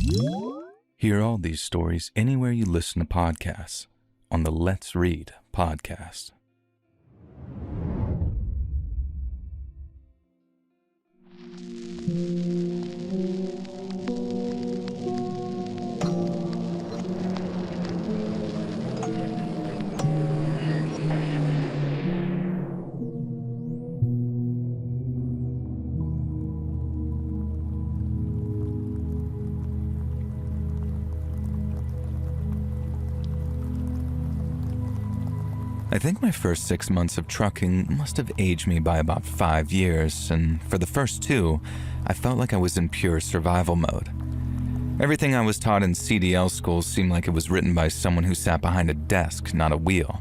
Hear all these stories anywhere you listen to podcasts on the Let's Read podcast. I think my first 6 months of trucking must have aged me by about 5 years, and for the first 2, I felt like I was in pure survival mode. Everything I was taught in CDL school seemed like it was written by someone who sat behind a desk, not a wheel.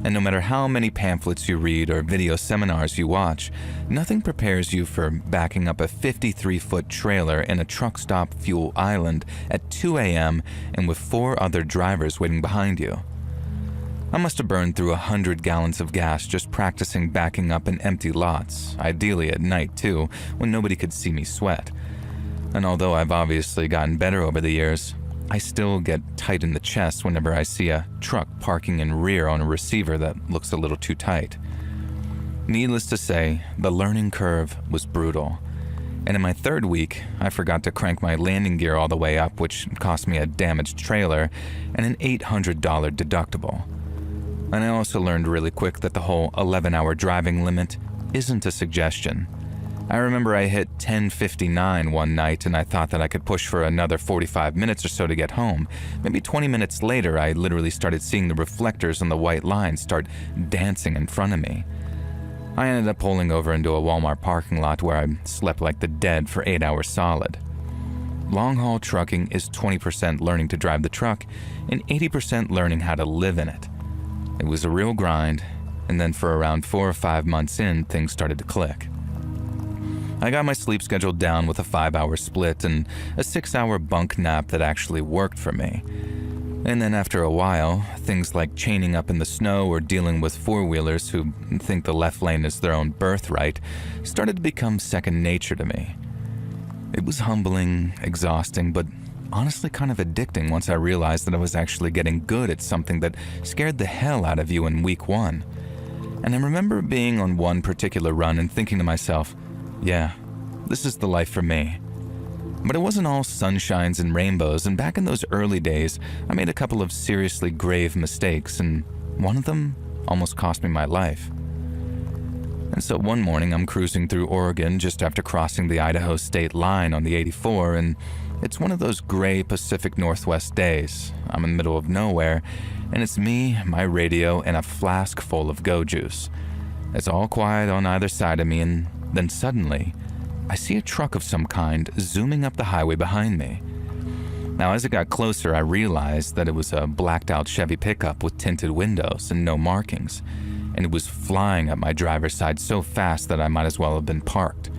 And no matter how many pamphlets you read or video seminars you watch, nothing prepares you for backing up a 53-foot trailer in a truck stop fuel island at 2 a.m. and with 4 other drivers waiting behind you. I must have burned through 100 gallons of gas just practicing backing up in empty lots, ideally at night too, when nobody could see me sweat. And although I've obviously gotten better over the years, I still get tight in the chest whenever I see a truck parking in rear on a receiver that looks a little too tight. Needless to say, the learning curve was brutal. And in my 3rd week, I forgot to crank my landing gear all the way up, which cost me a damaged trailer and an $800 deductible. And I also learned really quick that the whole 11-hour driving limit isn't a suggestion. I remember I hit 10:59 one night and I thought that I could push for another 45 minutes or so to get home. Maybe 20 minutes later, I literally started seeing the reflectors on the white line start dancing in front of me. I ended up pulling over into a Walmart parking lot where I slept like the dead for 8 hours solid. Long-haul trucking is 20% learning to drive the truck and 80% learning how to live in it. It was a real grind, and then for around 4 or 5 months in, things started to click. I got my sleep schedule down with a 5-hour split and a 6-hour bunk nap that actually worked for me. And then after a while, things like chaining up in the snow or dealing with four-wheelers who think the left lane is their own birthright started to become second nature to me. It was humbling, exhausting, but honestly kind of addicting once I realized that I was actually getting good at something that scared the hell out of you in week 1. And I remember being on one particular run and thinking to myself, yeah, this is the life for me. But it wasn't all sunshines and rainbows, and back in those early days, I made a couple of seriously grave mistakes, and one of them almost cost me my life. And so one morning I'm cruising through Oregon just after crossing the Idaho state line on the 84, and it's one of those gray Pacific Northwest days. I'm in the middle of nowhere, and it's me, my radio, and a flask full of Go Juice. It's all quiet on either side of me, and then suddenly, I see a truck of some kind zooming up the highway behind me. Now, as it got closer, I realized that it was a blacked-out Chevy pickup with tinted windows and no markings, and it was flying up my driver's side so fast that I might as well have been parked.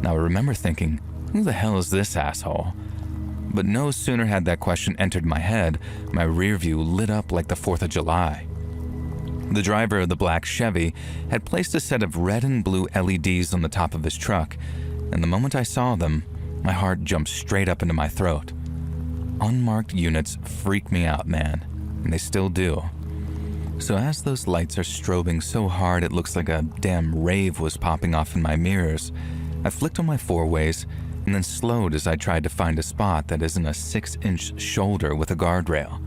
Now, I remember thinking, who the hell is this asshole? But no sooner had that question entered my head, my rear view lit up like the 4th of July. The driver of the black Chevy had placed a set of red and blue LEDs on the top of his truck, and the moment I saw them, my heart jumped straight up into my throat. Unmarked units freak me out, man, and they still do. So as those lights are strobing so hard it looks like a damn rave was popping off in my mirrors, I flicked on my four-ways and then slowed as I tried to find a spot that isn't a 6-inch shoulder with a guardrail.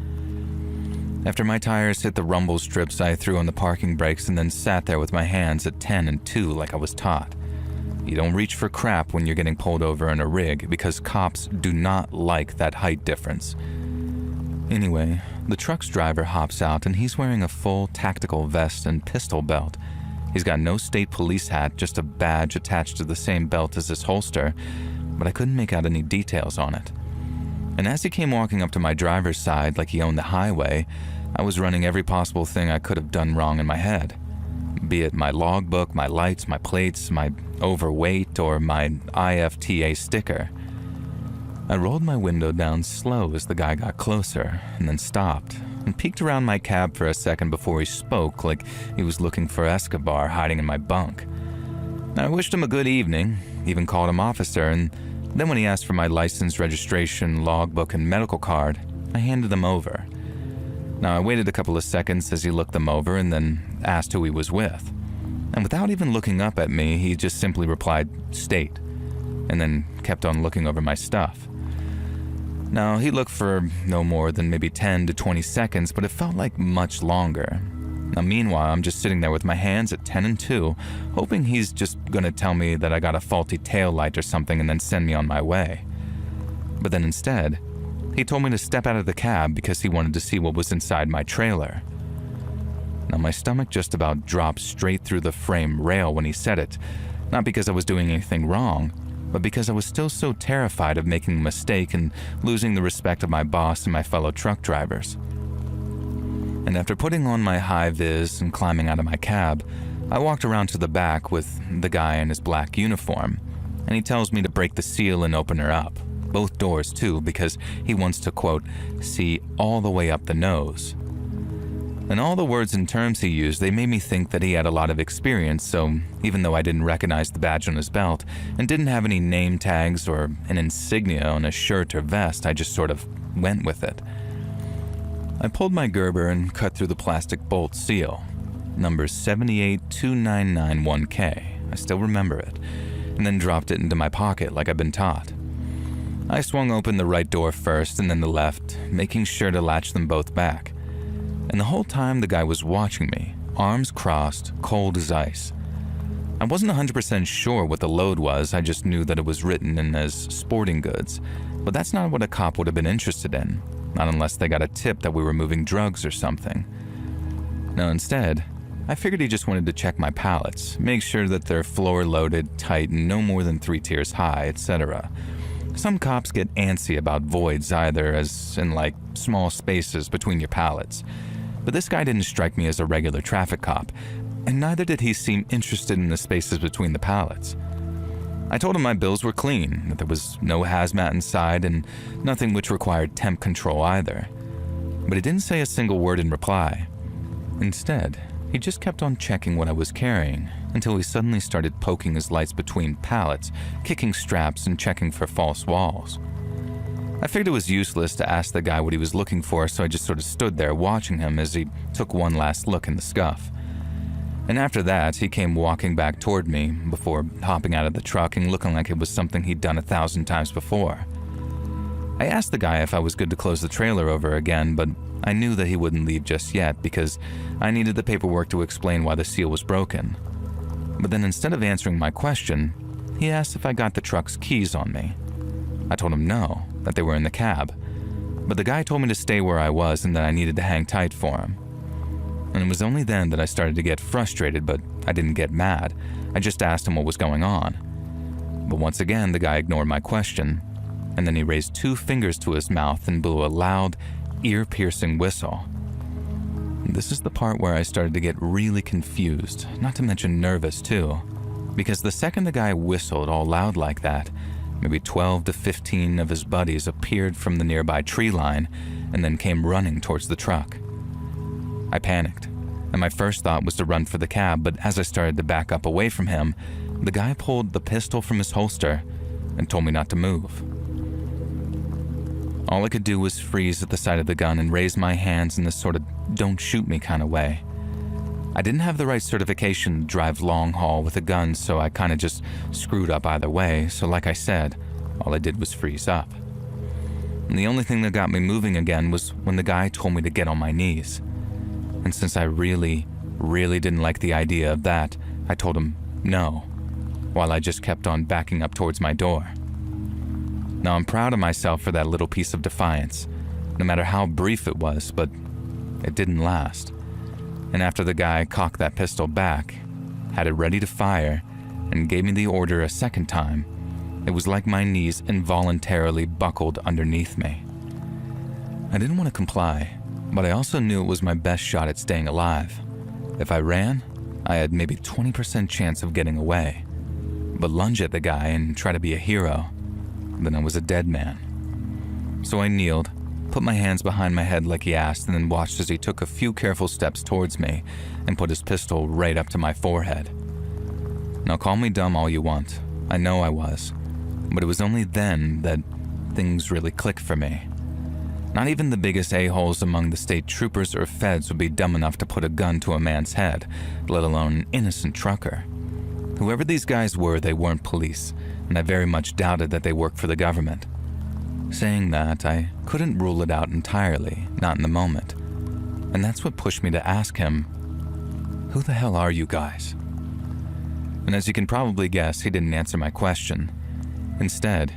After my tires hit the rumble strips, I threw on the parking brakes and then sat there with my hands at 10 and 2 like I was taught. You don't reach for crap when you're getting pulled over in a rig because cops do not like that height difference. Anyway, the truck's driver hops out and he's wearing a full tactical vest and pistol belt. He's got no state police hat, just a badge attached to the same belt as his holster, but I couldn't make out any details on it. And as he came walking up to my driver's side like he owned the highway, I was running every possible thing I could have done wrong in my head. Be it my logbook, my lights, my plates, my overweight, or my IFTA sticker. I rolled my window down slow as the guy got closer, and then stopped, and peeked around my cab for a second before he spoke like he was looking for Escobar hiding in my bunk. I wished him a good evening, even called him officer, and Then when he asked for my license, registration, logbook, and medical card, I handed them over. Now I waited a couple of seconds as he looked them over and then asked who he was with. And without even looking up at me, he just simply replied, "State," and then kept on looking over my stuff. Now, he looked for no more than maybe 10 to 20 seconds, but it felt like much longer. Now, meanwhile, I'm just sitting there with my hands at 10 and 2, hoping he's just gonna tell me that I got a faulty tail light or something and then send me on my way. But then instead, he told me to step out of the cab because he wanted to see what was inside my trailer. Now, my stomach just about dropped straight through the frame rail when he said it, not because I was doing anything wrong, but because I was still so terrified of making a mistake and losing the respect of my boss and my fellow truck drivers. And after putting on my high-vis and climbing out of my cab, I walked around to the back with the guy in his black uniform, and he tells me to break the seal and open her up, both doors too, because he wants to, quote, "see all the way up the nose." And all the words and terms he used, they made me think that he had a lot of experience, so even though I didn't recognize the badge on his belt and didn't have any name tags or an insignia on his shirt or vest, I just sort of went with it. I pulled my Gerber and cut through the plastic bolt seal, number 78299-1K, I still remember it, and then dropped it into my pocket like I'd been taught. I swung open the right door first and then the left, making sure to latch them both back. And the whole time the guy was watching me, arms crossed, cold as ice. I wasn't 100% sure what the load was, I just knew that it was written in as sporting goods, but that's not what a cop would have been interested in, not unless they got a tip that we were moving drugs or something. No, instead, I figured he just wanted to check my pallets, make sure that they're floor-loaded, tight, and no more than 3 tiers high, etc. Some cops get antsy about voids either, as in like small spaces between your pallets. But this guy didn't strike me as a regular traffic cop, and neither did he seem interested in the spaces between the pallets. I told him my bills were clean, that there was no hazmat inside, and nothing which required temp control either. But he didn't say a single word in reply. Instead, he just kept on checking what I was carrying, until he suddenly started poking his lights between pallets, kicking straps, and checking for false walls. I figured it was useless to ask the guy what he was looking for, so I just sort of stood there watching him as he took one last look in the scuff. And after that, he came walking back toward me before hopping out of the truck and looking like it was something he'd done 1,000 times before. I asked the guy if I was good to close the trailer over again, but I knew that he wouldn't leave just yet because I needed the paperwork to explain why the seal was broken. But then instead of answering my question, he asked if I got the truck's keys on me. I told him no, that they were in the cab, but the guy told me to stay where I was and that I needed to hang tight for him. And it was only then that I started to get frustrated, but I didn't get mad. I just asked him what was going on. But once again, the guy ignored my question, and then he raised 2 fingers to his mouth and blew a loud, ear-piercing whistle. This is the part where I started to get really confused, not to mention nervous too, because the second the guy whistled all loud like that, maybe 12 to 15 of his buddies appeared from the nearby tree line and then came running towards the truck. I panicked, and my first thought was to run for the cab, but as I started to back up away from him, the guy pulled the pistol from his holster and told me not to move. All I could do was freeze at the sight of the gun and raise my hands in this sort of don't shoot me kind of way. I didn't have the right certification to drive long haul with a gun, so I kind of just screwed up either way, so like I said, all I did was freeze up. And the only thing that got me moving again was when the guy told me to get on my knees. And since I really didn't like the idea of that, I told him no, while I just kept on backing up towards my door. Now I'm proud of myself for that little piece of defiance, no matter how brief it was, but it didn't last. And after the guy cocked that pistol back, had it ready to fire, and gave me the order a second time, it was like my knees involuntarily buckled underneath me. I didn't want to comply, but I also knew it was my best shot at staying alive. If I ran, I had maybe 20% chance of getting away. But lunge at the guy and try to be a hero, then I was a dead man. So I kneeled, put my hands behind my head like he asked, and then watched as he took a few careful steps towards me and put his pistol right up to my forehead. Now call me dumb all you want. I know I was. But it was only then that things really clicked for me. Not even the biggest a-holes among the state troopers or feds would be dumb enough to put a gun to a man's head, let alone an innocent trucker. Whoever these guys were, they weren't police, and I very much doubted that they worked for the government. Saying that, I couldn't rule it out entirely, not in the moment. And that's what pushed me to ask him, "Who the hell are you guys?" And as you can probably guess, he didn't answer my question. Instead,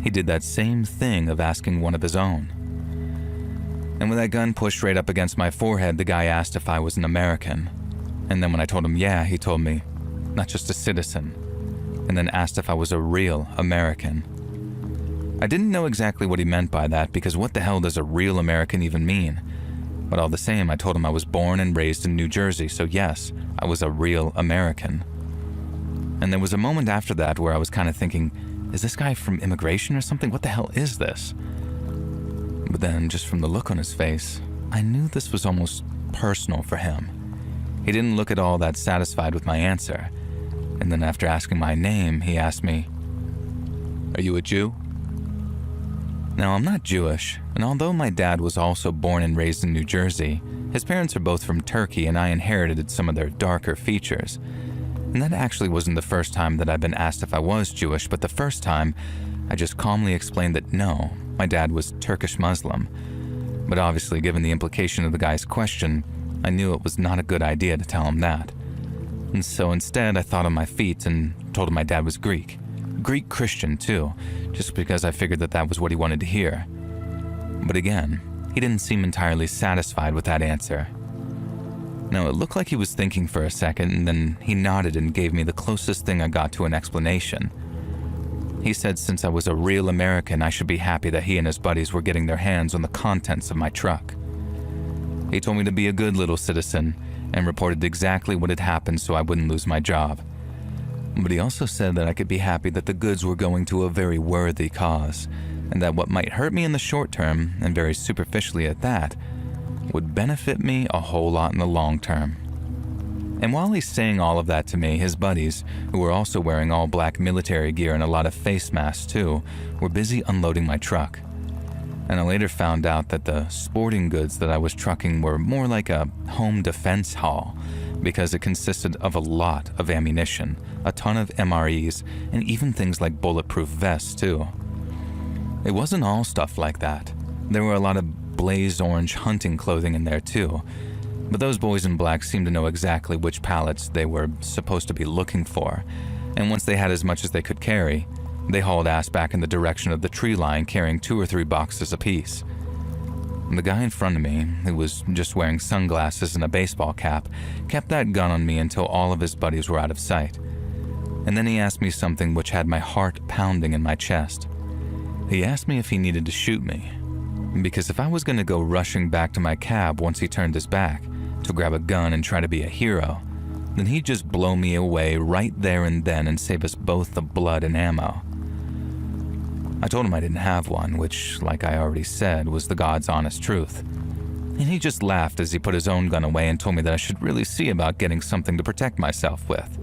he did that same thing of asking one of his own. And with that gun pushed right up against my forehead, the guy asked if I was an American. And then when I told him yeah, he told me, not just a citizen, and then asked if I was a real American. I didn't know exactly what he meant by that, because what the hell does a real American even mean? But all the same, I told him I was born and raised in New Jersey, so yes, I was a real American. And there was a moment after that where I was kind of thinking, is this guy from immigration or something? What the hell is this? But then, just from the look on his face, I knew this was almost personal for him. He didn't look at all that satisfied with my answer. And then after asking my name, he asked me, "Are you a Jew?" Now, I'm not Jewish, and although my dad was also born and raised in New Jersey, his parents are both from Turkey, and I inherited some of their darker features. And that actually wasn't the first time that I'd been asked if I was Jewish, but the first time, I just calmly explained that no, my dad was Turkish Muslim. But obviously, given the implication of the guy's question, I knew it was not a good idea to tell him that. And so instead, I thought on my feet and told him my dad was Greek. Greek Christian, too, just because I figured that that was what he wanted to hear. But again, he didn't seem entirely satisfied with that answer. Now, it looked like he was thinking for a second, and then he nodded and gave me the closest thing I got to an explanation. He said since I was a real American, I should be happy that he and his buddies were getting their hands on the contents of my truck. He told me to be a good little citizen and reported exactly what had happened so I wouldn't lose my job. But he also said that I could be happy that the goods were going to a very worthy cause, and that what might hurt me in the short term, and very superficially at that, would benefit me a whole lot in the long term. And while he's saying all of that to me, his buddies, who were also wearing all black military gear and a lot of face masks too, were busy unloading my truck. And I later found out that the sporting goods that I was trucking were more like a home defense haul, because it consisted of a lot of ammunition, a ton of MREs, and even things like bulletproof vests too. It wasn't all stuff like that. There were a lot of blaze orange hunting clothing in there too, but those boys in black seemed to know exactly which pallets they were supposed to be looking for, and once they had as much as they could carry, they hauled ass back in the direction of the tree line carrying 2 or 3 boxes apiece. The guy in front of me, who was just wearing sunglasses and a baseball cap, kept that gun on me until all of his buddies were out of sight. And then he asked me something which had my heart pounding in my chest. He asked me if he needed to shoot me, because if I was going to go rushing back to my cab once he turned his back to grab a gun and try to be a hero, then he'd just blow me away right there and then and save us both the blood and ammo. I told him I didn't have one, which, like I already said, was the God's honest truth. And he just laughed as he put his own gun away and told me that I should really see about getting something to protect myself with.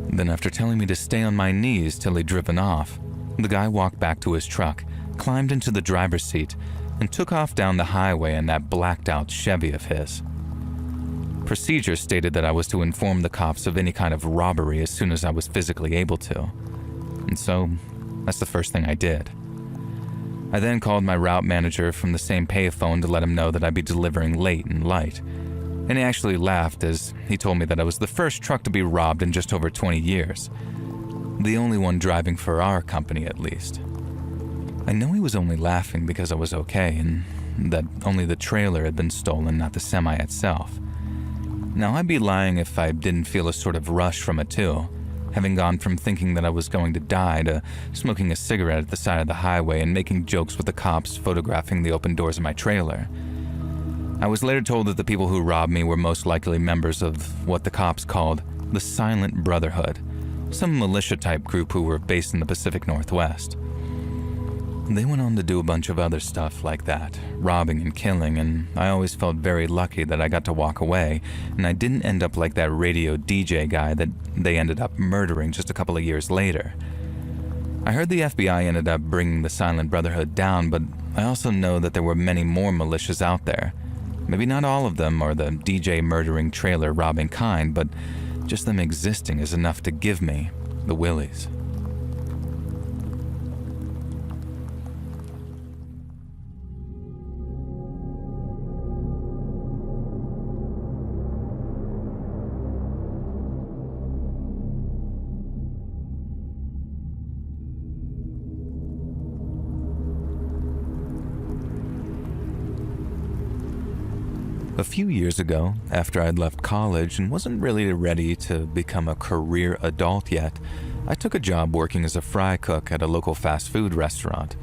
Then after telling me to stay on my knees till he'd driven off, the guy walked back to his truck, climbed into the driver's seat, and took off down the highway in that blacked-out Chevy of his. Procedure stated that I was to inform the cops of any kind of robbery as soon as I was physically able to. And so, that's the first thing I did. I then called my route manager from the same payphone to let him know that I'd be delivering late and light. And he actually laughed as he told me that I was the first truck to be robbed in just over 20 years. The only one driving for our company, at least. I know he was only laughing because I was okay, and that only the trailer had been stolen, not the semi itself. Now, I'd be lying if I didn't feel a sort of rush from it too, having gone from thinking that I was going to die to smoking a cigarette at the side of the highway and making jokes with the cops photographing the open doors of my trailer. I was later told that the people who robbed me were most likely members of what the cops called the Silent Brotherhood, some militia-type group who were based in the Pacific Northwest. They went on to do a bunch of other stuff like that, robbing and killing, and I always felt very lucky that I got to walk away, and I didn't end up like that radio DJ guy that they ended up murdering just a couple of years later. I I heard the FBI ended up bringing the Silent Brotherhood down, but I also know that there were many more militias out there. Maybe not all of them are the DJ murdering trailer robbing kind, but just them existing is enough to give me the willies. A few years ago, after I'd left college and wasn't really ready to become a career adult yet, I took a job working as a fry cook at a local fast food restaurant.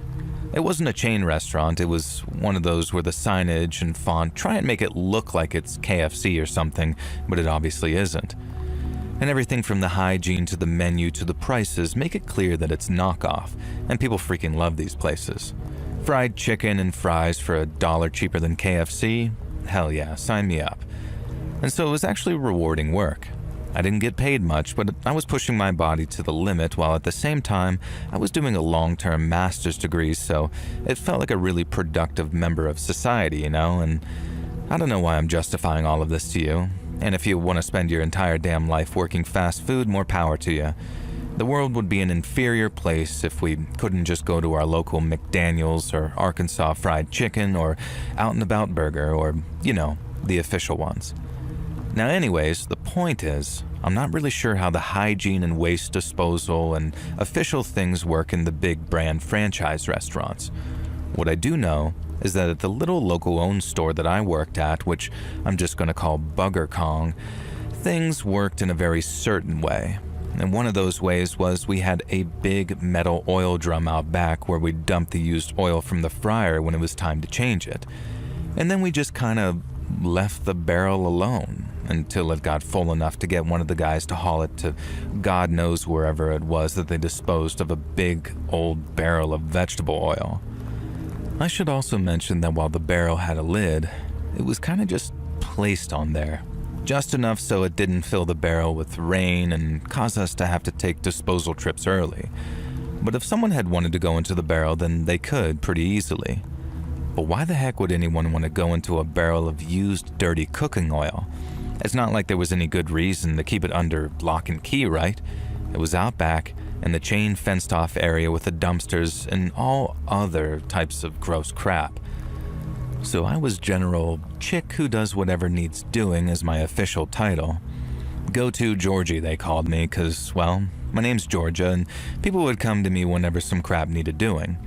It wasn't a chain restaurant, it was one of those where the signage and font try and make it look like it's KFC or something, but it obviously isn't. And everything from the hygiene to the menu to the prices make it clear that it's knockoff, and people freaking love these places. Fried chicken and fries for $1 cheaper than KFC? Hell yeah, sign me up. And so it was actually rewarding work. I didn't get paid much, but I was pushing my body to the limit while at the same time I was doing a long-term master's degree, so it felt like a really productive member of society, you know? And I don't know why I'm justifying all of this to you. And if you want to spend your entire damn life working fast food, more power to you. The world would be an inferior place if we couldn't just go to our local McDaniel's or Arkansas Fried Chicken or Out and About Burger or, you know, the official ones. Now anyways, the point is, I'm not really sure how the hygiene and waste disposal and official things work in the big brand franchise restaurants. What I do know is that at the little local owned store that I worked at, which I'm just going to call Bugger Kong, things worked in a very certain way. And one of those ways was we had a big metal oil drum out back where we'd dump the used oil from the fryer when it was time to change it. And then we just kind of left the barrel alone until it got full enough to get one of the guys to haul it to God knows wherever it was that they disposed of a big old barrel of vegetable oil. I should also mention that while the barrel had a lid, it was kind of just placed on there. Just enough so it didn't fill the barrel with rain and cause us to have to take disposal trips early. But if someone had wanted to go into the barrel, then they could pretty easily. But why the heck would anyone want to go into a barrel of used, dirty cooking oil? It's not like there was any good reason to keep it under lock and key, right? It was out back in the chain fenced-off area with the dumpsters and all other types of gross crap. So I was General Chick Who Does Whatever Needs Doing as my official title. Go-To Georgie, they called me, because, well, my name's Georgia, and people would come to me whenever some crap needed doing.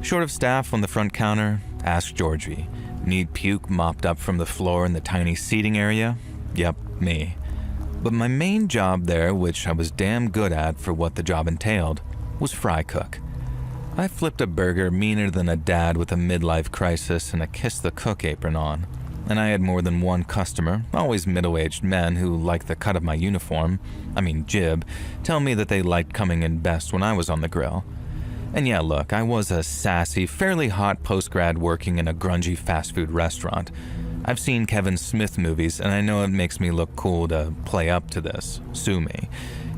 Short of staff on the front counter? Ask Georgie. Need puke mopped up from the floor in the tiny seating area? Yep, me. But my main job there, which I was damn good at for what the job entailed, was fry cook. I flipped a burger meaner than a dad with a midlife crisis and a kiss the cook apron on. And I had more than one customer, always middle-aged men who liked the cut of my uniform, jib, tell me that they liked coming in best when I was on the grill. And yeah, look, I was a sassy, fairly hot post-grad working in a grungy fast food restaurant. I've seen Kevin Smith movies, and I know it makes me look cool to play up to this. Sue me.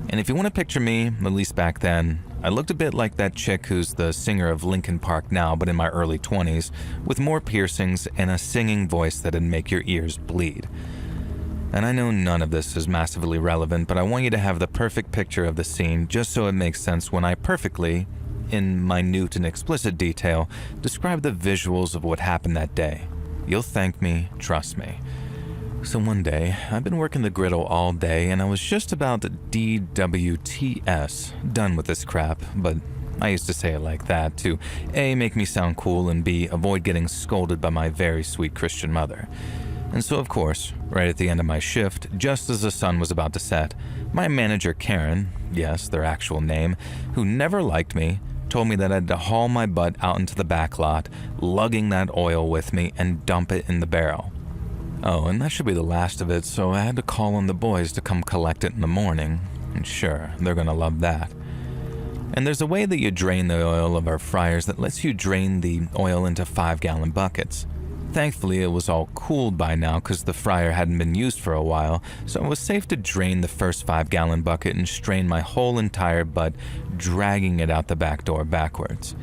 And if you want to picture me, at least back then, I looked a bit like that chick who's the singer of Linkin Park now, but in my early 20s, with more piercings and a singing voice that'd make your ears bleed. And I know none of this is massively relevant, but I want you to have the perfect picture of the scene just so it makes sense when I perfectly, in minute and explicit detail, describe the visuals of what happened that day. You'll thank me, trust me. So one day, I've been working the griddle all day and I was just about DWTS, done with this crap, but I used to say it like that to A, make me sound cool, and B, avoid getting scolded by my very sweet Christian mother. And so of course, right at the end of my shift, just as the sun was about to set, my manager Karen, yes, their actual name, who never liked me, told me that I had to haul my butt out into the back lot, lugging that oil with me and dump it in the barrel. Oh, and that should be the last of it, so I had to call on the boys to come collect it in the morning. And sure, they're gonna love that. And there's a way that you drain the oil of our fryers that lets you drain the oil into 5-gallon buckets. Thankfully, it was all cooled by now because the fryer hadn't been used for a while, so it was safe to drain the first 5-gallon bucket and strain my whole entire butt, dragging it out the back door backwards.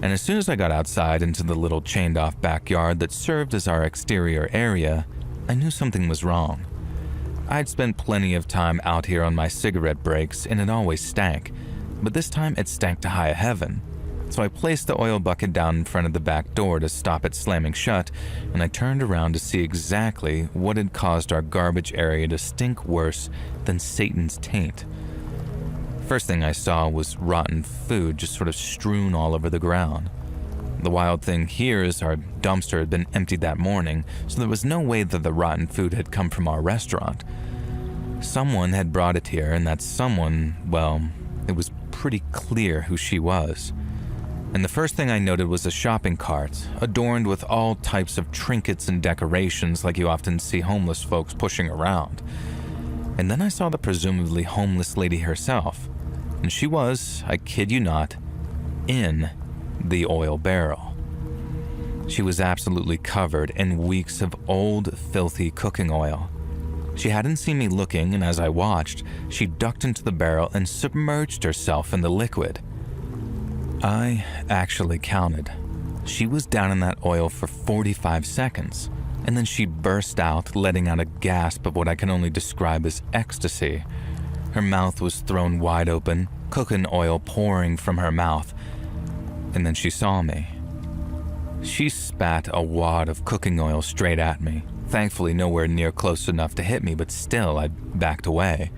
And as soon as I got outside into the little chained-off backyard that served as our exterior area, I knew something was wrong. I'd spent plenty of time out here on my cigarette breaks, and it always stank, but this time it stank to high heaven. So I placed the oil bucket down in front of the back door to stop it slamming shut, and I turned around to see exactly what had caused our garbage area to stink worse than Satan's taint. First thing I saw was rotten food just sort of strewn all over the ground. The wild thing here is our dumpster had been emptied that morning, so there was no way that the rotten food had come from our restaurant. Someone had brought it here, and that someone, well, it was pretty clear who she was. And the first thing I noted was a shopping cart, adorned with all types of trinkets and decorations like you often see homeless folks pushing around. And then I saw the presumably homeless lady herself, and she was, I kid you not, in the oil barrel. She was absolutely covered in weeks of old, filthy cooking oil. She hadn't seen me looking, and as I watched, she ducked into the barrel and submerged herself in the liquid. I actually counted. She was down in that oil for 45 seconds, and then she burst out, letting out a gasp of what I can only describe as ecstasy. Her mouth was thrown wide open, cooking oil pouring from her mouth, and then she saw me. She spat a wad of cooking oil straight at me, thankfully nowhere near close enough to hit me, but still I backed away.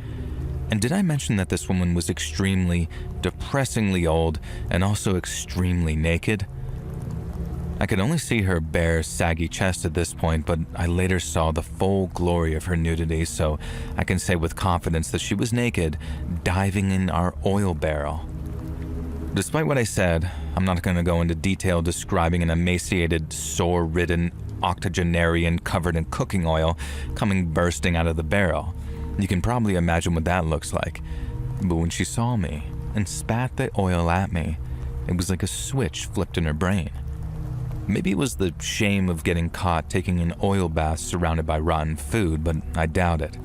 And did I mention that this woman was extremely, depressingly old and also extremely naked? I could only see her bare, saggy chest at this point, but I later saw the full glory of her nudity, so I can say with confidence that she was naked, diving in our oil barrel. Despite what I said, I'm not going to go into detail describing an emaciated, sore-ridden octogenarian covered in cooking oil coming bursting out of the barrel. You can probably imagine what that looks like. But when she saw me and spat the oil at me, it was like a switch flipped in her brain. Maybe it was the shame of getting caught taking an oil bath surrounded by rotten food, but I doubt it.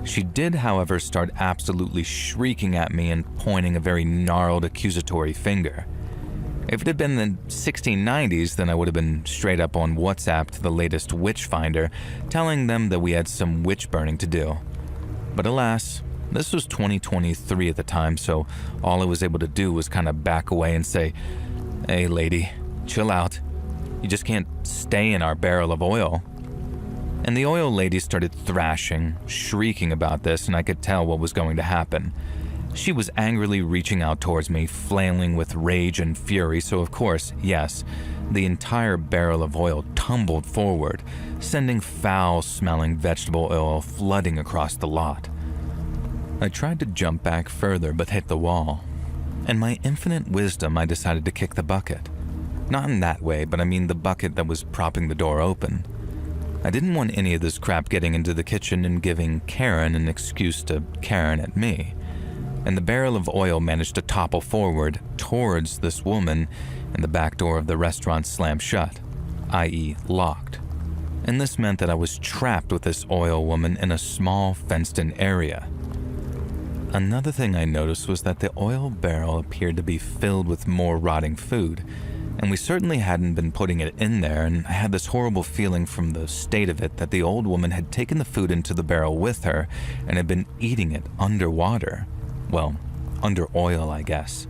She did, however, start absolutely shrieking at me and pointing a very gnarled accusatory finger. If it had been the 1690s, then I would have been straight up on WhatsApp to the latest witch finder, telling them that we had some witch burning to do. But alas, this was 2023 at the time, so all I was able to do was kind of back away and say, "Hey lady, chill out. You just can't stay in our barrel of oil." And the oil lady started thrashing, shrieking about this, and I could tell what was going to happen. She was angrily reaching out towards me, flailing with rage and fury, so of course, yes, the entire barrel of oil tumbled forward, sending foul-smelling vegetable oil flooding across the lot. I tried to jump back further but hit the wall. In my infinite wisdom, I decided to kick the bucket. Not in that way, but I mean the bucket that was propping the door open. I didn't want any of this crap getting into the kitchen and giving Karen an excuse to Karen at me. And the barrel of oil managed to topple forward towards this woman, and the back door of the restaurant slammed shut, i.e. locked. And this meant that I was trapped with this oil woman in a small fenced-in area. Another thing I noticed was that the oil barrel appeared to be filled with more rotting food, and we certainly hadn't been putting it in there, and I had this horrible feeling from the state of it that the old woman had taken the food into the barrel with her and had been eating it underwater. Well, under oil, I guess.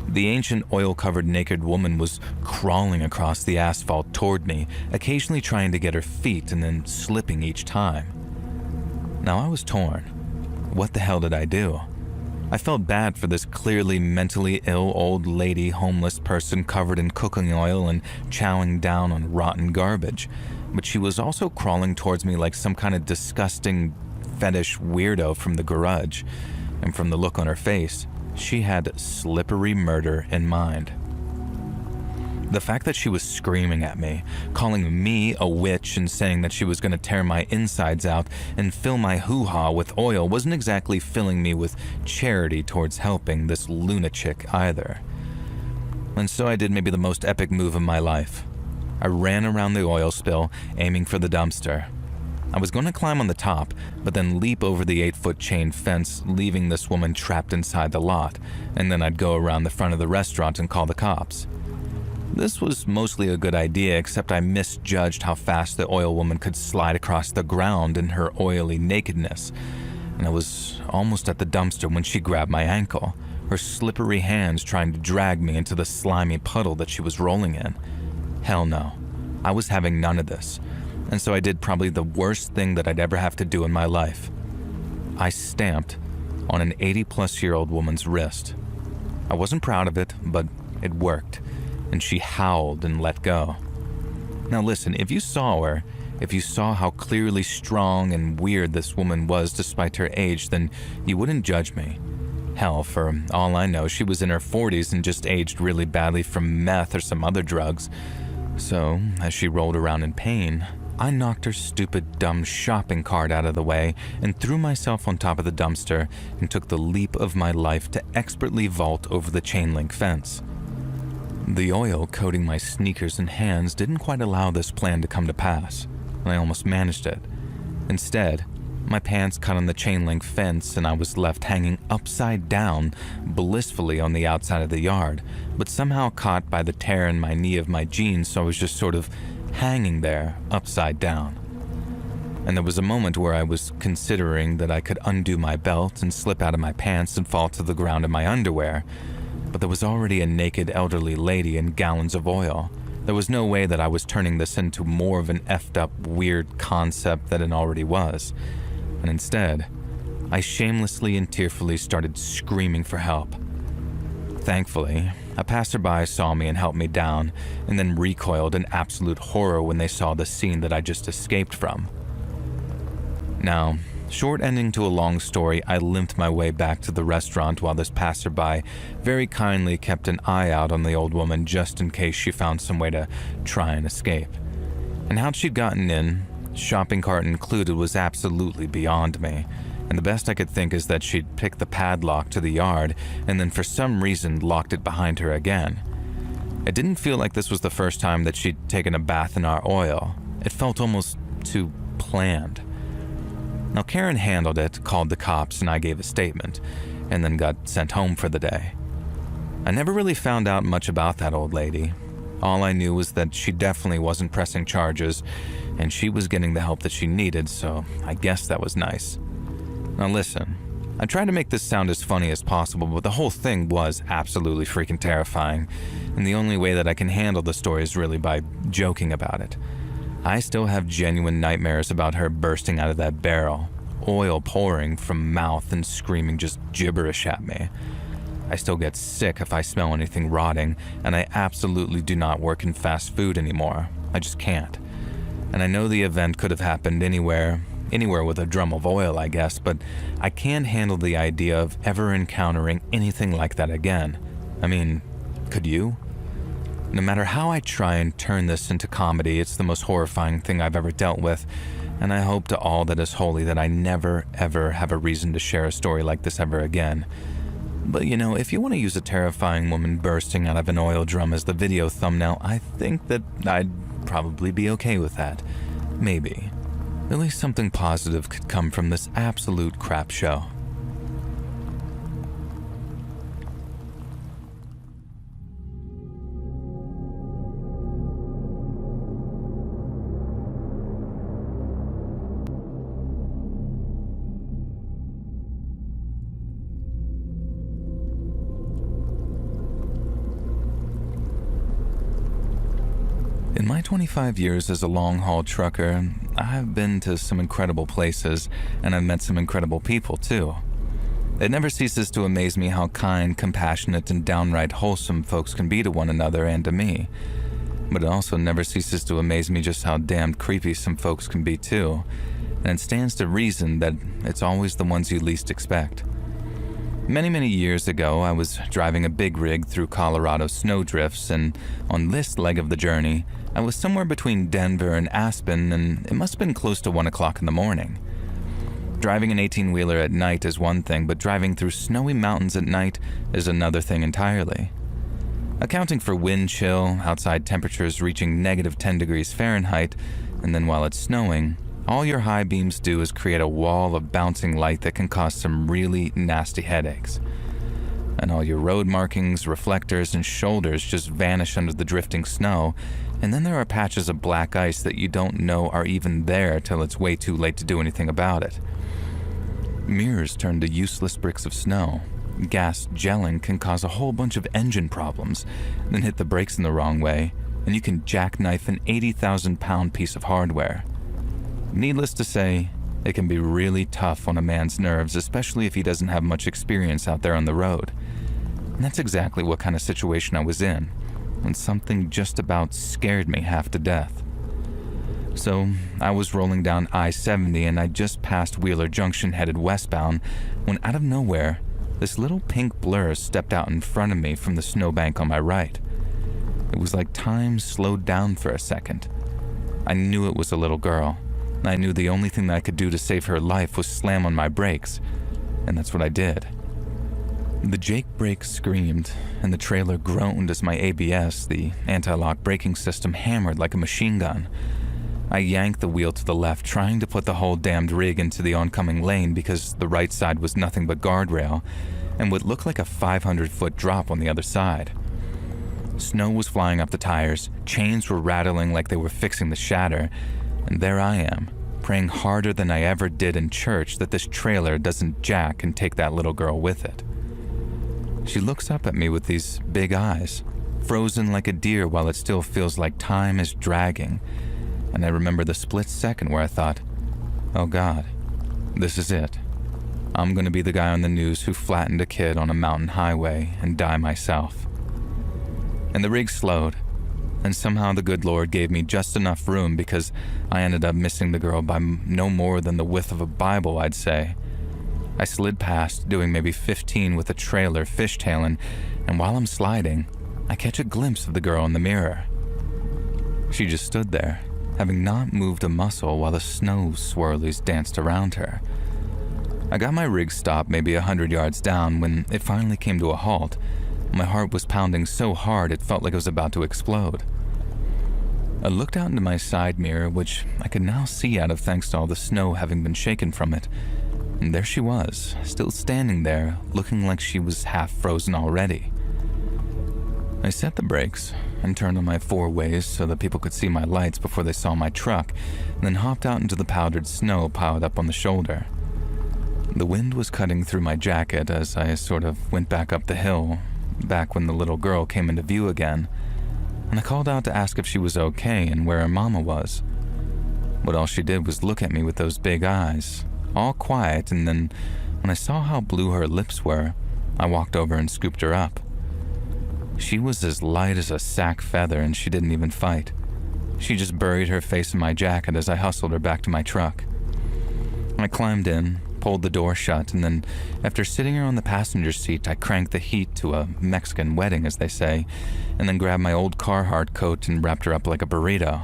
The ancient oil-covered naked woman was crawling across the asphalt toward me, occasionally trying to get her feet and then slipping each time. Now I was torn. What the hell did I do? I felt bad for this clearly mentally ill old lady homeless person covered in cooking oil and chowing down on rotten garbage, but she was also crawling towards me like some kind of disgusting fetish weirdo from the garage. And from the look on her face, she had slippery murder in mind. The fact that she was screaming at me, calling me a witch and saying that she was going to tear my insides out and fill my hoo-ha with oil wasn't exactly filling me with charity towards helping this lunatic either. And so I did maybe the most epic move of my life. I ran around the oil spill, aiming for the dumpster. I was going to climb on the top, but then leap over the 8-foot chain fence, leaving this woman trapped inside the lot, and then I'd go around the front of the restaurant and call the cops. This was mostly a good idea, except I misjudged how fast the oil woman could slide across the ground in her oily nakedness, and I was almost at the dumpster when she grabbed my ankle, her slippery hands trying to drag me into the slimy puddle that she was rolling in. Hell no, I was having none of this. And so I did probably the worst thing that I'd ever have to do in my life. I stamped on an 80-plus-year-old woman's wrist. I wasn't proud of it, but it worked, and she howled and let go. Now listen, if you saw her, if you saw how clearly strong and weird this woman was despite her age, then you wouldn't judge me. Hell, for all I know, she was in her 40s and just aged really badly from meth or some other drugs. So, as she rolled around in pain, I knocked her stupid, dumb shopping cart out of the way and threw myself on top of the dumpster and took the leap of my life to expertly vault over the chain link fence. The oil coating my sneakers and hands didn't quite allow this plan to come to pass, and I almost managed it. Instead, my pants caught on the chain link fence and I was left hanging upside down, blissfully on the outside of the yard, but somehow caught by the tear in my knee of my jeans, so I was just sort of hanging there upside down. And there was a moment where I was considering that I could undo my belt and slip out of my pants and fall to the ground in my underwear, but there was already a naked elderly lady in gallons of oil. There was no way that I was turning this into more of an effed up, weird concept than it already was. And instead, I shamelessly and tearfully started screaming for help. Thankfully, a passerby saw me and helped me down, and then recoiled in absolute horror when they saw the scene that I just escaped from. Now, short ending to a long story, I limped my way back to the restaurant while this passerby very kindly kept an eye out on the old woman just in case she found some way to try and escape. And how she'd gotten in, shopping cart included, was absolutely beyond me. And the best I could think is that she'd picked the padlock to the yard and then for some reason locked it behind her again. It didn't feel like this was the first time that she'd taken a bath in our oil. It felt almost too planned. Now Karen handled it, called the cops, and I gave a statement, and then got sent home for the day. I never really found out much about that old lady. All I knew was that she definitely wasn't pressing charges, and she was getting the help that she needed, so I guess that was nice. Now listen, I tried to make this sound as funny as possible, but the whole thing was absolutely freaking terrifying, and the only way that I can handle the story is really by joking about it. I still have genuine nightmares about her bursting out of that barrel, oil pouring from mouth and screaming just gibberish at me. I still get sick if I smell anything rotting, and I absolutely do not work in fast food anymore. I just can't. And I know the event could have happened anywhere with a drum of oil, I guess, but I can't handle the idea of ever encountering anything like that again. I mean, could you? No matter how I try and turn this into comedy, it's the most horrifying thing I've ever dealt with, and I hope to all that is holy that I never, ever have a reason to share a story like this ever again. But you know, if you want to use a terrifying woman bursting out of an oil drum as the video thumbnail, I think that I'd probably be okay with that. Maybe. At least something positive could come from this absolute crap show. In my 25 years as a long-haul trucker, I've been to some incredible places, and I've met some incredible people too. It never ceases to amaze me how kind, compassionate, and downright wholesome folks can be to one another and to me. But it also never ceases to amaze me just how damned creepy some folks can be too, and it stands to reason that it's always the ones you least expect. Many years ago, I was driving a big rig through Colorado snowdrifts, and on this leg of the journey, I was somewhere between Denver and Aspen, and it must have been close to 1 o'clock in the morning. Driving an 18-wheeler at night is one thing, but driving through snowy mountains at night is another thing entirely. Accounting for wind chill, outside temperatures reaching -10 degrees Fahrenheit, and then while it's snowing, all your high beams do is create a wall of bouncing light that can cause some really nasty headaches. And all your road markings, reflectors, and shoulders just vanish under the drifting snow, and then there are patches of black ice that you don't know are even there till it's way too late to do anything about it. Mirrors turn to useless bricks of snow. Gas gelling can cause a whole bunch of engine problems, then hit the brakes in the wrong way, and you can jackknife an 80,000-pound piece of hardware. Needless to say, it can be really tough on a man's nerves, especially if he doesn't have much experience out there on the road. And that's exactly what kind of situation I was in, when something just about scared me half to death. So, I was rolling down I-70 and I just passed Wheeler Junction headed westbound when out of nowhere, this little pink blur stepped out in front of me from the snowbank on my right. It was like time slowed down for a second. I knew it was a little girl. I knew the only thing that I could do to save her life was slam on my brakes, and that's what I did. The Jake brake screamed, and the trailer groaned as my ABS, the anti-lock braking system, hammered like a machine gun. I yanked the wheel to the left, trying to put the whole damned rig into the oncoming lane because the right side was nothing but guardrail, and what looked like a 500-foot drop on the other side. Snow was flying up the tires, chains were rattling like they were fixing to shatter, and there I am, praying harder than I ever did in church that this trailer doesn't jack and take that little girl with it. She looks up at me with these big eyes, frozen like a deer while it still feels like time is dragging, and I remember the split second where I thought, oh God, this is it. I'm gonna be the guy on the news who flattened a kid on a mountain highway and die myself. And the rig slowed, and somehow the good Lord gave me just enough room because I ended up missing the girl by no more than the width of a Bible, I'd say. I slid past, doing maybe 15 with a trailer fishtailing, and while I'm sliding, I catch a glimpse of the girl in the mirror. She just stood there, having not moved a muscle while the snow swirlies danced around her. I got my rig stopped maybe 100 yards down when it finally came to a halt. My heart was pounding so hard it felt like it was about to explode. I looked out into my side mirror, which I could now see out of thanks to all the snow having been shaken from it, and there she was, still standing there, looking like she was half frozen already. I set the brakes and turned on my four ways so that people could see my lights before they saw my truck, and then hopped out into the powdered snow piled up on the shoulder. The wind was cutting through my jacket as I sort of went back up the hill, back when the little girl came into view again, and I called out to ask if she was okay and where her mama was. But all she did was look at me with those big eyes, all quiet, and then when I saw how blue her lips were, I walked over and scooped her up. She was as light as a sack feather and she didn't even fight. She just buried her face in my jacket as I hustled her back to my truck. I climbed in, pulled the door shut, and then, after sitting her on the passenger seat, I cranked the heat to a Mexican wedding, as they say, and then grabbed my old Carhartt coat and wrapped her up like a burrito.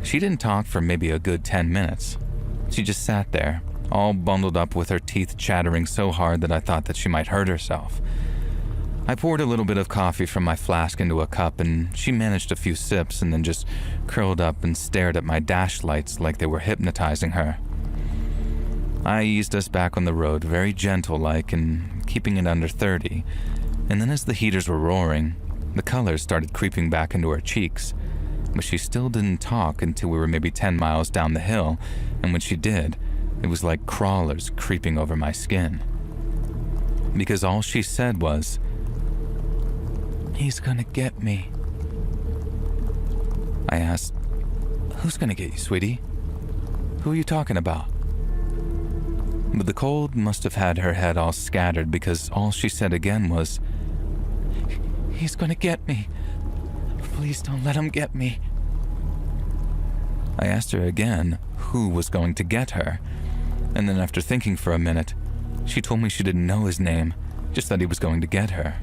She didn't talk for maybe a good 10 minutes. She just sat there, all bundled up with her teeth chattering so hard that I thought that she might hurt herself. I poured a little bit of coffee from my flask into a cup, and she managed a few sips and then just curled up and stared at my dash lights like they were hypnotizing her. I eased us back on the road, very gentle-like and keeping it under 30, and then as the heaters were roaring, the colors started creeping back into her cheeks, but she still didn't talk until we were maybe 10 miles down the hill, and when she did, it was like crawlers creeping over my skin. Because all she said was, "He's gonna get me." I asked, "Who's gonna get you, sweetie? Who are you talking about?" But the cold must have had her head all scattered because all she said again was, "He's gonna get me. Please don't let him get me." I asked her again who was going to get her, and then after thinking for a minute, she told me she didn't know his name, just that he was going to get her.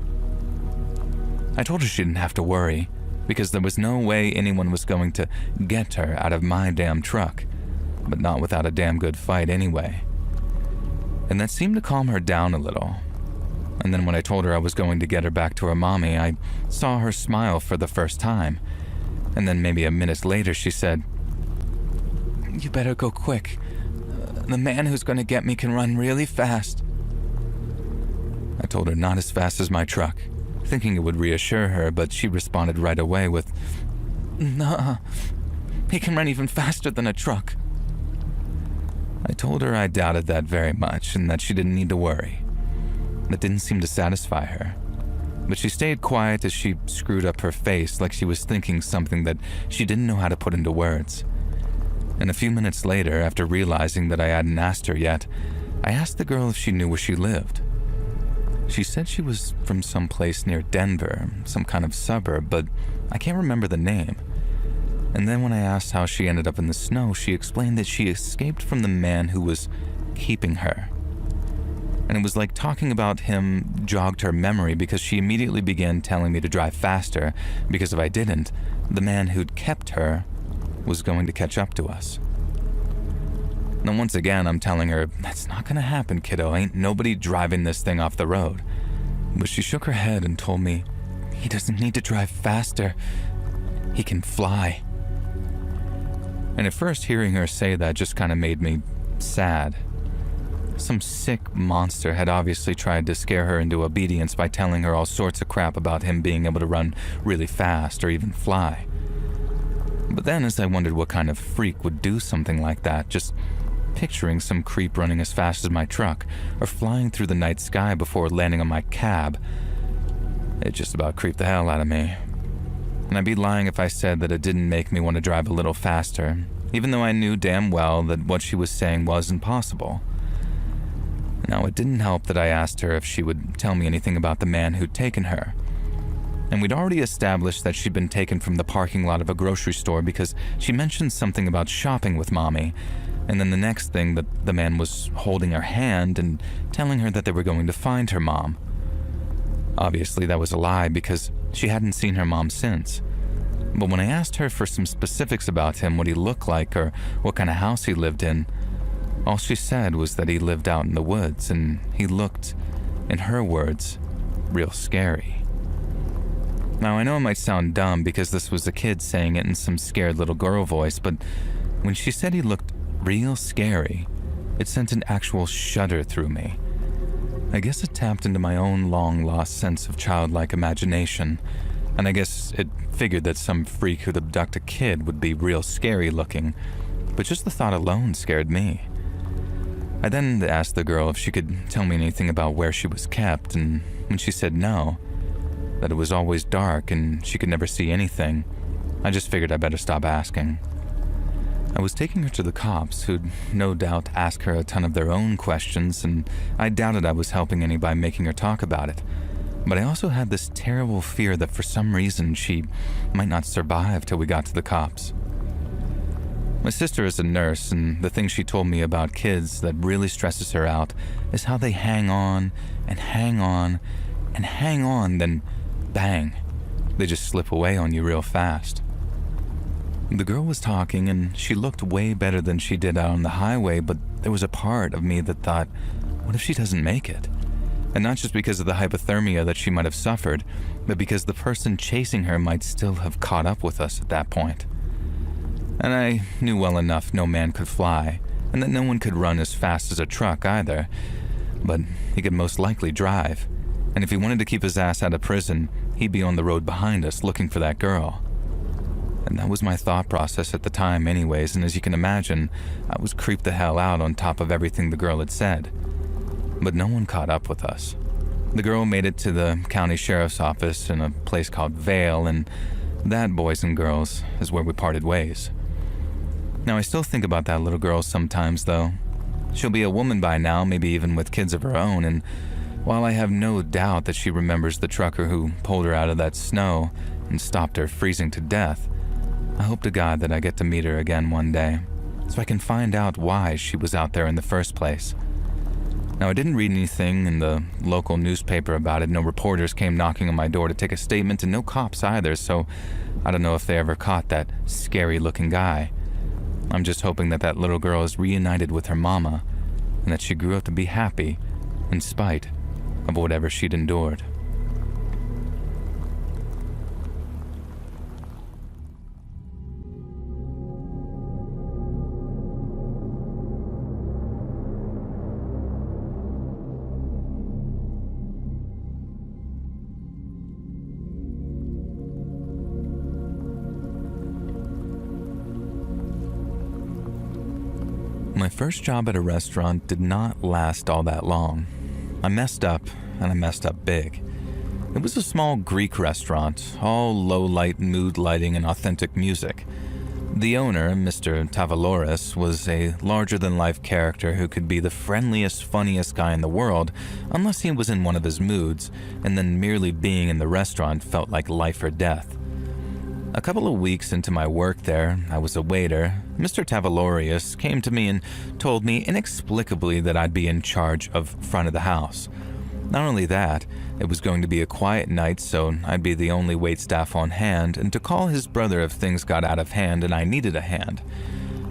I told her she didn't have to worry, because there was no way anyone was going to get her out of my damn truck, but not without a damn good fight anyway. And that seemed to calm her down a little. And then when I told her I was going to get her back to her mommy, I saw her smile for the first time. And then maybe a minute later she said, "You better go quick. The man who's going to get me can run really fast." I told her not as fast as my truck, thinking it would reassure her, but she responded right away with, "Nah, he can run even faster than a truck." I told her I doubted that very much and that she didn't need to worry. That didn't seem to satisfy her, but she stayed quiet as she screwed up her face like she was thinking something that she didn't know how to put into words. And a few minutes later, after realizing that I hadn't asked her yet, I asked the girl if she knew where she lived. She said she was from some place near Denver, some kind of suburb, but I can't remember the name. And then when I asked how she ended up in the snow, she explained that she escaped from the man who was keeping her. And it was like talking about him jogged her memory because she immediately began telling me to drive faster because if I didn't, the man who'd kept her was going to catch up to us. Now once again, I'm telling her, "That's not gonna happen, kiddo. Ain't nobody driving this thing off the road." But she shook her head and told me, "He doesn't need to drive faster. He can fly." And at first hearing her say that just kind of made me sad. Some sick monster had obviously tried to scare her into obedience by telling her all sorts of crap about him being able to run really fast or even fly. But then as I wondered what kind of freak would do something like that, just picturing some creep running as fast as my truck or flying through the night sky before landing on my cab, it just about creeped the hell out of me. And I'd be lying if I said that it didn't make me want to drive a little faster, even though I knew damn well that what she was saying was impossible. Now, it didn't help that I asked her if she would tell me anything about the man who'd taken her. And we'd already established that she'd been taken from the parking lot of a grocery store because she mentioned something about shopping with Mommy, and then the next thing that the man was holding her hand and telling her that they were going to find her mom. Obviously, that was a lie because she hadn't seen her mom since. But when I asked her for some specifics about him, what he looked like or what kind of house he lived in, all she said was that he lived out in the woods and he looked, in her words, real scary. Now, I know it might sound dumb because this was a kid saying it in some scared little girl voice, but when she said he looked real scary, it sent an actual shudder through me. I guess it tapped into my own long-lost sense of childlike imagination, and I guess it figured that some freak who'd abduct a kid would be real scary looking, but just the thought alone scared me. I then asked the girl if she could tell me anything about where she was kept, and when she said no, that it was always dark and she could never see anything, I just figured I better stop asking. I was taking her to the cops, who'd no doubt ask her a ton of their own questions, and I doubted I was helping any by making her talk about it. But I also had this terrible fear that for some reason she might not survive till we got to the cops. My sister is a nurse, and the thing she told me about kids that really stresses her out is how they hang on and hang on and hang on, then bang, they just slip away on you real fast. The girl was talking and she looked way better than she did out on the highway, but there was a part of me that thought, what if she doesn't make it? And not just because of the hypothermia that she might have suffered, but because the person chasing her might still have caught up with us at that point. And I knew well enough no man could fly, and that no one could run as fast as a truck either, but he could most likely drive. And if he wanted to keep his ass out of prison, he'd be on the road behind us looking for that girl. And that was my thought process at the time anyways, and as you can imagine, I was creeped the hell out on top of everything the girl had said. But no one caught up with us. The girl made it to the county sheriff's office in a place called Vale, and that, boys and girls, is where we parted ways. Now, I still think about that little girl sometimes, though. She'll be a woman by now, maybe even with kids of her own, and while I have no doubt that she remembers the trucker who pulled her out of that snow and stopped her freezing to death, I hope to God that I get to meet her again one day, so I can find out why she was out there in the first place. Now, I didn't read anything in the local newspaper about it. No reporters came knocking on my door to take a statement, and no cops either, so I don't know if they ever caught that scary-looking guy. I'm just hoping that that little girl is reunited with her mama, and that she grew up to be happy, in spite of whatever she'd endured. My first job at a restaurant did not last all that long. I messed up, and I messed up big. It was a small Greek restaurant, all low-light mood lighting and authentic music. The owner, Mr. Tavaloris, was a larger-than-life character who could be the friendliest, funniest guy in the world unless he was in one of his moods, and then merely being in the restaurant felt like life or death. A couple of weeks into my work there, I was a waiter. Mr. Tavalorius came to me and told me inexplicably that I'd be in charge of front of the house. Not only that, it was going to be a quiet night, so I'd be the only waitstaff on hand, and to call his brother if things got out of hand and I needed a hand.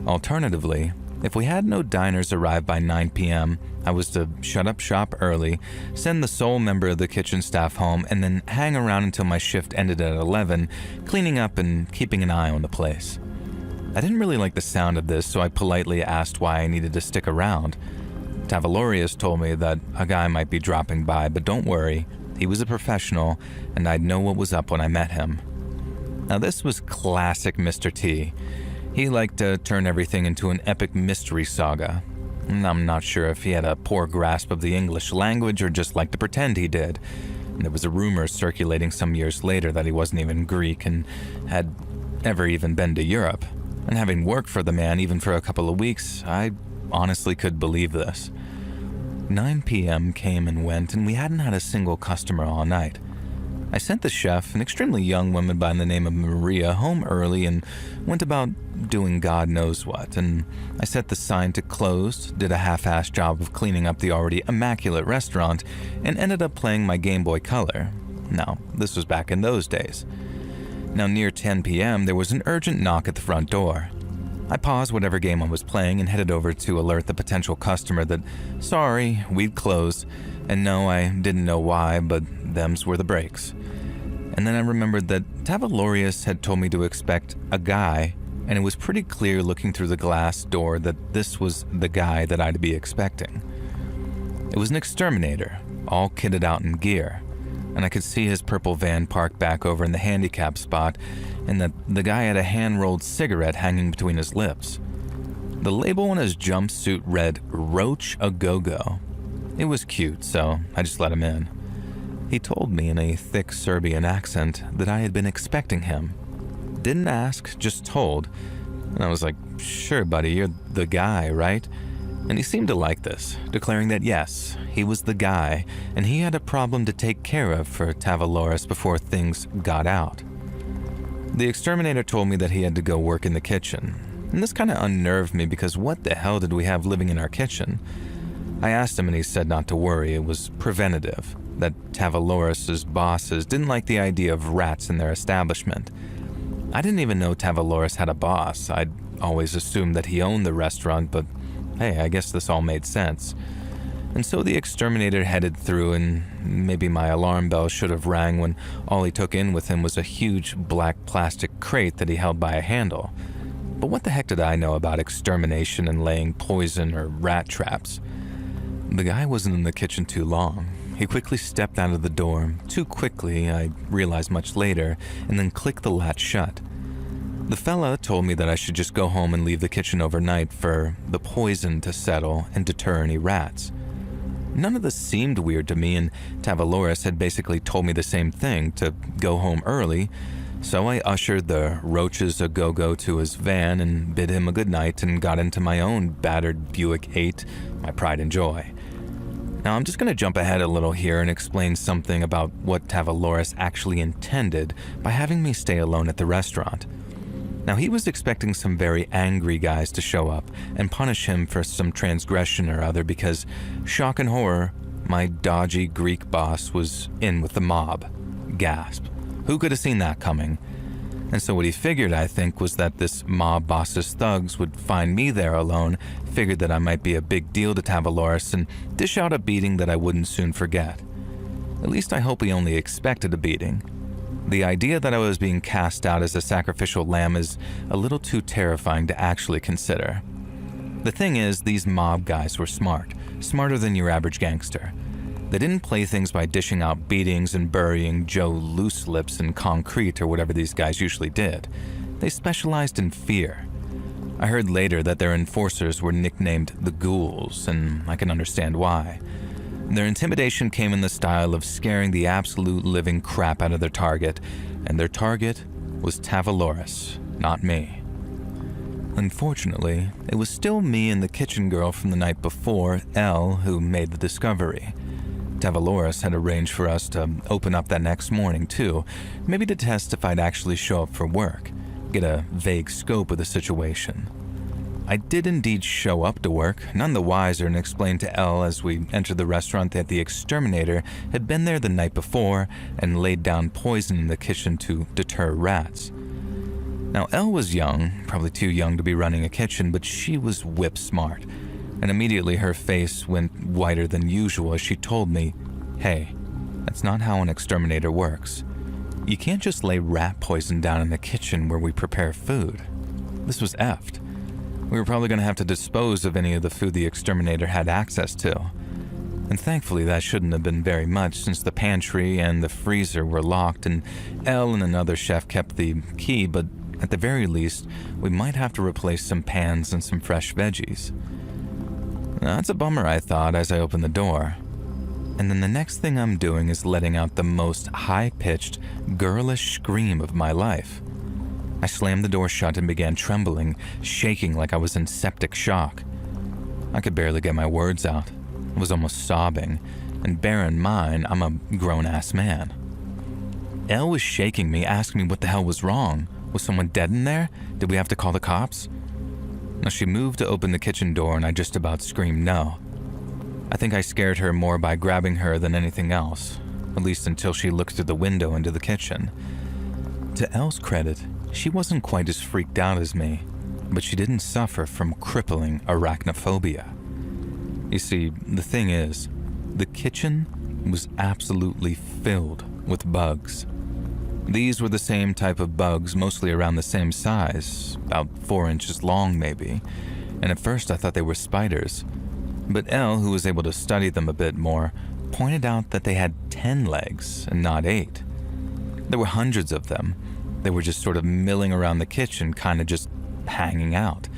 Alternatively, if we had no diners arrive by 9 p.m., I was to shut up shop early, send the sole member of the kitchen staff home, and then hang around until my shift ended at 11, cleaning up and keeping an eye on the place. I didn't really like the sound of this, so I politely asked why I needed to stick around. Tavalorius told me that a guy might be dropping by, but don't worry, he was a professional, and I'd know what was up when I met him. Now this was classic Mr. T. He liked to turn everything into an epic mystery saga. I'm not sure if he had a poor grasp of the English language or just liked to pretend he did. There was a rumor circulating some years later that he wasn't even Greek and had ever even been to Europe. And having worked for the man even for a couple of weeks, I honestly could believe this. 9 p.m. came and went, and we hadn't had a single customer all night. I sent the chef, an extremely young woman by the name of Maria, home early and went about doing God knows what, and I set the sign to closed, did a half-assed job of cleaning up the already immaculate restaurant, and ended up playing my Game Boy Color. Now, this was back in those days. Now, near 10 p.m., there was an urgent knock at the front door. I paused whatever game I was playing and headed over to alert the potential customer that, sorry, we'd closed, and no, I didn't know why, but them's were the breaks. And then I remembered that Tavalorius had told me to expect a guy, and it was pretty clear looking through the glass door that this was the guy that I'd be expecting. It was an exterminator, all kitted out in gear, and I could see his purple van parked back over in the handicap spot, and that the guy had a hand-rolled cigarette hanging between his lips. The label on his jumpsuit read Roach A Go-Go. It was cute, so I just let him in. He told me in a thick Serbian accent that I had been expecting him. Didn't ask, just told. And I was like, sure, buddy, you're the guy, right? And he seemed to like this, declaring that yes, he was the guy, and he had a problem to take care of for Tavaloris before things got out. The exterminator told me that he had to go work in the kitchen, and this kind of unnerved me because what the hell did we have living in our kitchen? I asked him and he said not to worry, it was preventative, that Tavaloris' bosses didn't like the idea of rats in their establishment. I didn't even know Tavaloris had a boss. I'd always assumed that he owned the restaurant, but hey, I guess this all made sense. And so the exterminator headed through, and maybe my alarm bell should have rang when all he took in with him was a huge black plastic crate that he held by a handle. But what the heck did I know about extermination and laying poison or rat traps? The guy wasn't in the kitchen too long. He quickly stepped out of the door, too quickly, I realized much later, and then clicked the latch shut. The fella told me that I should just go home and leave the kitchen overnight for the poison to settle and deter any rats. None of this seemed weird to me, and Tavaloris had basically told me the same thing, to go home early, so I ushered the Roaches A Go-Go to his van and bid him a good night and got into my own battered Buick 8, my pride and joy. Now, I'm just going to jump ahead a little here and explain something about what Tavaloris actually intended by having me stay alone at the restaurant. Now, he was expecting some very angry guys to show up and punish him for some transgression or other because, shock and horror, my dodgy Greek boss was in with the mob. Gasp. Who could have seen that coming? And so what he figured, I think, was that this mob boss's thugs would find me there alone, figured that I might be a big deal to Tavaloris, and dish out a beating that I wouldn't soon forget. At least I hope he only expected a beating. The idea that I was being cast out as a sacrificial lamb is a little too terrifying to actually consider. The thing is, these mob guys were smart, smarter than your average gangster. They didn't play things by dishing out beatings and burying Joe loose lips in concrete or whatever these guys usually did. They specialized in fear. I heard later that their enforcers were nicknamed the Ghouls, and I can understand why. Their intimidation came in the style of scaring the absolute living crap out of their target, and their target was Tavaloris, not me. Unfortunately, it was still me and the kitchen girl from the night before, Elle, who made the discovery. Tavaloris had arranged for us to open up that next morning too, maybe to test if I'd actually show up for work, get a vague scope of the situation. I did indeed show up to work, none the wiser, and explained to Elle as we entered the restaurant that the exterminator had been there the night before and laid down poison in the kitchen to deter rats. Now, Elle was young, probably too young to be running a kitchen, but she was whip smart, and immediately her face went whiter than usual as she told me, "Hey, that's not how an exterminator works. You can't just lay rat poison down in the kitchen where we prepare food." This was effed. We were probably going to have to dispose of any of the food the exterminator had access to. And thankfully that shouldn't have been very much since the pantry and the freezer were locked and Elle and another chef kept the key, but at the very least, we might have to replace some pans and some fresh veggies. That's a bummer, I thought as I opened the door. And then the next thing I'm doing is letting out the most high-pitched, girlish scream of my life. I slammed the door shut and began trembling, shaking like I was in septic shock. I could barely get my words out. I was almost sobbing, and bear in mind, I'm a grown-ass man. Elle was shaking me, asking me what the hell was wrong. Was someone dead in there? Did we have to call the cops? Now she moved to open the kitchen door and I just about screamed no. I think I scared her more by grabbing her than anything else, at least until she looked through the window into the kitchen. To Elle's credit, she wasn't quite as freaked out as me, but she didn't suffer from crippling arachnophobia. You see, the thing is, the kitchen was absolutely filled with bugs. These were the same type of bugs, mostly around the same size, about 4 inches long maybe, and at first I thought they were spiders. But Elle, who was able to study them a bit more, pointed out that they had 10 legs and not 8. There were hundreds of them. They were just sort of milling around the kitchen, kind of just hanging out.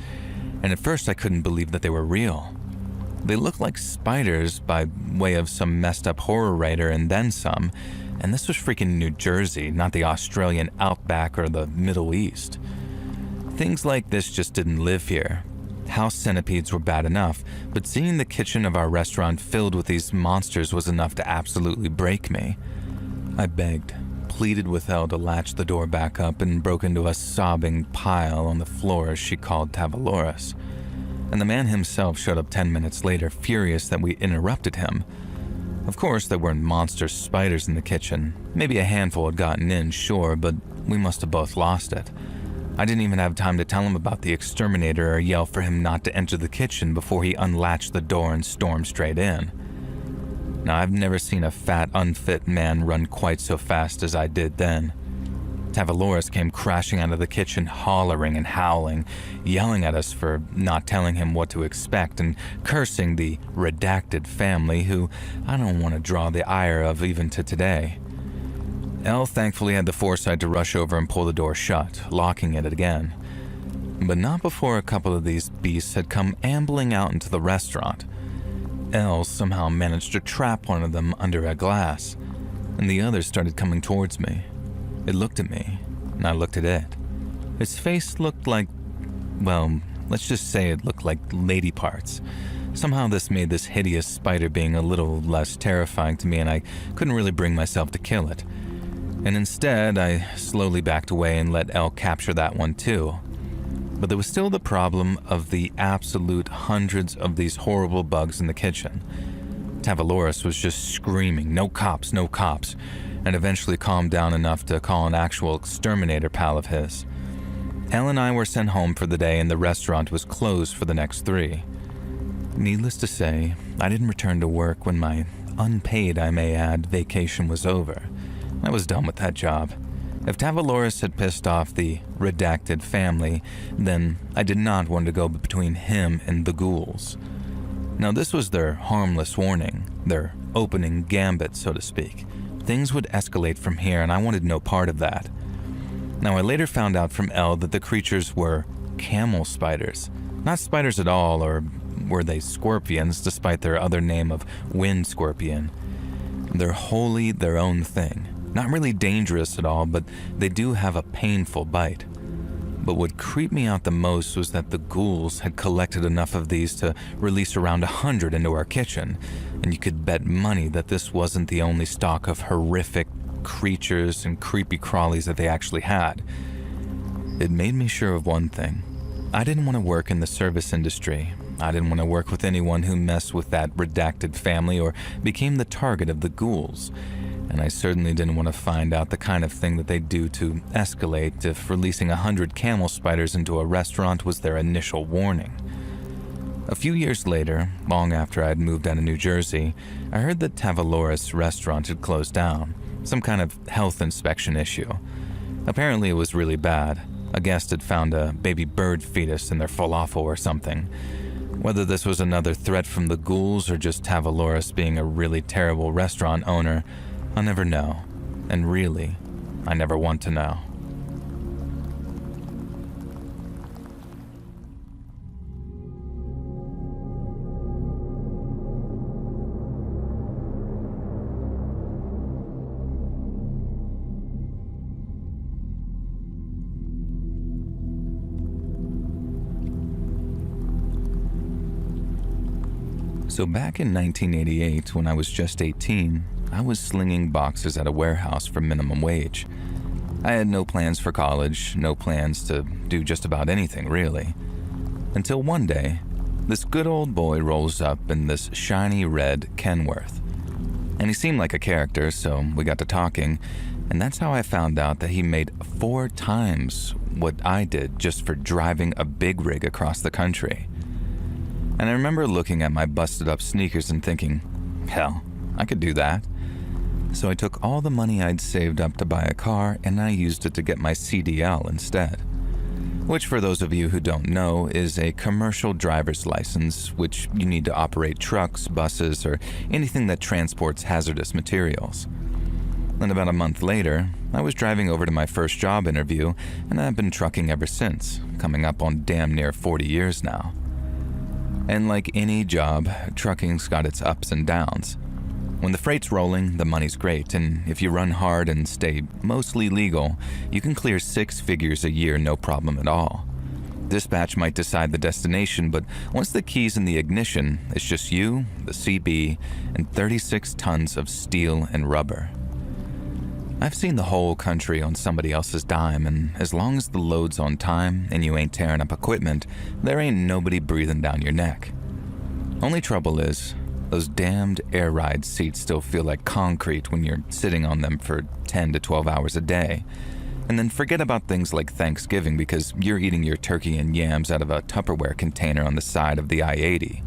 And at first I couldn't believe that they were real. They looked like spiders by way of some messed up horror writer and then some, and this was freaking New Jersey, not the Australian outback or the Middle East. Things like this just didn't live here. House centipedes were bad enough, but seeing the kitchen of our restaurant filled with these monsters was enough to absolutely break me. I begged, pleaded with Elle to latch the door back up and broke into a sobbing pile on the floor as she called Tavaloris. And the man himself showed up 10 minutes later, furious that we interrupted him. Of course, there weren't monster spiders in the kitchen. Maybe a handful had gotten in, sure, but we must have both lost it. I didn't even have time to tell him about the exterminator or yell for him not to enter the kitchen before he unlatched the door and stormed straight in. Now, I've never seen a fat, unfit man run quite so fast as I did then. Tavaloris came crashing out of the kitchen, hollering and howling, yelling at us for not telling him what to expect and cursing the redacted family who I don't want to draw the ire of even to today. Elle thankfully had the foresight to rush over and pull the door shut, locking it again. But not before a couple of these beasts had come ambling out into the restaurant. Elle somehow managed to trap one of them under a glass, and the others started coming towards me. It looked at me, and I looked at it. Its face looked like, well, let's just say it looked like lady parts. Somehow this made this hideous spider being a little less terrifying to me, and I couldn't really bring myself to kill it. And instead, I slowly backed away and let Elle capture that one too. But there was still the problem of the absolute hundreds of these horrible bugs in the kitchen. Tavaloris was just screaming, "No cops, no cops," and eventually calmed down enough to call an actual exterminator pal of his. Elle and I were sent home for the day and the restaurant was closed for the next 3. Needless to say, I didn't return to work when my unpaid, I may add, vacation was over. I was done with that job. If Tavaloris had pissed off the redacted family, then I did not want to go between him and the ghouls. Now, this was their harmless warning, their opening gambit, so to speak. Things would escalate from here, and I wanted no part of that. Now, I later found out from Elle that the creatures were camel spiders. Not spiders at all, or were they scorpions, despite their other name of wind scorpion. They're wholly their own thing. Not really dangerous at all, but they do have a painful bite. But what creeped me out the most was that the ghouls had collected enough of these to release around 100 into our kitchen, and you could bet money that this wasn't the only stock of horrific creatures and creepy crawlies that they actually had. It made me sure of one thing. I didn't want to work in the service industry. I didn't want to work with anyone who messed with that redacted family or became the target of the ghouls. And I certainly didn't want to find out the kind of thing that they'd do to escalate if releasing 100 camel spiders into a restaurant was their initial warning. A few years later, long after I had moved out of New Jersey, I heard that Tavaloris restaurant had closed down, some kind of health inspection issue. Apparently it was really bad. A guest had found a baby bird fetus in their falafel or something. Whether this was another threat from the ghouls or just Tavaloris being a really terrible restaurant owner, I'll never know, and really, I never want to know. So back in 1988, when I was just 18, I was slinging boxes at a warehouse for minimum wage. I had no plans for college, no plans to do just about anything, really. Until one day, this good old boy rolls up in this shiny red Kenworth. And he seemed like a character, so we got to talking, and that's how I found out that he made 4 times what I did just for driving a big rig across the country. And I remember looking at my busted up sneakers and thinking, hell, I could do that. So I took all the money I'd saved up to buy a car and I used it to get my CDL instead. Which, for those of you who don't know, is a commercial driver's license which you need to operate trucks, buses, or anything that transports hazardous materials. And about a month later, I was driving over to my first job interview, and I've been trucking ever since, coming up on damn near 40 years now. And like any job, trucking's got its ups and downs. When the freight's rolling, the money's great, and if you run hard and stay mostly legal, you can clear 6 figures a year no problem at all. Dispatch might decide the destination, but once the key's in the ignition, it's just you, the CB, and 36 tons of steel and rubber. I've seen the whole country on somebody else's dime, and as long as the load's on time and you ain't tearing up equipment, there ain't nobody breathing down your neck. Only trouble is, those damned air ride seats still feel like concrete when you're sitting on them for 10 to 12 hours a day. And then forget about things like Thanksgiving because you're eating your turkey and yams out of a Tupperware container on the side of the I-80.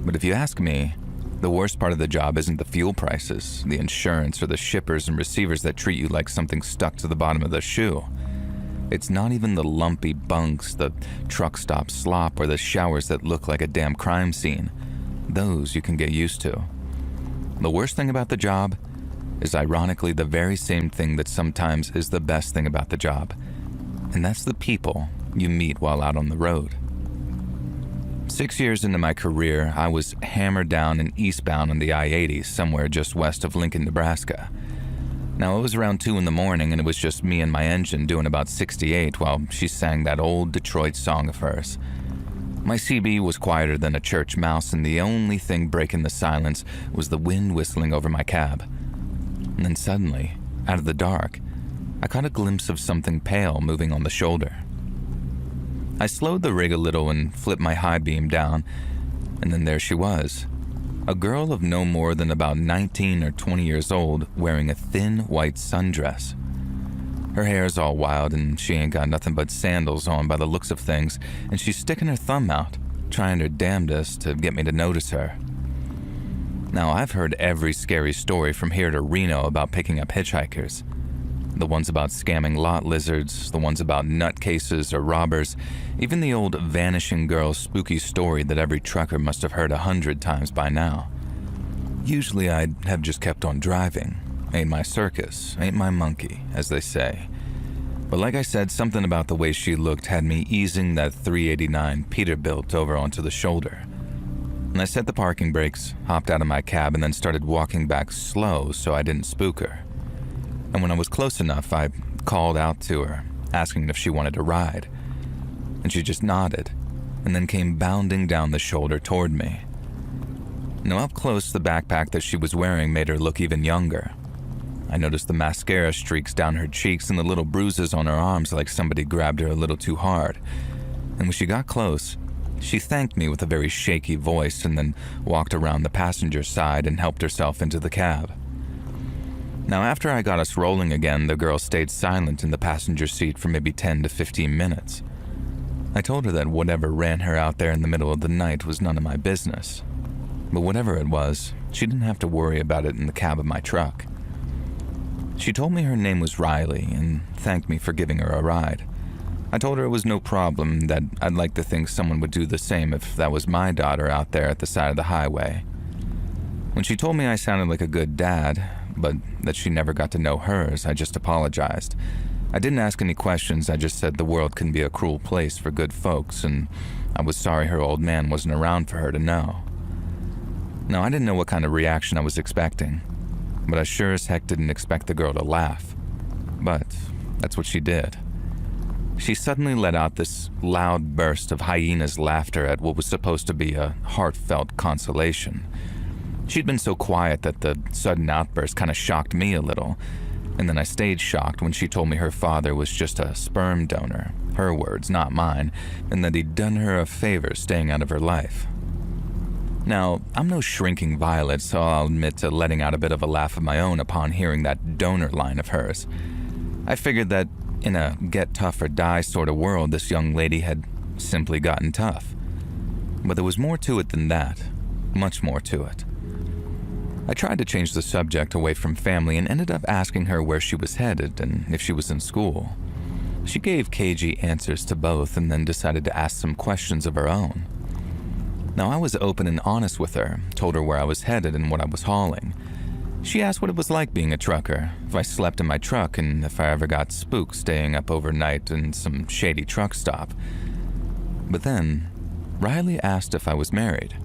But if you ask me, the worst part of the job isn't the fuel prices, the insurance, or the shippers and receivers that treat you like something stuck to the bottom of the shoe. It's not even the lumpy bunks, the truck stop slop, or the showers that look like a damn crime scene. Those you can get used to. The worst thing about the job is ironically the very same thing that sometimes is the best thing about the job, and that's the people you meet while out on the road. 6 years into my career, I was hammered down and eastbound on the I-80 somewhere just west of Lincoln, Nebraska. Now, it was around 2 in the morning and it was just me and my engine doing about 68 while she sang that old Detroit song of hers. My CB was quieter than a church mouse, and the only thing breaking the silence was the wind whistling over my cab. And then suddenly, out of the dark, I caught a glimpse of something pale moving on the shoulder. I slowed the rig a little and flipped my high beam down, and then there she was. A girl of no more than about 19 or 20 years old wearing a thin white sundress. Her hair's all wild and she ain't got nothing but sandals on by the looks of things, and she's sticking her thumb out, trying her damnedest to get me to notice her. Now, I've heard every scary story from here to Reno about picking up hitchhikers. The ones about scamming lot lizards, the ones about nutcases or robbers, even the old vanishing girl spooky story that every trucker must have heard 100 times by now. Usually I'd have just kept on driving. Ain't my circus, ain't my monkey, as they say. But like I said, something about the way she looked had me easing that 389 Peterbilt over onto the shoulder. And I set the parking brakes, hopped out of my cab, and then started walking back slow so I didn't spook her. And when I was close enough, I called out to her, asking if she wanted a ride. And she just nodded, and then came bounding down the shoulder toward me. Now up close, the backpack that she was wearing made her look even younger. I noticed the mascara streaks down her cheeks and the little bruises on her arms like somebody grabbed her a little too hard. And when she got close, she thanked me with a very shaky voice and then walked around the passenger side and helped herself into the cab. Now, after I got us rolling again, the girl stayed silent in the passenger seat for maybe 10 to 15 minutes. I told her that whatever ran her out there in the middle of the night was none of my business. But whatever it was, she didn't have to worry about it in the cab of my truck. She told me her name was Riley and thanked me for giving her a ride. I told her it was no problem, that I'd like to think someone would do the same if that was my daughter out there at the side of the highway. When she told me I sounded like a good dad, but that she never got to know hers, I just apologized. I didn't ask any questions, I just said the world can be a cruel place for good folks, and I was sorry her old man wasn't around for her to know. Now, I didn't know what kind of reaction I was expecting, but I sure as heck didn't expect the girl to laugh. But that's what she did. She suddenly let out this loud burst of hyena's laughter at what was supposed to be a heartfelt consolation. She'd been so quiet that the sudden outburst kind of shocked me a little, and then I stayed shocked when she told me her father was just a sperm donor, her words, not mine, and that he'd done her a favor staying out of her life. Now, I'm no shrinking violet, so I'll admit to letting out a bit of a laugh of my own upon hearing that donor line of hers. I figured that in a get tough or die sort of world, this young lady had simply gotten tough. But there was more to it than that, much more to it. I tried to change the subject away from family and ended up asking her where she was headed and if she was in school. She gave cagey answers to both and then decided to ask some questions of her own. Now, I was open and honest with her, told her where I was headed and what I was hauling. She asked what it was like being a trucker, if I slept in my truck, and if I ever got spooked staying up overnight in some shady truck stop. But then, Riley asked if I was married.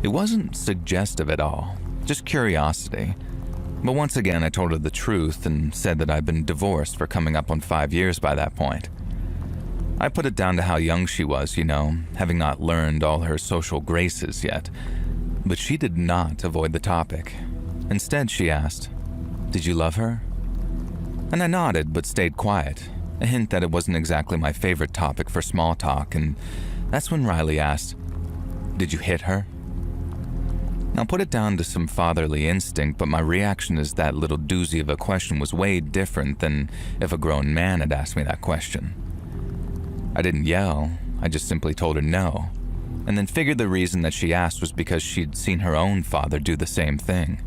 It wasn't suggestive at all, just curiosity. But once again, I told her the truth and said that I'd been divorced for coming up on 5 years by that point. I put it down to how young she was, having not learned all her social graces yet. But she did not avoid the topic. Instead, she asked, "Did you love her?" And I nodded but stayed quiet, a hint that it wasn't exactly my favorite topic for small talk, and that's when Riley asked, "Did you hit her?" Now, put it down to some fatherly instinct, but my reaction is that little doozy of a question was way different than if a grown man had asked me that question. I didn't yell, I just simply told her no, and then figured the reason that she asked was because she'd seen her own father do the same thing.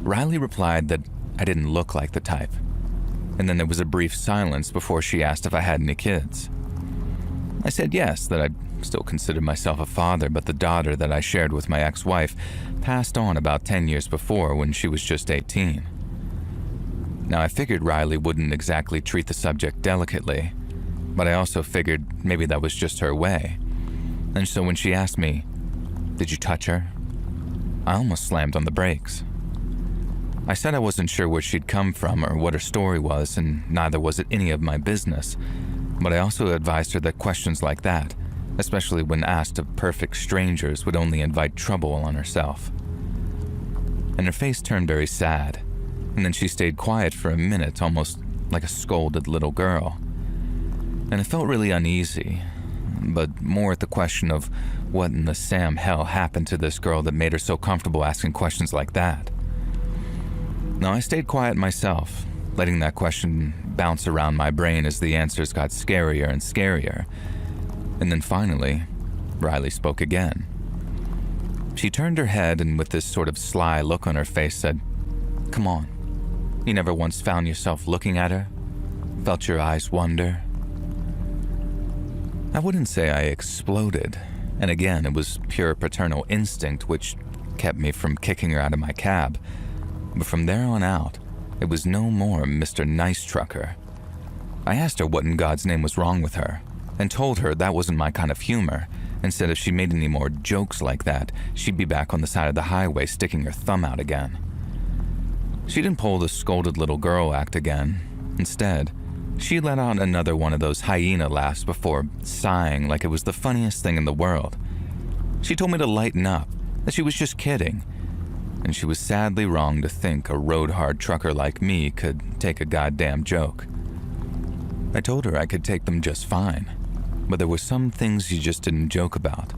Riley replied that I didn't look like the type, and then there was a brief silence before she asked if I had any kids. I said yes, that I still considered myself a father, but the daughter that I shared with my ex-wife passed on about 10 years before when she was just 18. Now, I figured Riley wouldn't exactly treat the subject delicately, but I also figured maybe that was just her way. And so when she asked me, "Did you touch her?" I almost slammed on the brakes. I said I wasn't sure where she'd come from or what her story was, and neither was it any of my business, but I also advised her that questions like that, especially when asked of perfect strangers, would only invite trouble on herself. And her face turned very sad, and then she stayed quiet for a minute, almost like a scolded little girl. And I felt really uneasy, but more at the question of what in the Sam hell happened to this girl that made her so comfortable asking questions like that. Now, I stayed quiet myself, letting that question bounce around my brain as the answers got scarier and scarier. And then finally, Riley spoke again. She turned her head and with this sort of sly look on her face said, "Come on. You never once found yourself looking at her? Felt your eyes wander?" I wouldn't say I exploded, and again, it was pure paternal instinct which kept me from kicking her out of my cab. But from there on out, it was no more Mr. Nice Trucker. I asked her what in God's name was wrong with her, and told her that wasn't my kind of humor, and said if she made any more jokes like that, she'd be back on the side of the highway sticking her thumb out again. She didn't pull the scolded little girl act again. Instead, she let out another one of those hyena laughs before sighing like it was the funniest thing in the world. She told me to lighten up, that she was just kidding, and she was sadly wrong to think a road-hard trucker like me could take a goddamn joke. I told her I could take them just fine, but there were some things you just didn't joke about,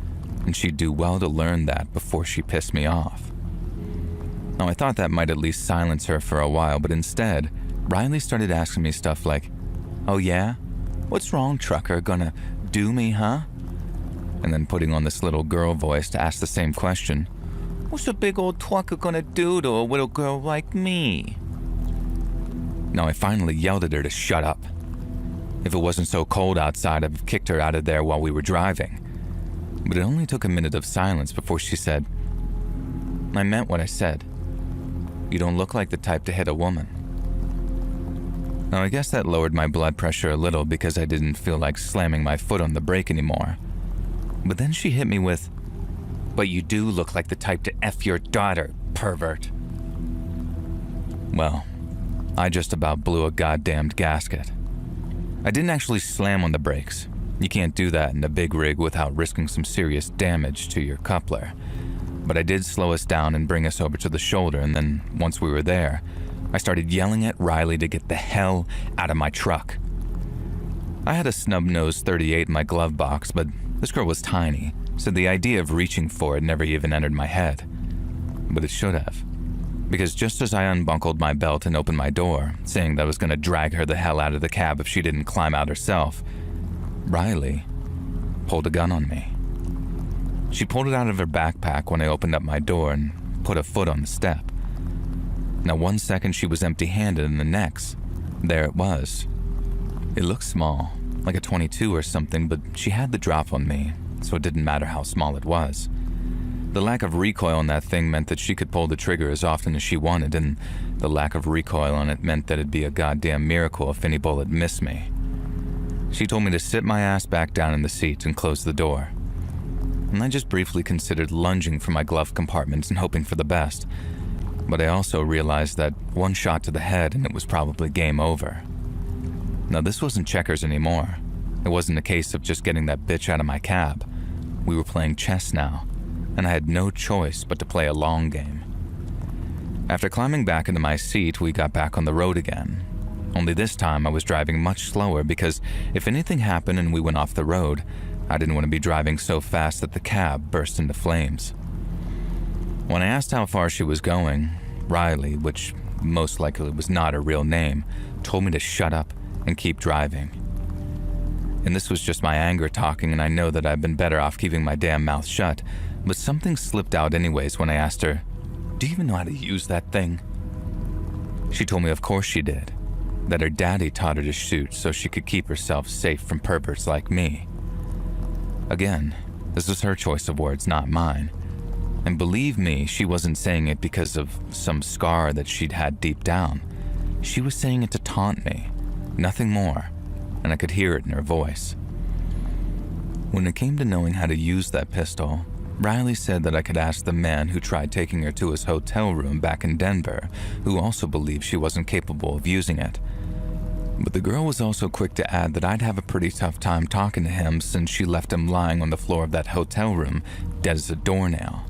and she'd do well to learn that before she pissed me off. Now, I thought that might at least silence her for a while, but instead, Riley started asking me stuff like, "Oh yeah? What's wrong, trucker? Gonna do me, huh?" And then putting on this little girl voice to ask the same question, "What's a big old trucker gonna do to a little girl like me?" Now, I finally yelled at her to shut up. If it wasn't so cold outside, I'd have kicked her out of there while we were driving. But it only took a minute of silence before she said, "I meant what I said. You don't look like the type to hit a woman." Now, I guess that lowered my blood pressure a little because I didn't feel like slamming my foot on the brake anymore. But then she hit me with, "But you do look like the type to F your daughter, pervert." Well, I just about blew a goddamned gasket. I didn't actually slam on the brakes. You can't do that in a big rig without risking some serious damage to your coupler. But I did slow us down and bring us over to the shoulder, and then once we were there, I started yelling at Riley to get the hell out of my truck. I had a snub-nosed .38 in my glove box, but this girl was tiny, so the idea of reaching for it never even entered my head. But it should have. Because just as I unbuckled my belt and opened my door, saying that I was going to drag her the hell out of the cab if she didn't climb out herself, Riley pulled a gun on me. She pulled it out of her backpack when I opened up my door and put a foot on the step. Now, one second she was empty-handed, and the next, there it was. It looked small, like a .22 or something, but she had the drop on me, so it didn't matter how small it was. The lack of recoil on that thing meant that she could pull the trigger as often as she wanted, and the lack of recoil on it meant that it'd be a goddamn miracle if any bullet missed me. She told me to sit my ass back down in the seat and close the door. And I just briefly considered lunging for my glove compartment and hoping for the best. But I also realized that one shot to the head and it was probably game over. Now, this wasn't checkers anymore. It wasn't a case of just getting that bitch out of my cab. We were playing chess now, and I had no choice but to play a long game. After climbing back into my seat, we got back on the road again. Only this time I was driving much slower because if anything happened and we went off the road, I didn't want to be driving so fast that the cab burst into flames. When I asked how far she was going, Riley, which most likely was not her real name, told me to shut up and keep driving. And this was just my anger talking, and I know that I've been better off keeping my damn mouth shut, but something slipped out anyways when I asked her, "Do you even know how to use that thing?" She told me of course she did, that her daddy taught her to shoot so she could keep herself safe from perverts like me. Again, this was her choice of words, not mine. And believe me, she wasn't saying it because of some scar that she'd had deep down. She was saying it to taunt me, nothing more, and I could hear it in her voice. When it came to knowing how to use that pistol, Riley said that I could ask the man who tried taking her to his hotel room back in Denver, who also believed she wasn't capable of using it. But the girl was also quick to add that I'd have a pretty tough time talking to him since she left him lying on the floor of that hotel room, dead as a doornail.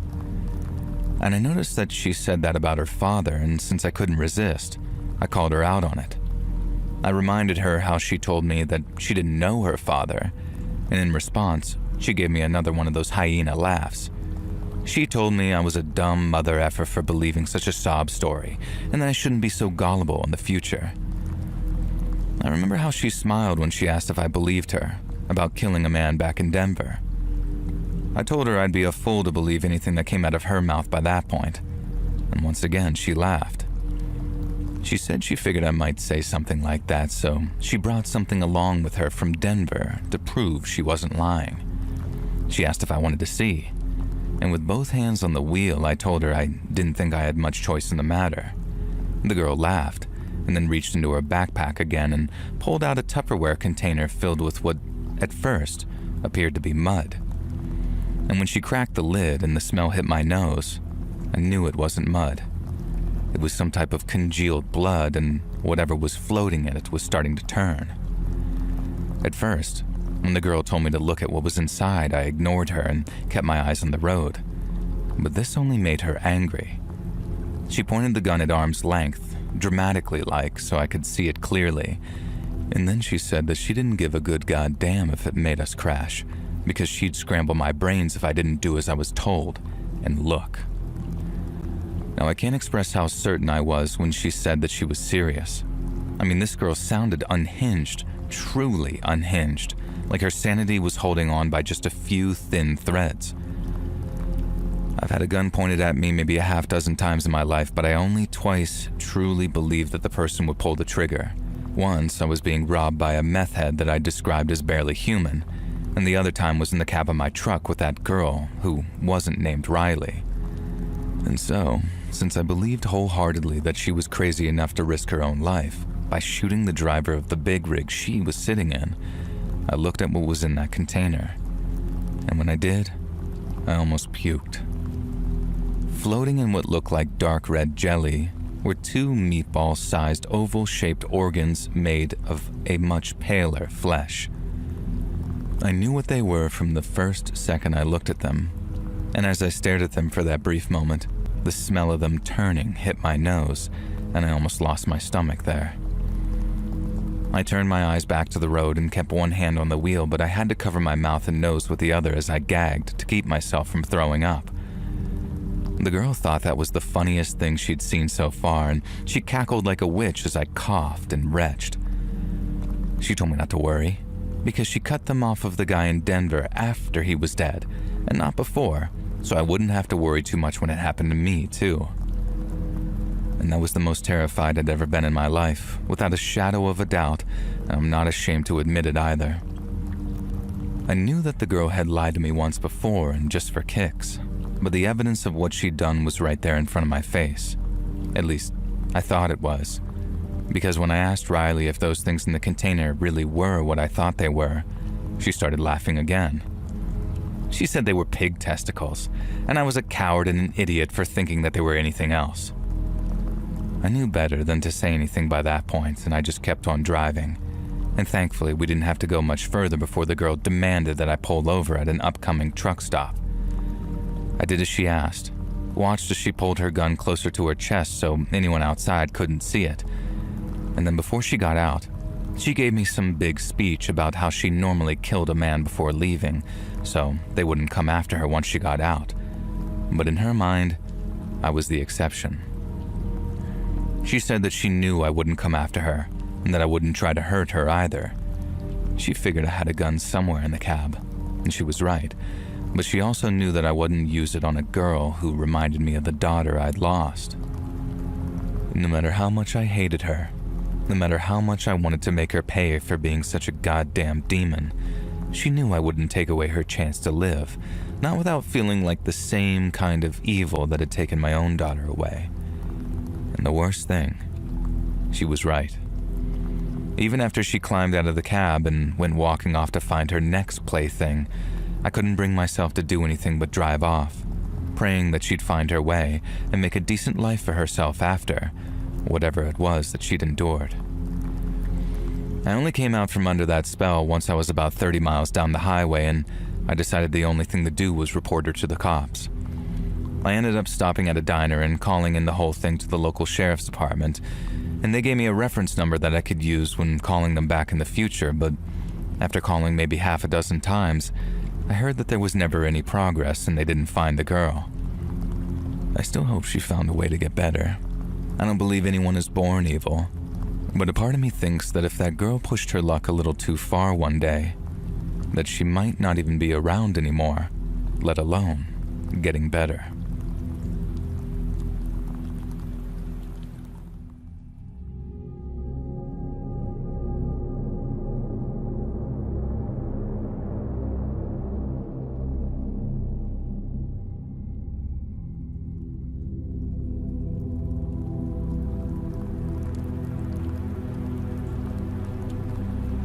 And I noticed that she said that about her father, and since I couldn't resist, I called her out on it. I reminded her how she told me that she didn't know her father, and in response, she gave me another one of those hyena laughs. She told me I was a dumb mother effer for believing such a sob story, and that I shouldn't be so gullible in the future. I remember how she smiled when she asked if I believed her about killing a man back in Denver. I told her I'd be a fool to believe anything that came out of her mouth by that point, and once again she laughed. She said she figured I might say something like that, so she brought something along with her from Denver to prove she wasn't lying. She asked if I wanted to see, and with both hands on the wheel, I told her I didn't think I had much choice in the matter. The girl laughed, and then reached into her backpack again and pulled out a Tupperware container filled with what, at first, appeared to be mud. And when she cracked the lid and the smell hit my nose, I knew it wasn't mud. It was some type of congealed blood, and whatever was floating in it was starting to turn. At first, when the girl told me to look at what was inside, I ignored her and kept my eyes on the road. But this only made her angry. She pointed the gun at arm's length, dramatically like, so I could see it clearly. And then she said that she didn't give a good goddamn if it made us crash, because she'd scramble my brains if I didn't do as I was told, and look. Now, I can't express how certain I was when she said that she was serious. I mean, this girl sounded unhinged, truly unhinged, like her sanity was holding on by just a few thin threads. I've had a gun pointed at me maybe a half dozen times in my life, but I only twice truly believed that the person would pull the trigger. Once, I was being robbed by a meth head that I described as barely human, and the other time was in the cab of my truck with that girl who wasn't named Riley. And so, since I believed wholeheartedly that she was crazy enough to risk her own life by shooting the driver of the big rig she was sitting in, I looked at what was in that container. And when I did, I almost puked. Floating in what looked like dark red jelly were two meatball-sized oval-shaped organs made of a much paler flesh. I knew what they were from the first second I looked at them, and as I stared at them for that brief moment, the smell of them turning hit my nose, and I almost lost my stomach there. I turned my eyes back to the road and kept one hand on the wheel, but I had to cover my mouth and nose with the other as I gagged to keep myself from throwing up. The girl thought that was the funniest thing she'd seen so far, and she cackled like a witch as I coughed and retched. She told me not to worry, because she cut them off of the guy in Denver after he was dead, and not before, so I wouldn't have to worry too much when it happened to me, too. And that was the most terrified I'd ever been in my life, without a shadow of a doubt, and I'm not ashamed to admit it either. I knew that the girl had lied to me once before, and just for kicks, but the evidence of what she'd done was right there in front of my face. At least, I thought it was. Because when I asked Riley if those things in the container really were what I thought they were, she started laughing again. She said they were pig testicles, and I was a coward and an idiot for thinking that they were anything else. I knew better than to say anything by that point, and I just kept on driving. And thankfully, we didn't have to go much further before the girl demanded that I pull over at an upcoming truck stop. I did as she asked, watched as she pulled her gun closer to her chest so anyone outside couldn't see it. And then before she got out, she gave me some big speech about how she normally killed a man before leaving, so they wouldn't come after her once she got out. But in her mind, I was the exception. She said that she knew I wouldn't come after her, and that I wouldn't try to hurt her either. She figured I had a gun somewhere in the cab, and she was right, but she also knew that I wouldn't use it on a girl who reminded me of the daughter I'd lost. No matter how much I hated her, no matter how much I wanted to make her pay for being such a goddamn demon, she knew I wouldn't take away her chance to live, not without feeling like the same kind of evil that had taken my own daughter away. And the worst thing, she was right. Even after she climbed out of the cab and went walking off to find her next plaything, I couldn't bring myself to do anything but drive off, praying that she'd find her way and make a decent life for herself after, whatever it was that she'd endured. I only came out from under that spell once I was about 30 miles down the highway, and I decided the only thing to do was report her to the cops. I ended up stopping at a diner and calling in the whole thing to the local sheriff's department, and they gave me a reference number that I could use when calling them back in the future, but after calling maybe half a dozen times, I heard that there was never any progress and they didn't find the girl. I still hope she found a way to get better. I don't believe anyone is born evil, but a part of me thinks that if that girl pushed her luck a little too far one day, that she might not even be around anymore, let alone getting better.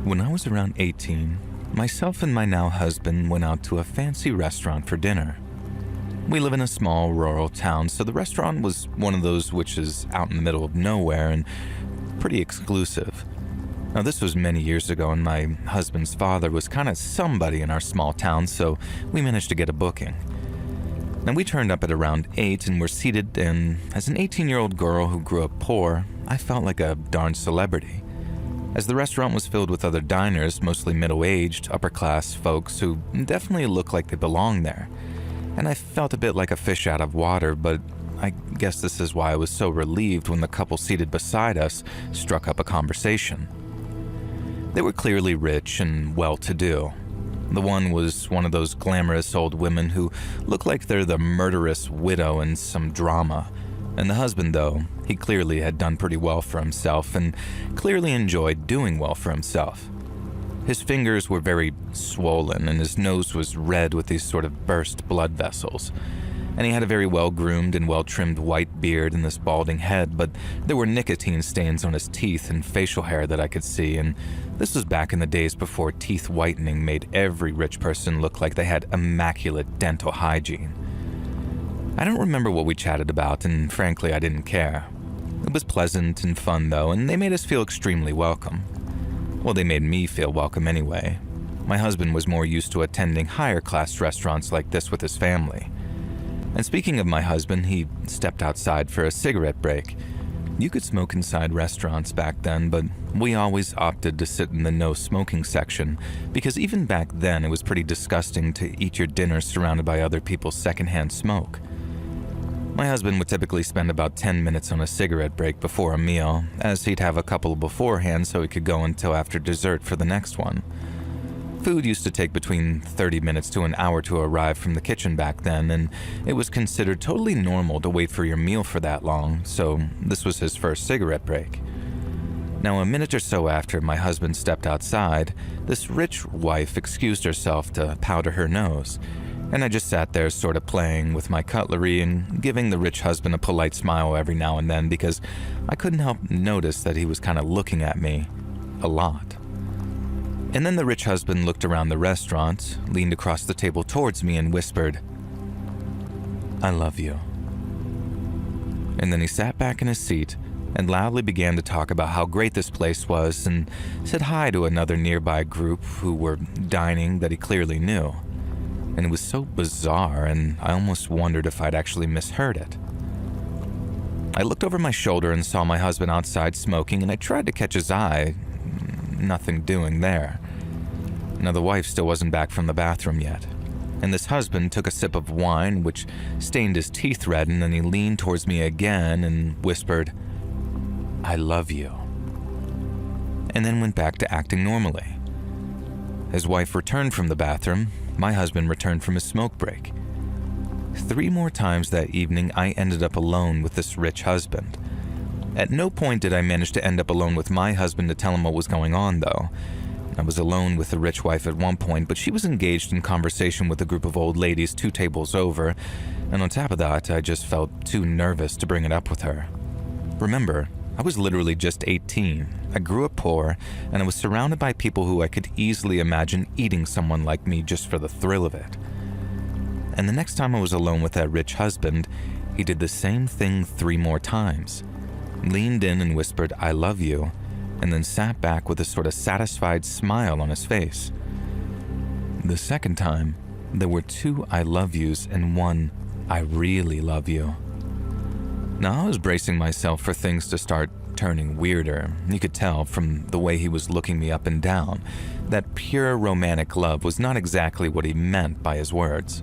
When I was around 18, myself and my now husband went out to a fancy restaurant for dinner. We live in a small rural town, so the restaurant was one of those which is out in the middle of nowhere and pretty exclusive. Now, this was many years ago, and my husband's father was kind of somebody in our small town, so we managed to get a booking. Now, we turned up at around 8 and were seated, and as an 18-year-old girl who grew up poor, I felt like a darn celebrity, as the restaurant was filled with other diners, mostly middle-aged, upper-class folks who definitely looked like they belonged there. And I felt a bit like a fish out of water, but I guess this is why I was so relieved when the couple seated beside us struck up a conversation. They were clearly rich and well-to-do. The one was one of those glamorous old women who look like they're the murderous widow in some drama. And the husband, though, he clearly had done pretty well for himself and clearly enjoyed doing well for himself. His fingers were very swollen and his nose was red with these sort of burst blood vessels. And he had a very well-groomed and well-trimmed white beard and this balding head, but there were nicotine stains on his teeth and facial hair that I could see, and this was back in the days before teeth whitening made every rich person look like they had immaculate dental hygiene. I don't remember what we chatted about, and frankly, I didn't care. It was pleasant and fun, though, and they made us feel extremely welcome. Well, they made me feel welcome anyway. My husband was more used to attending higher-class restaurants like this with his family. And speaking of my husband, he stepped outside for a cigarette break. You could smoke inside restaurants back then, but we always opted to sit in the no-smoking section because even back then it was pretty disgusting to eat your dinner surrounded by other people's secondhand smoke. My husband would typically spend about 10 minutes on a cigarette break before a meal, as he'd have a couple beforehand so he could go until after dessert for the next one. Food used to take between 30 minutes to an hour to arrive from the kitchen back then, and it was considered totally normal to wait for your meal for that long, so this was his first cigarette break. Now, a minute or so after my husband stepped outside, this rich wife excused herself to powder her nose, and I just sat there sort of playing with my cutlery and giving the rich husband a polite smile every now and then because I couldn't help notice that he was kind of looking at me a lot. And then the rich husband looked around the restaurant, leaned across the table towards me and whispered, "I love you." And then he sat back in his seat and loudly began to talk about how great this place was and said hi to another nearby group who were dining that he clearly knew. And it was so bizarre, and I almost wondered if I'd actually misheard it. I looked over my shoulder and saw my husband outside smoking, and I tried to catch his eye. Nothing doing there. Now, the wife still wasn't back from the bathroom yet, and this husband took a sip of wine, which stained his teeth red, and then he leaned towards me again and whispered, "I love you," and then went back to acting normally. His wife returned from the bathroom. My husband returned from his smoke break. 3 more times that evening, I ended up alone with this rich husband. At no point did I manage to end up alone with my husband to tell him what was going on, though. I was alone with the rich wife at one point, but she was engaged in conversation with a group of old ladies 2 tables over, and on top of that, I just felt too nervous to bring it up with her. Remember, I was literally just 18. I grew up poor, and I was surrounded by people who I could easily imagine eating someone like me just for the thrill of it. And the next time I was alone with that rich husband, he did the same thing 3 more times. Leaned in and whispered, "I love you," and then sat back with a sort of satisfied smile on his face. The second time, there were 2 "I love yous" and 1 "I really love you." Now, I was bracing myself for things to start turning weirder. You could tell from the way he was looking me up and down that pure romantic love was not exactly what he meant by his words.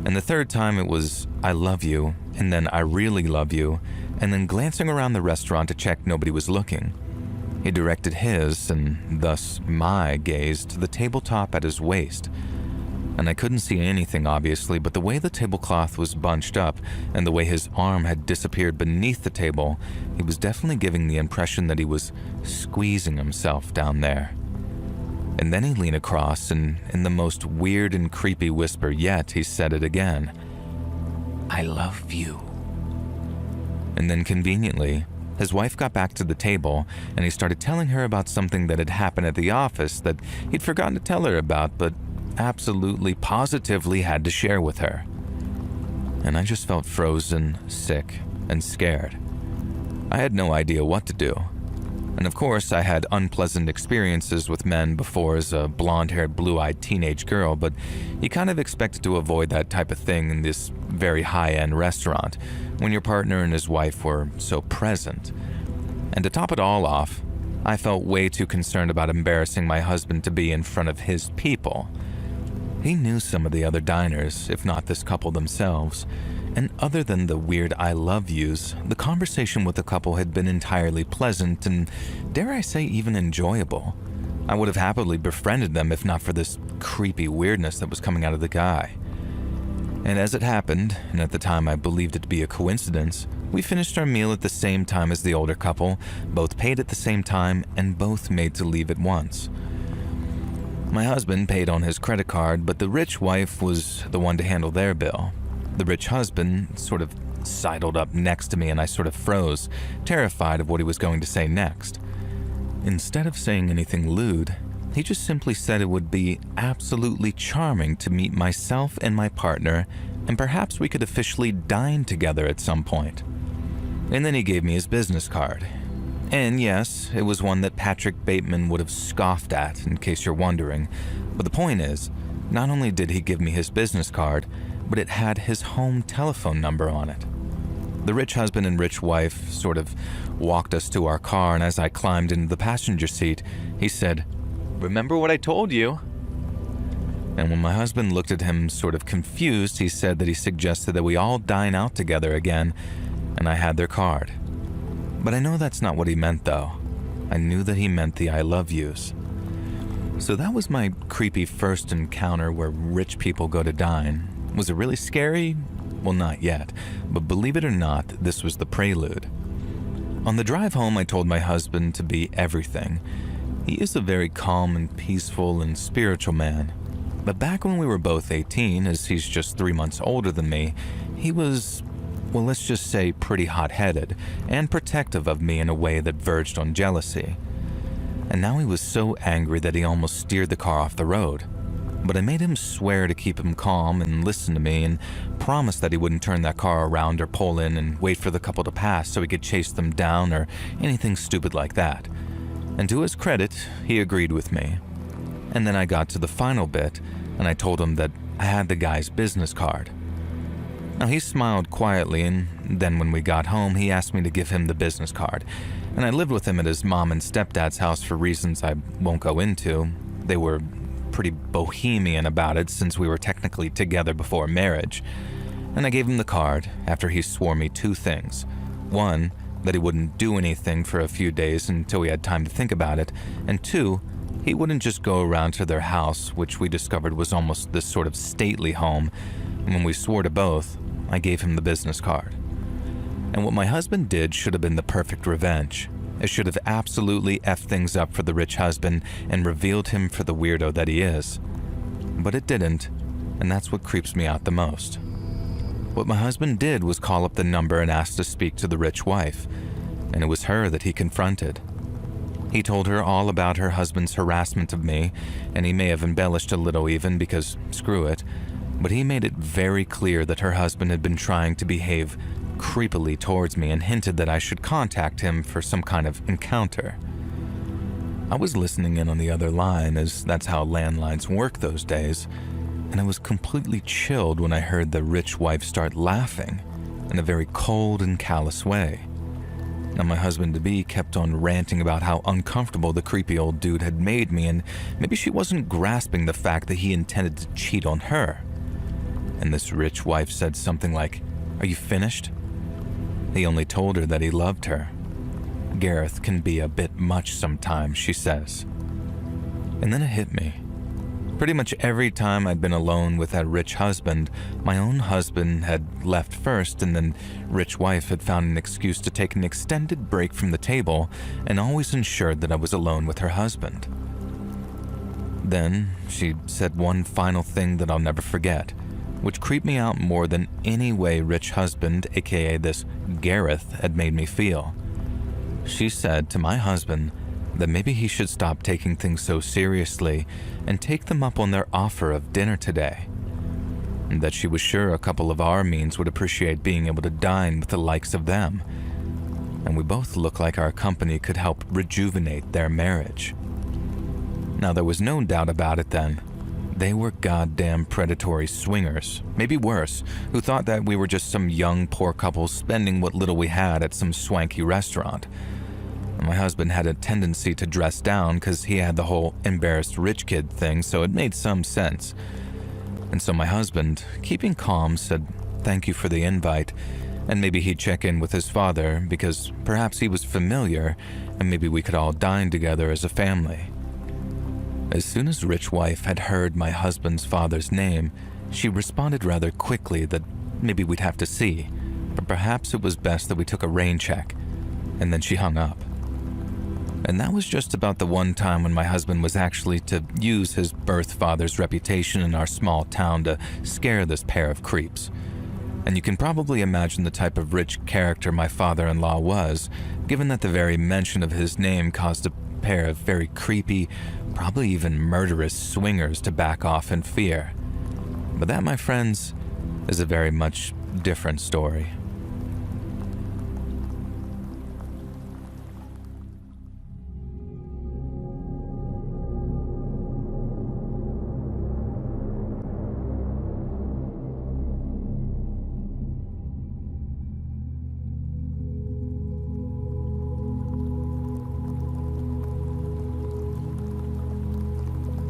And the third time it was, "I love you," and then "I really love you," and then glancing around the restaurant to check nobody was looking. He directed his, and thus my gaze, to the tabletop at his waist. and I couldn't see anything obviously, but the way the tablecloth was bunched up and the way his arm had disappeared beneath the table, he was definitely giving the impression that he was squeezing himself down there. And then he leaned across and in the most weird and creepy whisper yet, he said it again. "I love you." And then conveniently, his wife got back to the table and he started telling her about something that had happened at the office that he'd forgotten to tell her about but absolutely positively had to share with her. And I just felt frozen, sick, and scared. I had no idea what to do. And of course, I had unpleasant experiences with men before as a blonde-haired, blue-eyed teenage girl, but you kind of expected to avoid that type of thing in this very high-end restaurant when your partner and his wife were so present. And to top it all off, I felt way too concerned about embarrassing my husband to be in front of his people. He knew some of the other diners, if not this couple themselves, and other than the weird "I love yous," the conversation with the couple had been entirely pleasant and, dare I say, even enjoyable. I would have happily befriended them if not for this creepy weirdness that was coming out of the guy. And as it happened, and at the time I believed it to be a coincidence, we finished our meal at the same time as the older couple, both paid at the same time, and both made to leave at once. My husband paid on his credit card, but the rich wife was the one to handle their bill. The rich husband sort of sidled up next to me and I sort of froze, terrified of what he was going to say next. Instead of saying anything lewd, he just simply said it would be absolutely charming to meet myself and my partner, and perhaps we could officially dine together at some point. And then he gave me his business card. And yes, it was one that Patrick Bateman would have scoffed at, in case you're wondering. But the point is, not only did he give me his business card, but it had his home telephone number on it. The rich husband and rich wife sort of walked us to our car, and as I climbed into the passenger seat, he said, "Remember what I told you?" And when my husband looked at him sort of confused, he said that he suggested that we all dine out together again, and I had their card. But I know that's not what he meant though. I knew that he meant the "I love yous." So that was my creepy first encounter where rich people go to dine. Was it really scary? Well, not yet, but believe it or not, this was the prelude. On the drive home, I told my husband to be everything. He is a very calm and peaceful and spiritual man. But back when we were both 18, as he's just 3 months older than me, he was, well, let's just say pretty hot-headed and protective of me in a way that verged on jealousy. And now he was so angry that he almost steered the car off the road. But I made him swear to keep him calm and listen to me and promise that he wouldn't turn that car around or pull in and wait for the couple to pass so he could chase them down or anything stupid like that. And to his credit, he agreed with me. And then I got to the final bit and I told him that I had the guy's business card. Now he smiled quietly, and then when we got home, he asked me to give him the business card. And I lived with him at his mom and stepdad's house for reasons I won't go into. They were pretty bohemian about it since we were technically together before marriage. And I gave him the card after he swore me 2 things. One, that he wouldn't do anything for a few days until we had time to think about it. And 2, he wouldn't just go around to their house, which we discovered was almost this sort of stately home. And when we swore to both, I gave him the business card. And what my husband did should have been the perfect revenge. It should have absolutely effed things up for the rich husband and revealed him for the weirdo that he is. But it didn't, and that's what creeps me out the most. What my husband did was call up the number and ask to speak to the rich wife, and it was her that he confronted. He told her all about her husband's harassment of me, and he may have embellished a little even because screw it, but he made it very clear that her husband had been trying to behave creepily towards me and hinted that I should contact him for some kind of encounter. I was listening in on the other line, as that's how landlines work those days, and I was completely chilled when I heard the rich wife start laughing in a very cold and callous way. Now my husband-to-be kept on ranting about how uncomfortable the creepy old dude had made me, and maybe she wasn't grasping the fact that he intended to cheat on her. And this rich wife said something like, "Are you finished?" He only told her that he loved her. Gareth can be a bit much sometimes, she says. And then it hit me. Pretty much every time I'd been alone with that rich husband, my own husband had left first, and then rich wife had found an excuse to take an extended break from the table and always ensured that I was alone with her husband. Then she said one final thing that I'll never forget, which creeped me out more than any way rich husband, aka this Gareth, had made me feel. She said to my husband that maybe he should stop taking things so seriously and take them up on their offer of dinner today. And that she was sure a couple of our means would appreciate being able to dine with the likes of them. And we both looked like our company could help rejuvenate their marriage. Now, there was no doubt about it then. They were goddamn predatory swingers, maybe worse, who thought that we were just some young poor couple spending what little we had at some swanky restaurant. And my husband had a tendency to dress down because he had the whole embarrassed rich kid thing, so it made some sense. And so my husband, keeping calm, said thank you for the invite, and maybe he'd check in with his father because perhaps he was familiar and maybe we could all dine together as a family. As soon as rich wife had heard my husband's father's name, she responded rather quickly that maybe we'd have to see, but perhaps it was best that we took a rain check, and then she hung up. And that was just about the one time when my husband was actually to use his birth father's reputation in our small town to scare this pair of creeps. And you can probably imagine the type of rich character my father-in-law was, given that the very mention of his name caused a pair of very creepy, probably even murderous swingers to back off in fear. But that, my friends, is a very much different story.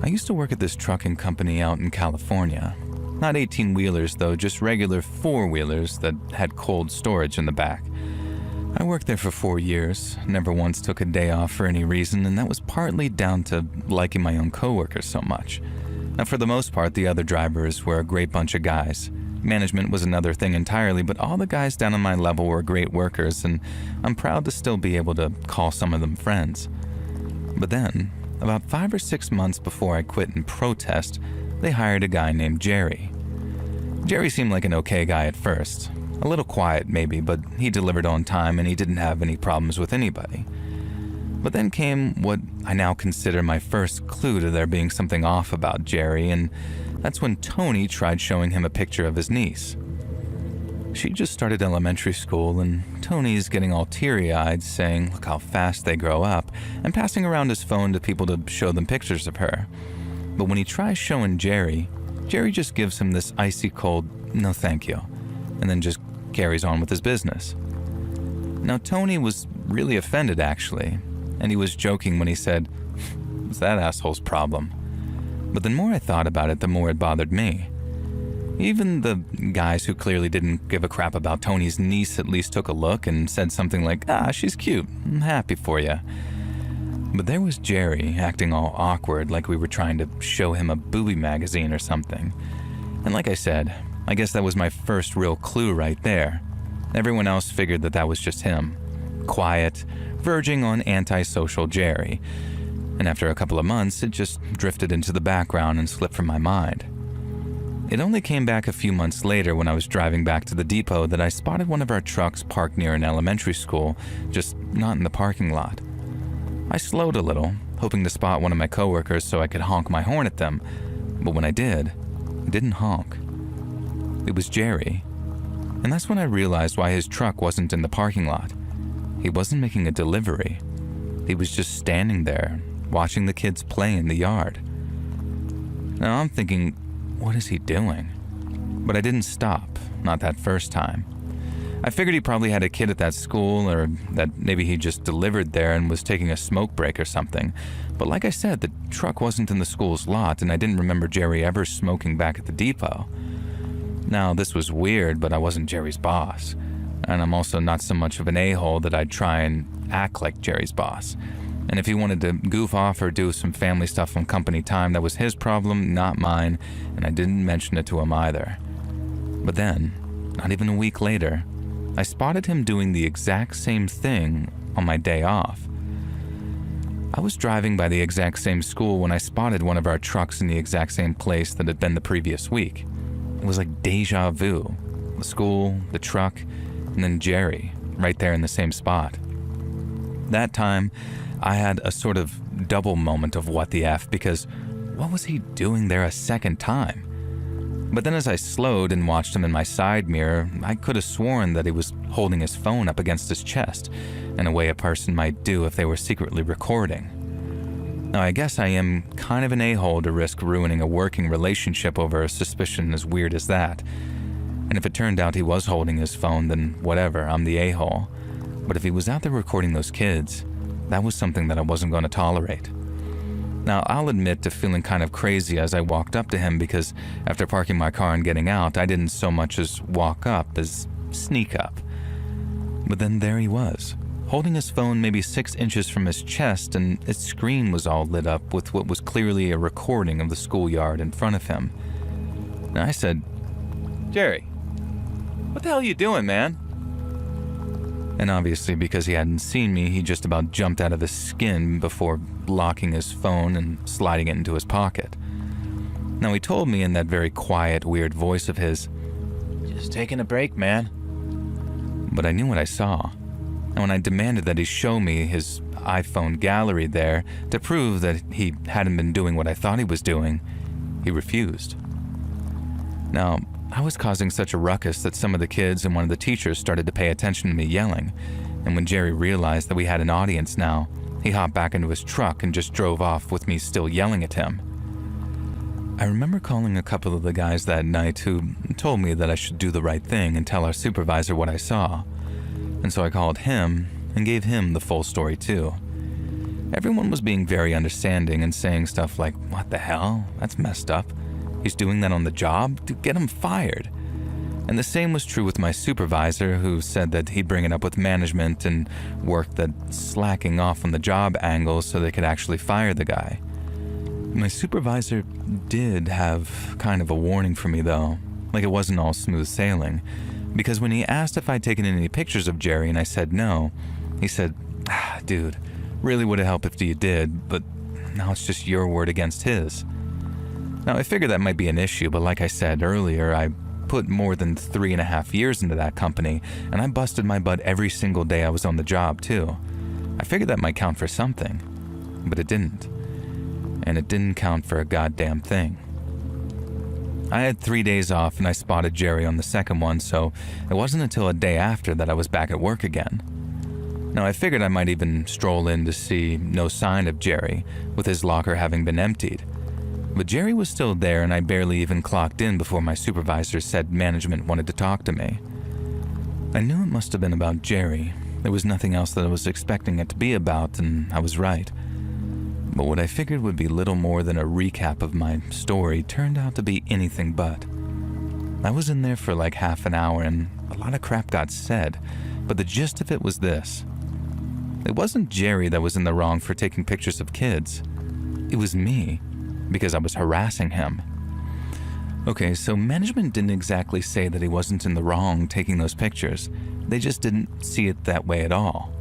I used to work at this trucking company out in California. Not 18-wheelers though, just regular 4-wheelers that had cold storage in the back. I worked there for 4 years, never once took a day off for any reason, and that was partly down to liking my own coworkers so much. Now, for the most part, the other drivers were a great bunch of guys. Management was another thing entirely, but all the guys down on my level were great workers, and I'm proud to still be able to call some of them friends. But then, about 5 or 6 months before I quit in protest, they hired a guy named Jerry. Jerry seemed like an okay guy at first. A little quiet maybe, but he delivered on time and he didn't have any problems with anybody. But then came what I now consider my first clue to there being something off about Jerry, and that's when Tony tried showing him a picture of his niece. She just started elementary school, and Tony's getting all teary-eyed, saying look how fast they grow up, and passing around his phone to people to show them pictures of her. But when he tries showing Jerry, Jerry just gives him this icy cold, no thank you, and then just carries on with his business. Now Tony was really offended actually, and he was joking when he said, "It's that asshole's problem." But the more I thought about it, the more it bothered me. Even the guys who clearly didn't give a crap about Tony's niece at least took a look and said something like, she's cute, I'm happy for you. But there was Jerry acting all awkward like we were trying to show him a booby magazine or something. And like I said, I guess that was my first real clue right there. Everyone else figured that that was just him. Quiet, verging on antisocial Jerry. And after a couple of months, it just drifted into the background and slipped from my mind. It only came back a few months later when I was driving back to the depot that I spotted one of our trucks parked near an elementary school, just not in the parking lot. I slowed a little, hoping to spot one of my coworkers so I could honk my horn at them, but when I did, it didn't honk. It was Jerry, and that's when I realized why his truck wasn't in the parking lot. He wasn't making a delivery. He was just standing there, watching the kids play in the yard. Now I'm thinking, what is he doing? But I didn't stop, not that first time. I figured he probably had a kid at that school, or that maybe he just delivered there and was taking a smoke break or something. But like I said, the truck wasn't in the school's lot, and I didn't remember Jerry ever smoking back at the depot. Now, this was weird, but I wasn't Jerry's boss. And I'm also not so much of an a-hole that I'd try and act like Jerry's boss. And if he wanted to goof off or do some family stuff on company time, that was his problem, not mine, and I didn't mention it to him either. But then, not even a week later, I spotted him doing the exact same thing on my day off. I was driving by the exact same school when I spotted one of our trucks in the exact same place that had been the previous week. It was like deja vu. The school, the truck, and then Jerry, right there in the same spot. That time, I had a sort of double moment of what the F, because what was he doing there a second time? But then as I slowed and watched him in my side mirror, I could have sworn that he was holding his phone up against his chest, in a way a person might do if they were secretly recording. Now, I guess I am kind of an a-hole to risk ruining a working relationship over a suspicion as weird as that. And if it turned out he was holding his phone, then whatever, I'm the a-hole. But if he was out there recording those kids, that was something that I wasn't going to tolerate. Now, I'll admit to feeling kind of crazy as I walked up to him, because after parking my car and getting out, I didn't so much as walk up as sneak up. But then there he was, holding his phone maybe 6 inches from his chest, and its screen was all lit up with what was clearly a recording of the schoolyard in front of him. And I said, "Jerry, what the hell are you doing, man?" And obviously, because he hadn't seen me, he just about jumped out of his skin before locking his phone and sliding it into his pocket. Now, he told me in that very quiet, weird voice of his, "Just taking a break, man." But I knew what I saw. And when I demanded that he show me his iPhone gallery there to prove that he hadn't been doing what I thought he was doing, he refused. Now, I was causing such a ruckus that some of the kids and one of the teachers started to pay attention to me yelling, and when Jerry realized that we had an audience now, he hopped back into his truck and just drove off with me still yelling at him. I remember calling a couple of the guys that night who told me that I should do the right thing and tell our supervisor what I saw, and so I called him and gave him the full story too. Everyone was being very understanding and saying stuff like, "What the hell? That's messed up. He's doing that on the job? Dude, get him fired." And the same was true with my supervisor, who said that he'd bring it up with management and work that slacking off on the job angle so they could actually fire the guy. My supervisor did have kind of a warning for me though, like it wasn't all smooth sailing, because when he asked if I'd taken any pictures of Jerry and I said no, he said, "Dude, really would have helped if you did, but now it's just your word against his." Now, I figured that might be an issue, but like I said earlier, I put more than 3.5 years into that company, and I busted my butt every single day I was on the job, too. I figured that might count for something, but it didn't. And it didn't count for a goddamn thing. I had 3 days off, and I spotted Jerry on the second one, so it wasn't until a day after that I was back at work again. Now, I figured I might even stroll in to see no sign of Jerry, with his locker having been emptied. But Jerry was still there, and I barely even clocked in before my supervisor said management wanted to talk to me. I knew it must have been about Jerry. There was nothing else that I was expecting it to be about, and I was right. But what I figured would be little more than a recap of my story turned out to be anything but. I was in there for like half an hour, and a lot of crap got said, but the gist of it was this. It wasn't Jerry that was in the wrong for taking pictures of kids. It was me, because I was harassing him. Okay, so management didn't exactly say that he wasn't in the wrong taking those pictures. They just didn't see it that way at all.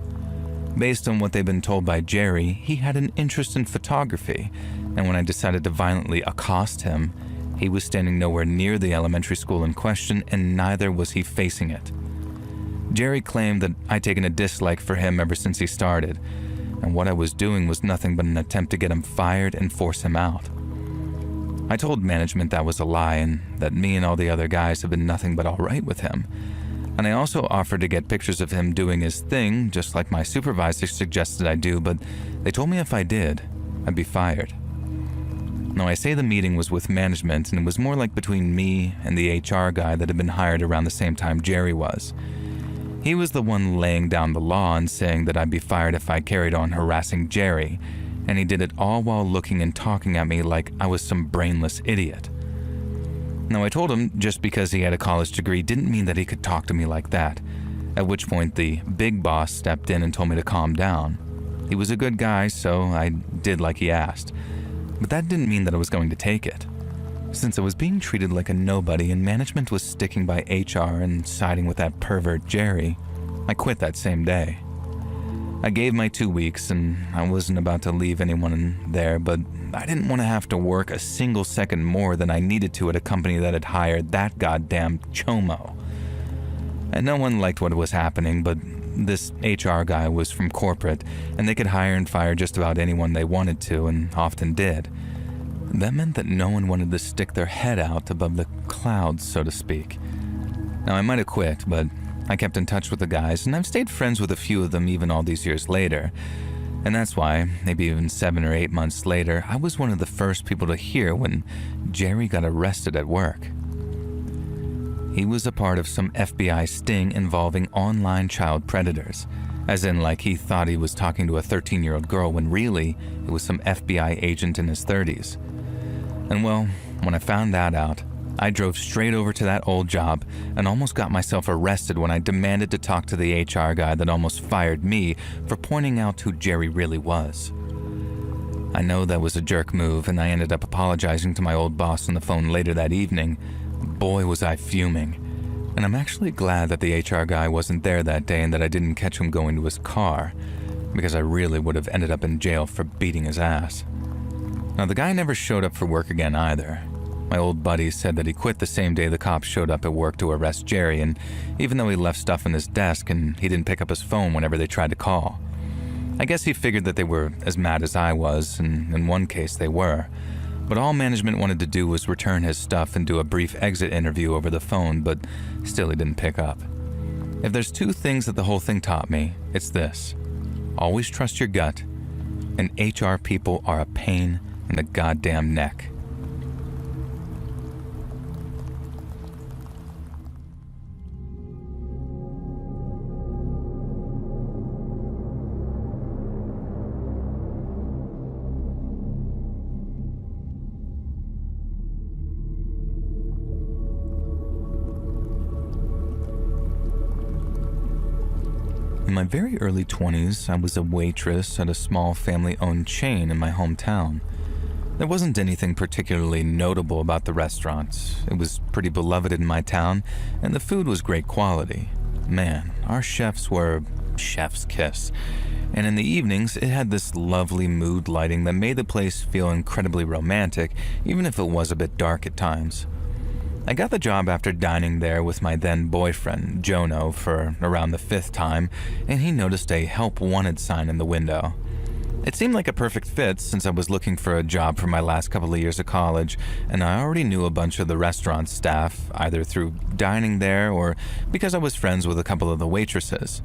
Based on what they'd been told by Jerry, he had an interest in photography, and when I decided to violently accost him, he was standing nowhere near the elementary school in question, and neither was he facing it. Jerry claimed that I'd taken a dislike for him ever since he started, and what I was doing was nothing but an attempt to get him fired and force him out. I told management that was a lie and that me and all the other guys had been nothing but all right with him, and I also offered to get pictures of him doing his thing, just like my supervisor suggested I do, but they told me if I did, I'd be fired. Now, I say the meeting was with management, and it was more like between me and the HR guy that had been hired around the same time Jerry was. He was the one laying down the law and saying that I'd be fired if I carried on harassing Jerry, and he did it all while looking and talking at me like I was some brainless idiot. Now, I told him just because he had a college degree didn't mean that he could talk to me like that, at which point the big boss stepped in and told me to calm down. He was a good guy, so I did like he asked. But that didn't mean that I was going to take it. Since I was being treated like a nobody and management was sticking by HR and siding with that pervert Jerry, I quit that same day. I gave my 2 weeks and I wasn't about to leave anyone in there, but I didn't want to have to work a single second more than I needed to at a company that had hired that goddamn chomo. And no one liked what was happening, but this HR guy was from corporate, and they could hire and fire just about anyone they wanted to, and often did. That meant that no one wanted to stick their head out above the clouds, so to speak. Now, I might have quit, but I kept in touch with the guys, and I've stayed friends with a few of them even all these years later. And that's why, maybe even 7 or 8 months later, I was one of the first people to hear when Jerry got arrested at work. He was a part of some FBI sting involving online child predators, as in like he thought he was talking to a 13-year-old girl when really it was some FBI agent in his 30s. And well, when I found that out, I drove straight over to that old job and almost got myself arrested when I demanded to talk to the HR guy that almost fired me for pointing out who Jerry really was. I know that was a jerk move, and I ended up apologizing to my old boss on the phone later that evening. Boy, was I fuming. And I'm actually glad that the HR guy wasn't there that day and that I didn't catch him going to his car, because I really would have ended up in jail for beating his ass. Now, the guy never showed up for work again either. My old buddy said that he quit the same day the cops showed up at work to arrest Jerry, and even though he left stuff in his desk and he didn't pick up his phone whenever they tried to call. I guess he figured that they were as mad as I was, and in one case they were. But all management wanted to do was return his stuff and do a brief exit interview over the phone, but still he didn't pick up. If there's 2 things that the whole thing taught me, it's this. Always trust your gut, and HR people are a pain in the goddamn neck. In my very early 20s, I was a waitress at a small family-owned chain in my hometown. There wasn't anything particularly notable about the restaurant. It was pretty beloved in my town, and the food was great quality. Man, our chefs were chef's kiss. And in the evenings, it had this lovely mood lighting that made the place feel incredibly romantic, even if it was a bit dark at times. I got the job after dining there with my then boyfriend, Jono, for around the 5th time, and he noticed a help wanted sign in the window. It seemed like a perfect fit since I was looking for a job for my last couple of years of college, and I already knew a bunch of the restaurant staff, either through dining there or because I was friends with a couple of the waitresses.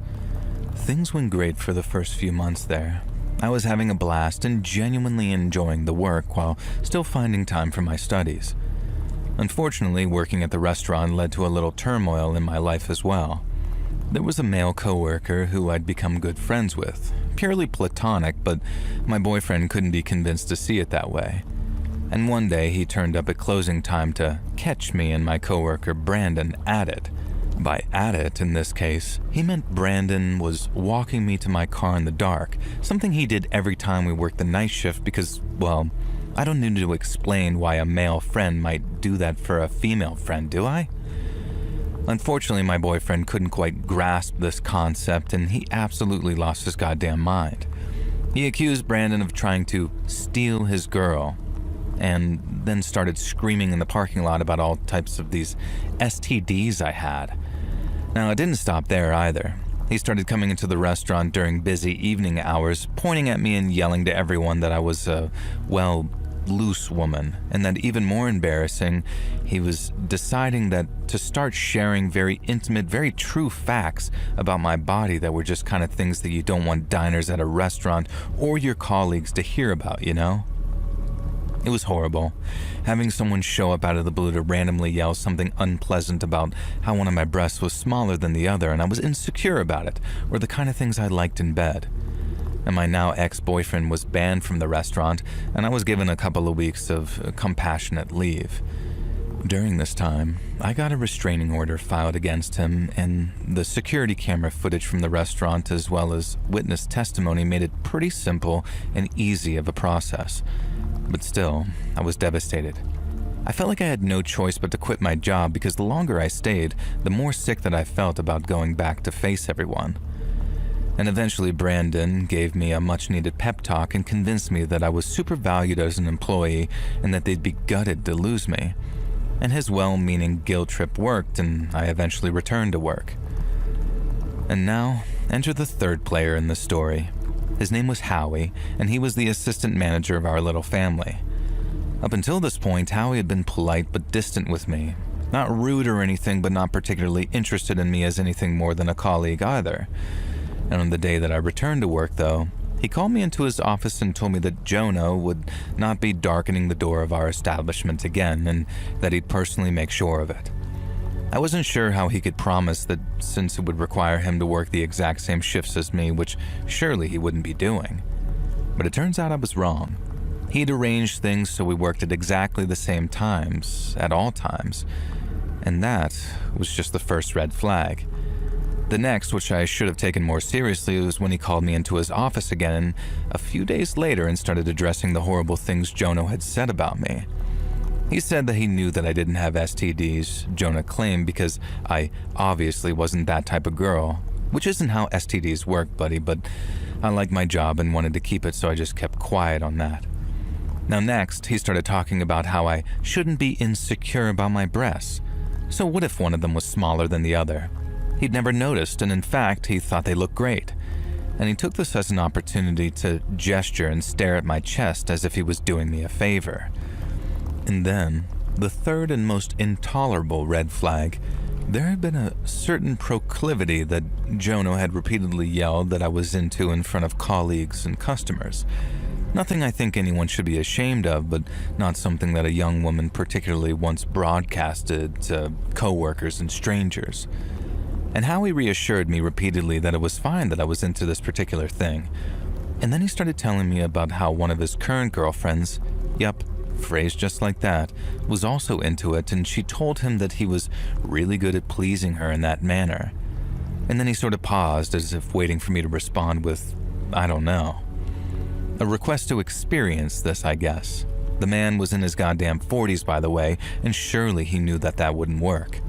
Things went great for the first few months there. I was having a blast and genuinely enjoying the work while still finding time for my studies. Unfortunately, working at the restaurant led to a little turmoil in my life as well. There was a male coworker who I'd become good friends with, purely platonic, but my boyfriend couldn't be convinced to see it that way. And one day he turned up at closing time to catch me and my coworker Brandon at it. By at it, in this case, he meant Brandon was walking me to my car in the dark, something he did every time we worked the night shift because, well, I don't need to explain why a male friend might do that for a female friend, do I? Unfortunately, my boyfriend couldn't quite grasp this concept, and he absolutely lost his goddamn mind. He accused Brandon of trying to steal his girl, and then started screaming in the parking lot about all types of these STDs I had. Now, it didn't stop there either. He started coming into the restaurant during busy evening hours, pointing at me and yelling to everyone that I was a, well, loose woman, and that even more embarrassing, he was deciding that to start sharing very intimate, very true facts about my body that were just kind of things that you don't want diners at a restaurant or your colleagues to hear about, you know? It was horrible, having someone show up out of the blue to randomly yell something unpleasant about how one of my breasts was smaller than the other and I was insecure about it, or the kind of things I liked in bed. And my now ex-boyfriend was banned from the restaurant, and I was given a couple of weeks of compassionate leave. During this time, I got a restraining order filed against him, and the security camera footage from the restaurant as well as witness testimony made it pretty simple and easy of a process. But still, I was devastated. I felt like I had no choice but to quit my job because the longer I stayed, the more sick that I felt about going back to face everyone. And eventually Brandon gave me a much-needed pep talk and convinced me that I was super valued as an employee and that they'd be gutted to lose me. And his well-meaning guilt trip worked, and I eventually returned to work. And now, enter the third player in the story. His name was Howie, and he was the assistant manager of our little family. Up until this point, Howie had been polite but distant with me. Not rude or anything, but not particularly interested in me as anything more than a colleague either. And on the day that I returned to work, though, he called me into his office and told me that Jonah would not be darkening the door of our establishment again, and that he'd personally make sure of it. I wasn't sure how he could promise that, since it would require him to work the exact same shifts as me, which surely he wouldn't be doing. But it turns out I was wrong. He'd arranged things so we worked at exactly the same times, at all times. And that was just the first red flag. The next, which I should have taken more seriously, was when he called me into his office again a few days later and started addressing the horrible things Jonah had said about me. He said that he knew that I didn't have STDs, Jonah claimed, because I obviously wasn't that type of girl, which isn't how STDs work, buddy, but I liked my job and wanted to keep it, so I just kept quiet on that. Now next, he started talking about how I shouldn't be insecure about my breasts. So what if one of them was smaller than the other? He'd never noticed, and in fact, he thought they looked great. And he took this as an opportunity to gesture and stare at my chest as if he was doing me a favor. And then, the third and most intolerable red flag, there had been a certain proclivity that Jonah had repeatedly yelled that I was into in front of colleagues and customers. Nothing I think anyone should be ashamed of, but not something that a young woman particularly once broadcasted to coworkers and strangers. And Howie reassured me repeatedly that it was fine that I was into this particular thing. And then he started telling me about how one of his current girlfriends, yep, phrased just like that, was also into it, and she told him that he was really good at pleasing her in that manner. And then he sort of paused as if waiting for me to respond with, I don't know. A request to experience this, I guess. The man was in his goddamn 40s, by the way, and surely he knew that that wouldn't work.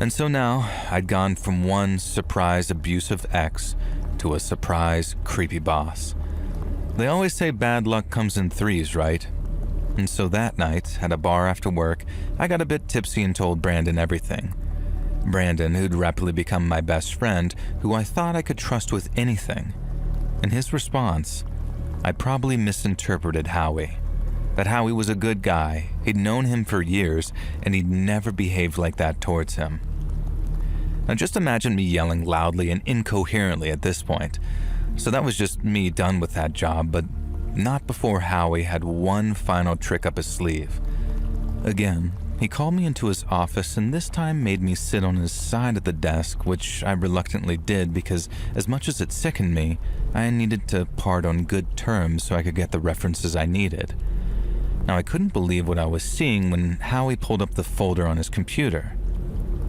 And so now, I'd gone from one surprise abusive ex to a surprise creepy boss. They always say bad luck comes in threes, right? And so that night, at a bar after work, I got a bit tipsy and told Brandon everything. Brandon, who'd rapidly become my best friend, who I thought I could trust with anything. And his response, I probably misinterpreted Howie. That Howie was a good guy, he'd known him for years, and he'd never behaved like that towards him. Now just imagine me yelling loudly and incoherently at this point. So that was just me done with that job, but not before Howie had one final trick up his sleeve. Again, he called me into his office and this time made me sit on his side of the desk, which I reluctantly did because as much as it sickened me, I needed to part on good terms so I could get the references I needed. Now I couldn't believe what I was seeing when Howie pulled up the folder on his computer.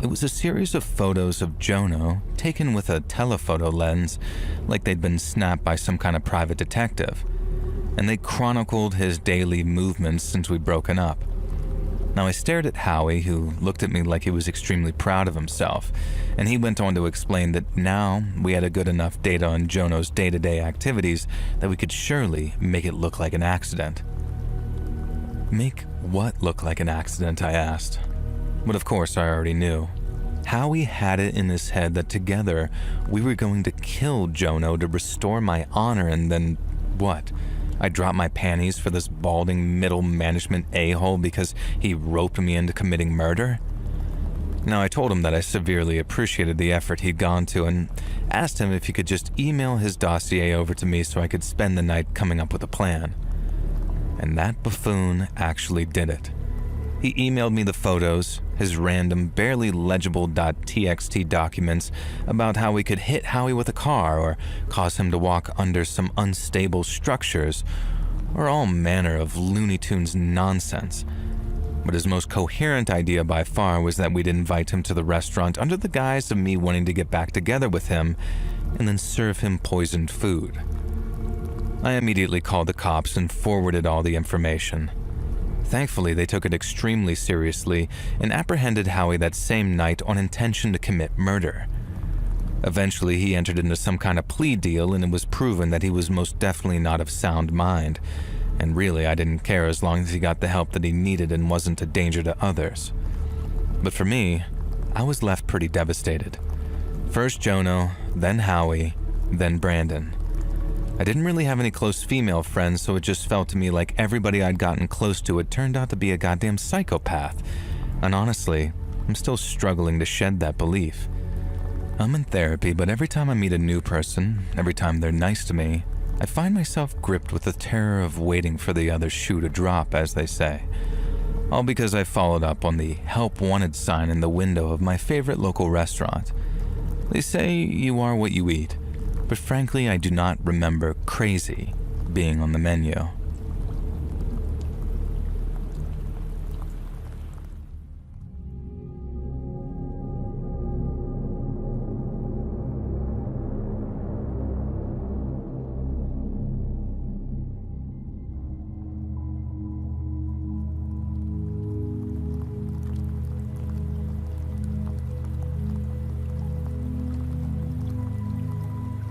It was a series of photos of Jonah taken with a telephoto lens, like they'd been snapped by some kind of private detective, and they chronicled his daily movements since we'd broken up. Now I stared at Howie, who looked at me like he was extremely proud of himself, and he went on to explain that now we had a good enough data on Jonah's day-to-day activities that we could surely make it look like an accident. Make what look like an accident, I asked. But of course I already knew. Howie had it in his head that together we were going to kill Jonah to restore my honor, and then what? I dropped my panties for this balding middle management a-hole because he roped me into committing murder? Now I told him that I severely appreciated the effort he'd gone to and asked him if he could just email his dossier over to me so I could spend the night coming up with a plan. And that buffoon actually did it. He emailed me the photos, his random, barely legible .txt documents about how we could hit Howie with a car or cause him to walk under some unstable structures, or all manner of Looney Tunes nonsense. But his most coherent idea by far was that we'd invite him to the restaurant under the guise of me wanting to get back together with him and then serve him poisoned food. I immediately called the cops and forwarded all the information. Thankfully, they took it extremely seriously and apprehended Howie that same night on intention to commit murder. Eventually, he entered into some kind of plea deal and it was proven that he was most definitely not of sound mind. And really, I didn't care as long as he got the help that he needed and wasn't a danger to others. But for me, I was left pretty devastated. First Jono, then Howie, then Brandon. I didn't really have any close female friends, so it just felt to me like everybody I'd gotten close to had turned out to be a goddamn psychopath. And honestly, I'm still struggling to shed that belief. I'm in therapy, but every time I meet a new person, every time they're nice to me, I find myself gripped with the terror of waiting for the other shoe to drop, as they say. All because I followed up on the help wanted sign in the window of my favorite local restaurant. They say you are what you eat, but frankly, I do not remember crazy being on the menu.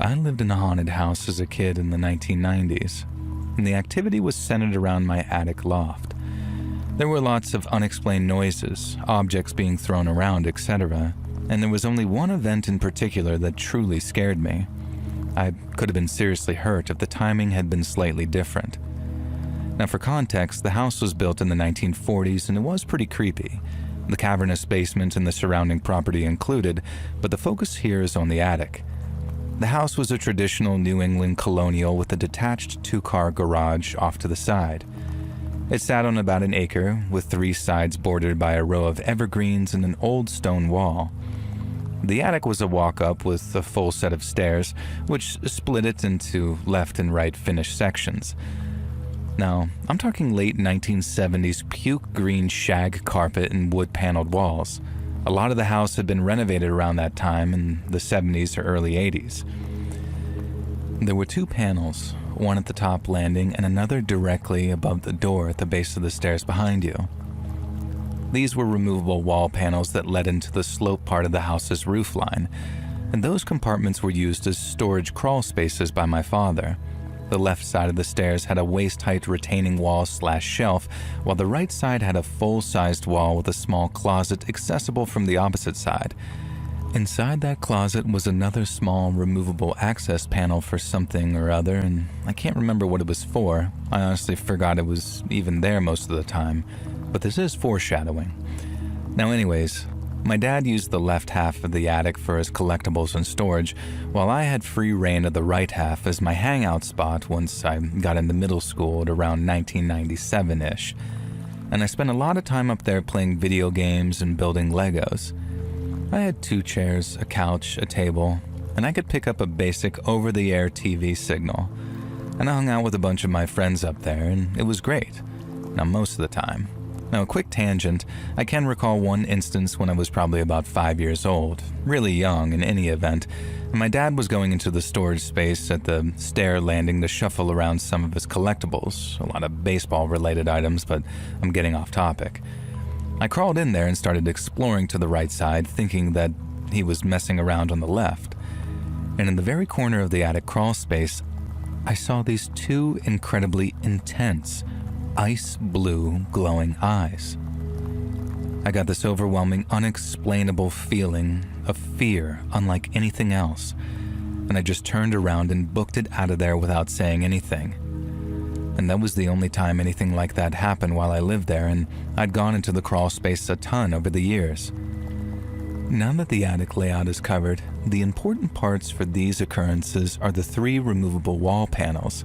I lived in a haunted house as a kid in the 1990s, and the activity was centered around my attic loft. There were lots of unexplained noises, objects being thrown around, etc., and there was only one event in particular that truly scared me. I could have been seriously hurt if the timing had been slightly different. Now, for context, the house was built in the 1940s and it was pretty creepy. The cavernous basement and the surrounding property included, but the focus here is on the attic. The house was a traditional New England colonial with a detached two-car garage off to the side. It sat on about an acre, with 3 sides bordered by a row of evergreens and an old stone wall. The attic was a walk-up with a full set of stairs, which split it into left and right finished sections. Now, I'm talking late 1970s puke green shag carpet and wood-paneled walls. A lot of the house had been renovated around that time in the 70s or early 80s. There were 2 panels, one at the top landing and another directly above the door at the base of the stairs behind you. These were removable wall panels that led into the slope part of the house's roofline, and those compartments were used as storage crawl spaces by my father. The left side of the stairs had a waist-height retaining wall/shelf, while the right side had a full-sized wall with a small closet accessible from the opposite side. Inside that closet was another small removable access panel for something or other, and I can't remember what it was for. I honestly forgot it was even there most of the time, but this is foreshadowing. Now anyways, my dad used the left half of the attic for his collectibles and storage, while I had free reign of the right half as my hangout spot once I got into middle school at around 1997-ish. And I spent a lot of time up there playing video games and building Legos. I had 2 chairs, a couch, a table, and I could pick up a basic over-the-air TV signal. And I hung out with a bunch of my friends up there, and it was great. Now, most of the time. Now, a quick tangent, I can recall one instance when I was probably about 5 years old, really young in any event, and my dad was going into the storage space at the stair landing to shuffle around some of his collectibles, a lot of baseball-related items, but I'm getting off topic. I crawled in there and started exploring to the right side, thinking that he was messing around on the left. And in the very corner of the attic crawl space, I saw these 2 incredibly intense, ice blue glowing eyes. I got this overwhelming, unexplainable feeling of fear unlike anything else, and I just turned around and booked it out of there without saying anything. And that was the only time anything like that happened while I lived there, and I'd gone into the crawl space a ton over the years. Now that the attic layout is covered, the important parts for these occurrences are the 3 removable wall panels.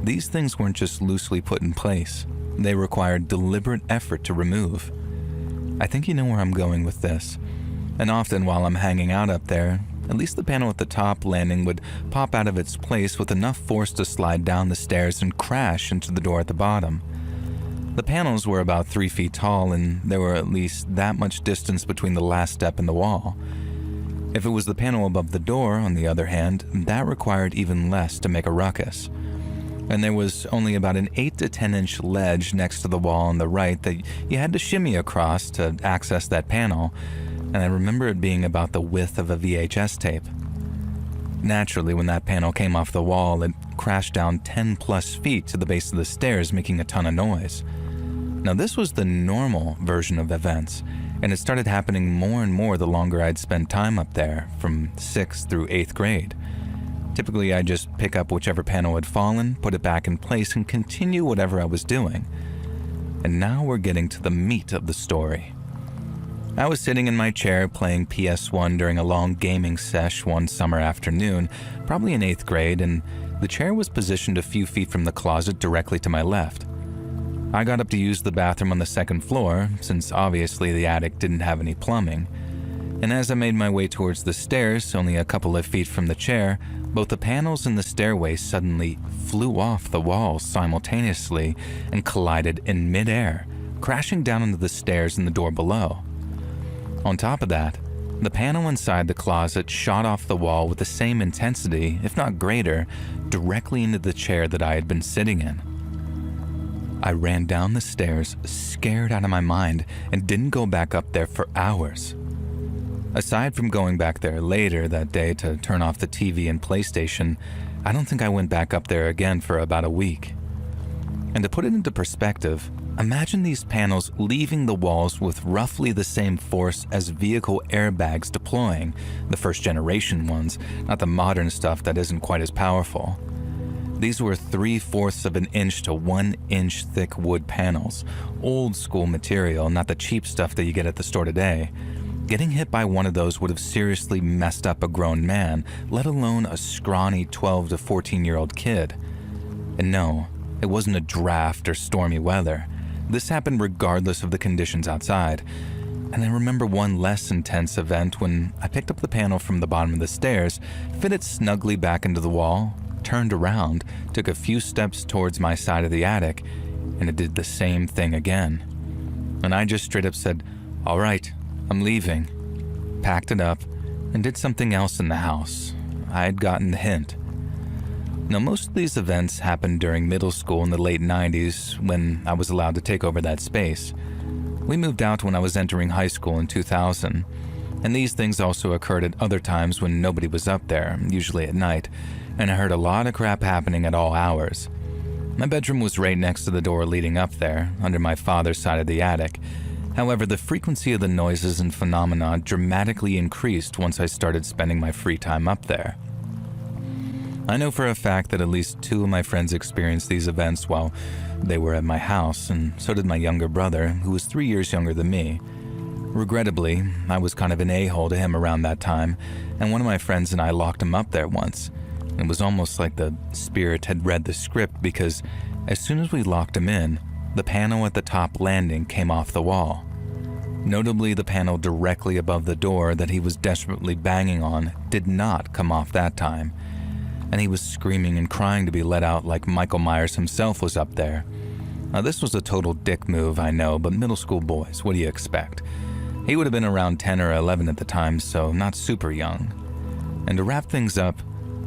These things weren't just loosely put in place. They required deliberate effort to remove. I think you know where I'm going with this. And often while I'm hanging out up there, at least the panel at the top landing would pop out of its place with enough force to slide down the stairs and crash into the door at the bottom. The panels were about 3 feet tall, and there were at least that much distance between the last step and the wall. If it was the panel above the door, on the other hand, that required even less to make a ruckus. And there was only about an 8 to 10 inch ledge next to the wall on the right that you had to shimmy across to access that panel, and I remember it being about the width of a VHS tape. Naturally, when that panel came off the wall, it crashed down 10 plus feet to the base of the stairs, making a ton of noise. Now, this was the normal version of events, and it started happening more and more the longer I'd spent time up there, from 6th through 8th grade. Typically, I'd just pick up whichever panel had fallen, put it back in place, and continue whatever I was doing. And now we're getting to the meat of the story. I was sitting in my chair playing PS1 during a long gaming sesh one summer afternoon, probably in 8th grade, and the chair was positioned a few feet from the closet directly to my left. I got up to use the bathroom on the 2nd floor, since obviously the attic didn't have any plumbing. And as I made my way towards the stairs, only a couple of feet from the chair, both the panels in the stairway suddenly flew off the walls simultaneously and collided in midair, crashing down onto the stairs and the door below. On top of that, the panel inside the closet shot off the wall with the same intensity, if not greater, directly into the chair that I had been sitting in. I ran down the stairs, scared out of my mind, and didn't go back up there for hours. Aside from going back there later that day to turn off the TV and PlayStation, I don't think I went back up there again for about a week. And to put it into perspective, imagine these panels leaving the walls with roughly the same force as vehicle airbags deploying, the first generation ones, not the modern stuff that isn't quite as powerful. These were 3/4 of an inch to 1 inch thick wood panels, old school material, not the cheap stuff that you get at the store today. Getting hit by one of those would have seriously messed up a grown man, let alone a scrawny 12 to 14-year-old kid. And no, it wasn't a draft or stormy weather. This happened regardless of the conditions outside. And I remember one less intense event when I picked up the panel from the bottom of the stairs, fit it snugly back into the wall, turned around, took a few steps towards my side of the attic, and it did the same thing again. And I just straight up said, "All right, I'm leaving," packed it up, and did something else in the house. I had gotten the hint. Now, most of these events happened during middle school in the late 90s when I was allowed to take over that space. We moved out when I was entering high school in 2000, and these things also occurred at other times when nobody was up there, usually at night, and I heard a lot of crap happening at all hours. My bedroom was right next to the door leading up there, under my father's side of the attic. However, the frequency of the noises and phenomena dramatically increased once I started spending my free time up there. I know for a fact that at least 2 of my friends experienced these events while they were at my house, and so did my younger brother, who was 3 years younger than me. Regrettably, I was kind of an a-hole to him around that time, and one of my friends and I locked him up there once. It was almost like the spirit had read the script, because as soon as we locked him in, the panel at the top landing came off the wall. Notably, the panel directly above the door that he was desperately banging on did not come off that time, and he was screaming and crying to be let out like Michael Myers himself was up there. Now, this was a total dick move, I know, but middle school boys, what do you expect? He would have been around 10 or 11 at the time, so not super young. And to wrap things up,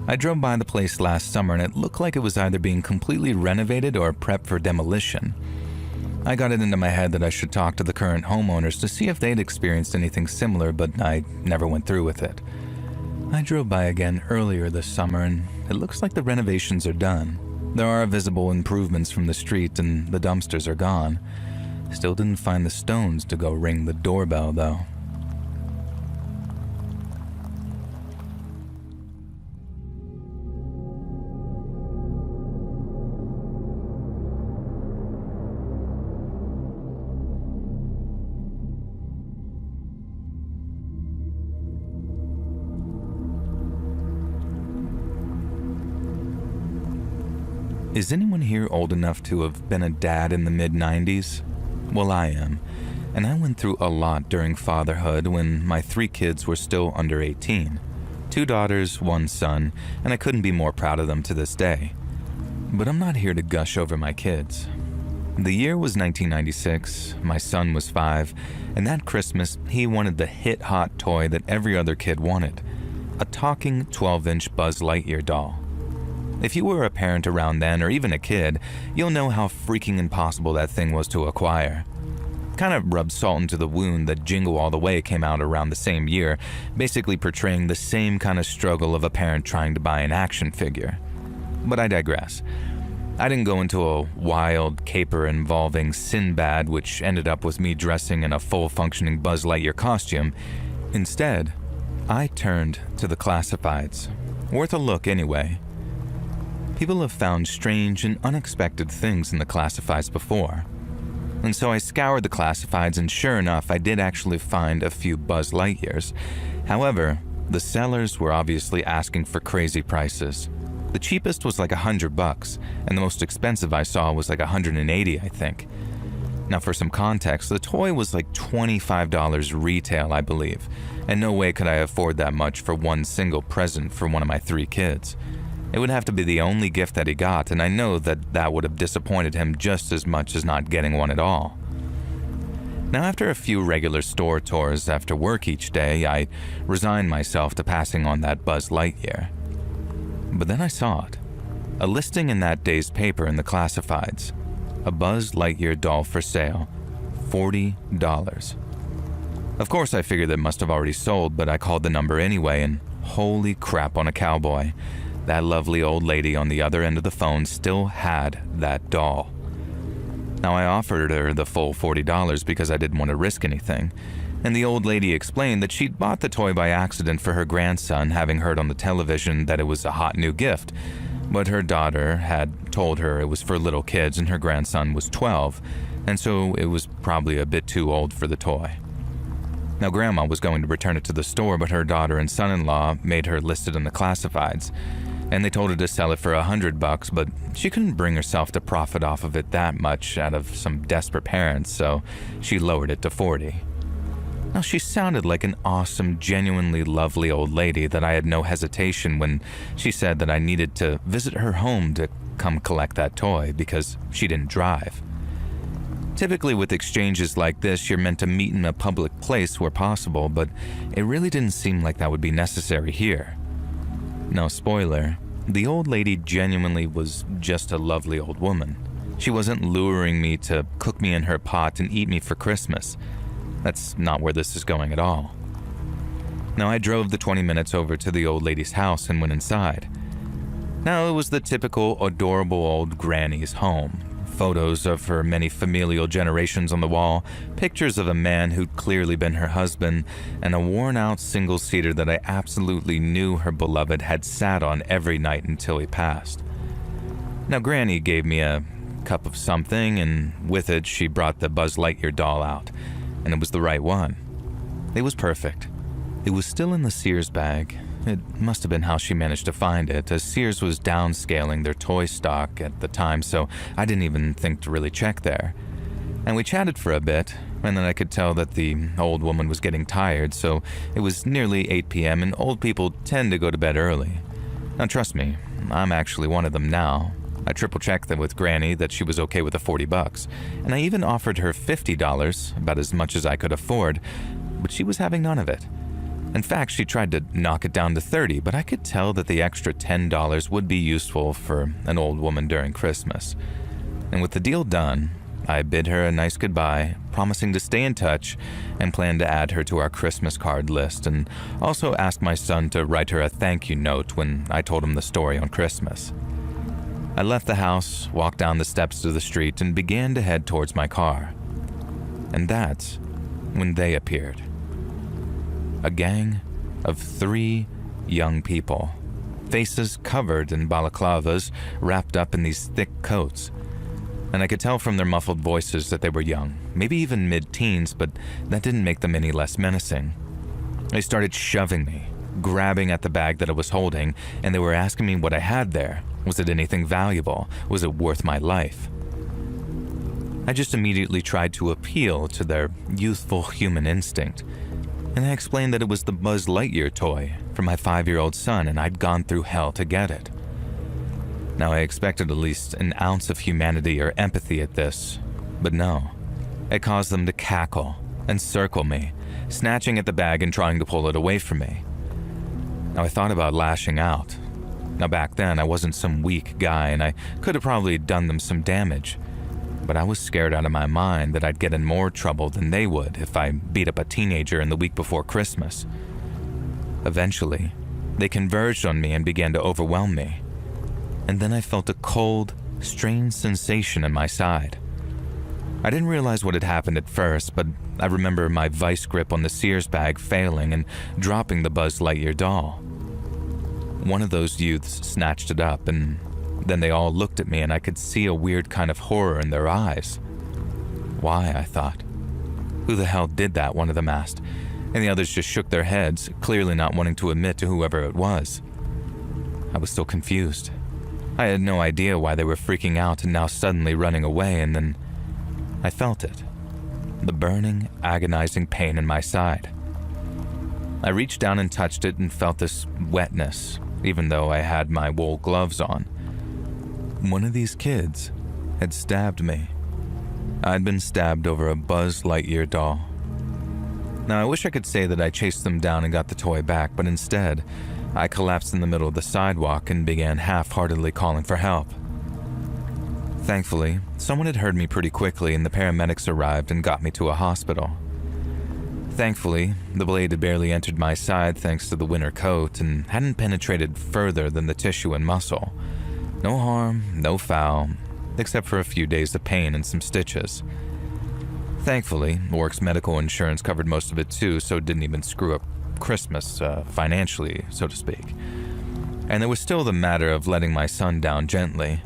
I drove by the place last summer and it looked like it was either being completely renovated or prepped for demolition. I got it into my head that I should talk to the current homeowners to see if they'd experienced anything similar, but I never went through with it. I drove by again earlier this summer and it looks like the renovations are done. There are visible improvements from the street and the dumpsters are gone. Still didn't find the stones to go ring the doorbell though. Is anyone here old enough to have been a dad in the mid-90s? Well, I am, and I went through a lot during fatherhood when my 3 kids were still under 18. 2 daughters, 1 son, and I couldn't be more proud of them to this day. But I'm not here to gush over my kids. The year was 1996, my son was 5, and that Christmas he wanted the hit-hot toy that every other kid wanted, a talking 12-inch Buzz Lightyear doll. If you were a parent around then, or even a kid, you'll know how freaking impossible that thing was to acquire. Kind of rubbed salt into the wound that Jingle All the Way came out around the same year, basically portraying the same kind of struggle of a parent trying to buy an action figure. But I digress. I didn't go into a wild caper involving Sinbad, which ended up with me dressing in a full-functioning Buzz Lightyear costume. Instead, I turned to the classifieds. Worth a look anyway. People have found strange and unexpected things in the classifieds before. And so I scoured the classifieds, and sure enough, I did actually find a few Buzz Lightyears. However, the sellers were obviously asking for crazy prices. The cheapest was like $100, and the most expensive I saw was like $180, I think. Now for some context, the toy was like $25 retail, I believe, and no way could I afford that much for one single present for one of my 3 kids. It would have to be the only gift that he got, and I know that that would have disappointed him just as much as not getting one at all. Now after a few regular store tours after work each day, I resigned myself to passing on that Buzz Lightyear. But then I saw it. A listing in that day's paper in the classifieds. A Buzz Lightyear doll for sale. $40. Of course I figured that must have already sold, but I called the number anyway, and holy crap on a cowboy. That lovely old lady on the other end of the phone still had that doll. Now I offered her the full $40 because I didn't want to risk anything. And the old lady explained that she'd bought the toy by accident for her grandson, having heard on the television that it was a hot new gift. But her daughter had told her it was for little kids and her grandson was 12, and so it was probably a bit too old for the toy. Now Grandma was going to return it to the store, but her daughter and son-in-law made her list it in the classifieds, and they told her to sell it for $100, but she couldn't bring herself to profit off of it that much out of some desperate parents, so she lowered it to $40. Now, she sounded like an awesome, genuinely lovely old lady that I had no hesitation when she said that I needed to visit her home to come collect that toy because she didn't drive. Typically with exchanges like this, you're meant to meet in a public place where possible, but it really didn't seem like that would be necessary here. Now, spoiler, the old lady genuinely was just a lovely old woman. She wasn't luring me to cook me in her pot and eat me for Christmas. That's not where this is going at all. Now, I drove the 20 minutes over to the old lady's house and went inside. Now, it was the typical adorable old granny's home. Photos of her many familial generations on the wall, pictures of a man who'd clearly been her husband, and a worn-out single-seater that I absolutely knew her beloved had sat on every night until he passed. Now, Granny gave me a cup of something, and with it, she brought the Buzz Lightyear doll out. And it was the right one. It was perfect. It was still in the Sears bag. It must have been how she managed to find it, as Sears was downscaling their toy stock at the time, so I didn't even think to really check there. And we chatted for a bit, and then I could tell that the old woman was getting tired, so it was nearly 8 p.m., and old people tend to go to bed early. Now trust me, I'm actually one of them now. I triple-checked that with Granny that she was okay with the $40, and I even offered her $50, about as much as I could afford, but she was having none of it. In fact, she tried to knock it down to $30, but I could tell that the extra $10 would be useful for an old woman during Christmas. And with the deal done, I bid her a nice goodbye, promising to stay in touch and plan to add her to our Christmas card list, and also asked my son to write her a thank you note when I told him the story on Christmas. I left the house, walked down the steps to the street, and began to head towards my car. And that's when they appeared. A gang of 3 young people, faces covered in balaclavas, wrapped up in these thick coats. And I could tell from their muffled voices that they were young, maybe even mid-teens, but that didn't make them any less menacing. They started shoving me, grabbing at the bag that I was holding, and they were asking me what I had there. Was it anything valuable? Was it worth my life? I just immediately tried to appeal to their youthful human instinct, and I explained that it was the Buzz Lightyear toy for my 5-year-old son, and I'd gone through hell to get it. Now, I expected at least an ounce of humanity or empathy at this, But no, it caused them to cackle and circle me, snatching at the bag and trying to pull it away from me. Now, I thought about lashing out. Now, back then, I wasn't some weak guy and I could have probably done them some damage, but I was scared out of my mind that I'd get in more trouble than they would if I beat up a teenager in the week before Christmas. Eventually, they converged on me and began to overwhelm me. And then I felt a cold, strange sensation in my side. I didn't realize what had happened at first, but I remember my vice grip on the Sears bag failing and dropping the Buzz Lightyear doll. One of those youths snatched it up, and then they all looked at me and I could see a weird kind of horror in their eyes. Why, I thought. Who the hell did that, one of them asked, and the others just shook their heads, clearly not wanting to admit to whoever it was. I was still confused. I had no idea why they were freaking out and now suddenly running away, and then I felt it. The burning, agonizing pain in my side. I reached down and touched it and felt this wetness, even though I had my wool gloves on. One of these kids had stabbed me. I'd been stabbed over a Buzz Lightyear doll. Now, I wish I could say that I chased them down and got the toy back, but instead, I collapsed in the middle of the sidewalk and began half-heartedly calling for help. Thankfully, someone had heard me pretty quickly and the paramedics arrived and got me to a hospital. Thankfully, the blade had barely entered my side thanks to the winter coat and hadn't penetrated further than the tissue and muscle. No harm, no foul, except for a few days of pain and some stitches. Thankfully, Work's medical insurance covered most of it too, so it didn't even screw up Christmas financially, so to speak. And there was still the matter of letting my son down gently.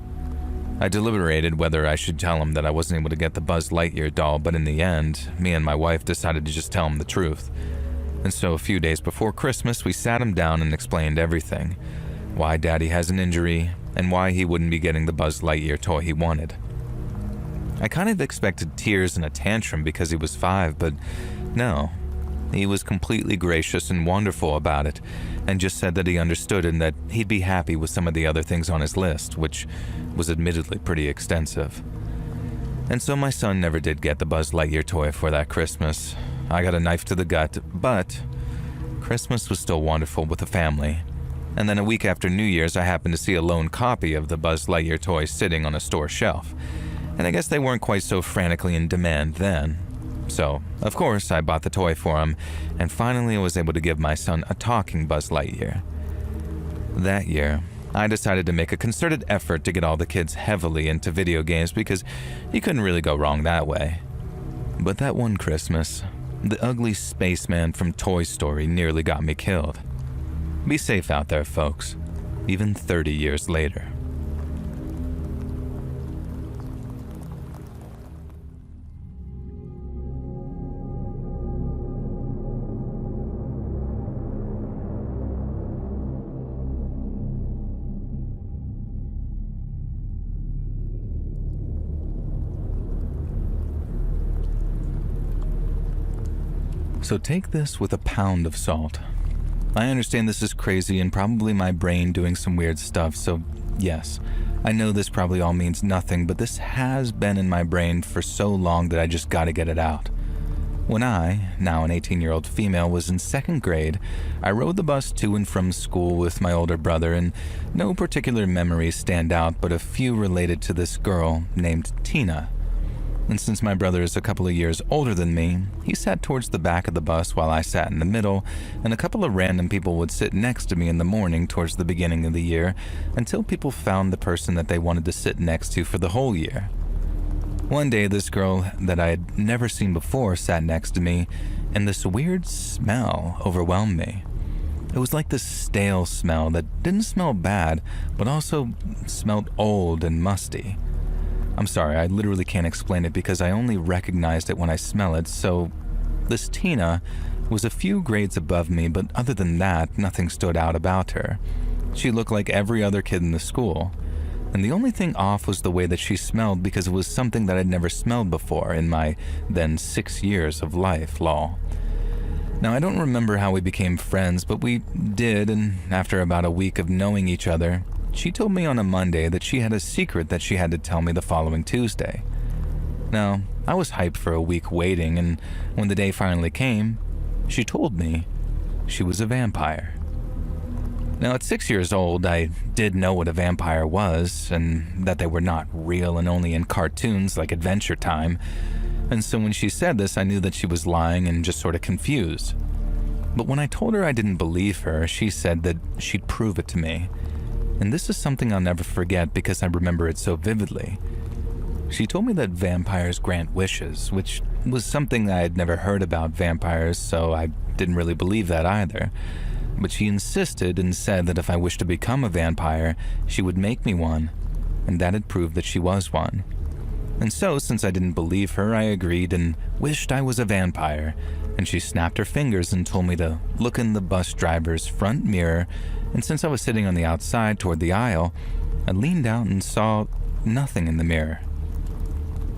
I deliberated whether I should tell him that I wasn't able to get the Buzz Lightyear doll, but in the end, me and my wife decided to just tell him the truth. And so a few days before Christmas, we sat him down and explained everything. Why Daddy has an injury, and why he wouldn't be getting the Buzz Lightyear toy he wanted. I kind of expected tears and a tantrum because he was 5, but no. He was completely gracious and wonderful about it, and just said that he understood and that he'd be happy with some of the other things on his list, which was admittedly pretty extensive. And so my son never did get the Buzz Lightyear toy for that Christmas. I got a knife to the gut, but Christmas was still wonderful with the family. And then a week after New Year's, I happened to see a lone copy of the Buzz Lightyear toy sitting on a store shelf. And I guess they weren't quite so frantically in demand then. So, of course, I bought the toy for him, and finally I was able to give my son a talking Buzz Lightyear. That year, I decided to make a concerted effort to get all the kids heavily into video games because you couldn't really go wrong that way. But that one Christmas, the ugly spaceman from Toy Story nearly got me killed. Be safe out there, folks, even 30 years later. So take this with a pound of salt. I understand this is crazy and probably my brain doing some weird stuff, so yes, I know this probably all means nothing, but this has been in my brain for so long that I just gotta get it out. When I, now an 18-year-old female, was in 2nd grade, I rode the bus to and from school with my older brother, and no particular memories stand out, but a few related to this girl named Tina. And since my brother is a couple of years older than me, he sat towards the back of the bus while I sat in the middle, and a couple of random people would sit next to me in the morning towards the beginning of the year until people found the person that they wanted to sit next to for the whole year. One day, this girl that I had never seen before sat next to me, and this weird smell overwhelmed me. It was like this stale smell that didn't smell bad, but also smelled old and musty. I'm sorry, I literally can't explain it because I only recognized it when I smell it, so this Tina was a few grades above me, but other than that, nothing stood out about her. She looked like every other kid in the school, and the only thing off was the way that she smelled because it was something that I'd never smelled before in my then 6 years of life, lol. Now, I don't remember how we became friends, but we did, and after about a week of knowing each other, she told me on a Monday that she had a secret that she had to tell me the following Tuesday. Now, I was hyped for a week waiting, and when the day finally came, she told me she was a vampire. Now, at 6 years old, I did know what a vampire was, and that they were not real and only in cartoons like Adventure Time. And so when she said this, I knew that she was lying and just sort of confused. But when I told her I didn't believe her, she said that she'd prove it to me. And this is something I'll never forget because I remember it so vividly. She told me that vampires grant wishes, which was something I had never heard about vampires, so I didn't really believe that either. But she insisted and said that if I wished to become a vampire, she would make me one, and that had proved that she was one. And so, since I didn't believe her, I agreed and wished I was a vampire, and she snapped her fingers and told me to look in the bus driver's front mirror, and since I was sitting on the outside toward the aisle, I leaned out and saw nothing in the mirror.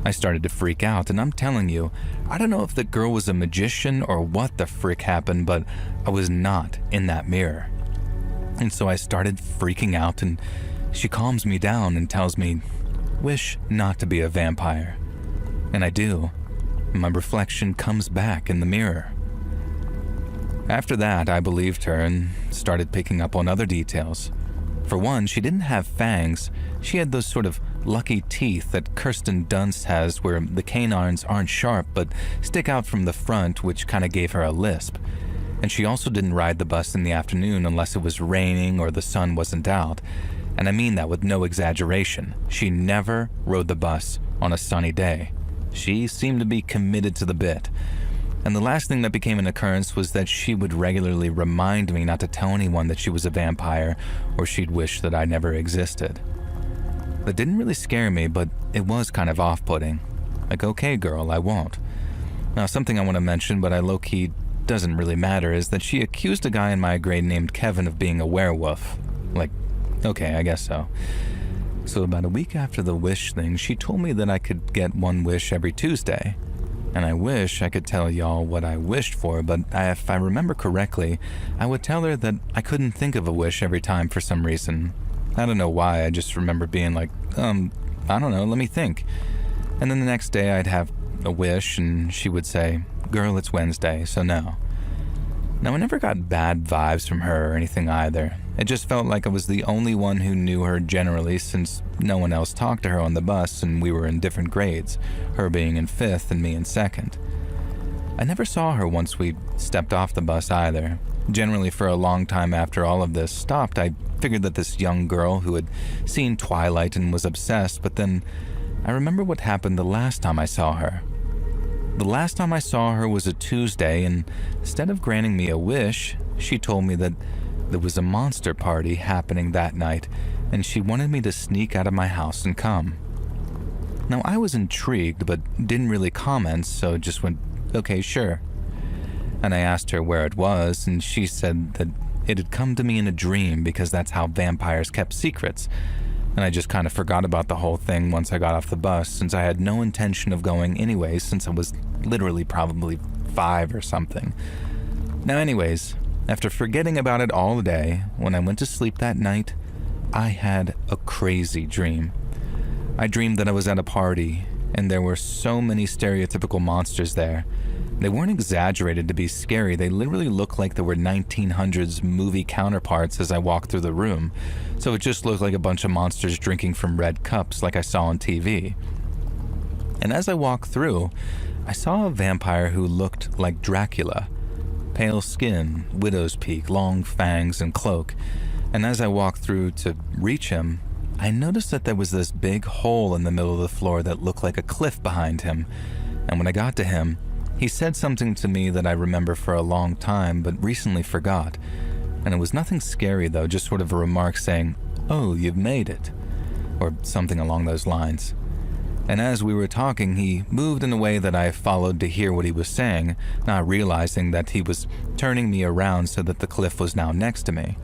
I started to freak out, and I'm telling you, I don't know if the girl was a magician or what the frick happened, but I was not in that mirror. And so I started freaking out, and she calms me down and tells me, wish not to be a vampire. And I do. My reflection comes back in the mirror. After that, I believed her and started picking up on other details. For one, she didn't have fangs. She had those sort of lucky teeth that Kirsten Dunst has where the canines aren't sharp but stick out from the front, which kind of gave her a lisp. And she also didn't ride the bus in the afternoon unless it was raining or the sun wasn't out. And I mean that with no exaggeration. She never rode the bus on a sunny day. She seemed to be committed to the bit. And the last thing that became an occurrence was that she would regularly remind me not to tell anyone that she was a vampire, or she'd wish that I never existed. That didn't really scare me, but it was kind of off-putting. Like, okay girl, I won't. Now, something I want to mention, but I low-key doesn't really matter, is that she accused a guy in my grade named Kevin of being a werewolf. Like, okay, I guess so. So about a week after the wish thing, she told me that I could get one wish every Tuesday. And I wish I could tell y'all what I wished for, but if I remember correctly, I would tell her that I couldn't think of a wish every time for some reason. I don't know why, I just remember being like, I don't know, let me think. And then the next day I'd have a wish and she would say, girl, it's Wednesday, so no. Now I never got bad vibes from her or anything either. It just felt like I was the only one who knew her generally since no one else talked to her on the bus and we were in different grades, her being in 5th and me in 2nd. I never saw her once we stepped off the bus either. Generally for a long time after all of this stopped, I figured that this young girl who had seen Twilight and was obsessed, but then I remember what happened the last time I saw her. The last time I saw her was a Tuesday, and instead of granting me a wish, she told me that there was a monster party happening that night, and she wanted me to sneak out of my house and come. Now, I was intrigued, but didn't really comment, so just went, okay, sure. And I asked her where it was, and she said that it had come to me in a dream because that's how vampires kept secrets. And I just kind of forgot about the whole thing once I got off the bus, since I had no intention of going anyways, since I was literally probably 5 or something. Now anyways, after forgetting about it all day, when I went to sleep that night, I had a crazy dream. I dreamed that I was at a party, and there were so many stereotypical monsters there. They weren't exaggerated to be scary, they literally looked like they were 1900s movie counterparts as I walked through the room, so it just looked like a bunch of monsters drinking from red cups like I saw on TV. And as I walked through, I saw a vampire who looked like Dracula. Pale skin, widow's peak, long fangs, and cloak. And as I walked through to reach him, I noticed that there was this big hole in the middle of the floor that looked like a cliff behind him. And when I got to him, he said something to me that I remember for a long time but recently forgot. And it was nothing scary though, just sort of a remark saying, "Oh, you've made it," or something along those lines. And as we were talking, he moved in a way that I followed to hear what he was saying, not realizing that he was turning me around so that the cliff was now next to me.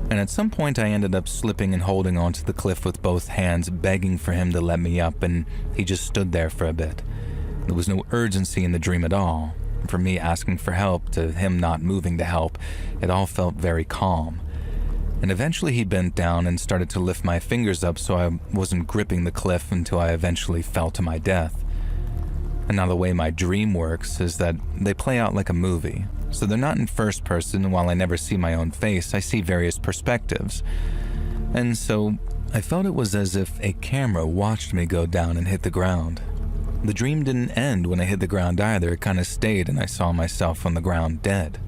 And at some point I ended up slipping and holding onto the cliff with both hands, begging for him to let me up, and he just stood there for a bit. There was no urgency in the dream at all. From me asking for help to him not moving to help, it all felt very calm. And eventually he bent down and started to lift my fingers up so I wasn't gripping the cliff until I eventually fell to my death. And now the way my dream works is that they play out like a movie. So they're not in first person, and while I never see my own face, I see various perspectives. And so I felt it was as if a camera watched me go down and hit the ground. The dream didn't end when I hit the ground either, it kind of stayed and I saw myself on the ground dead.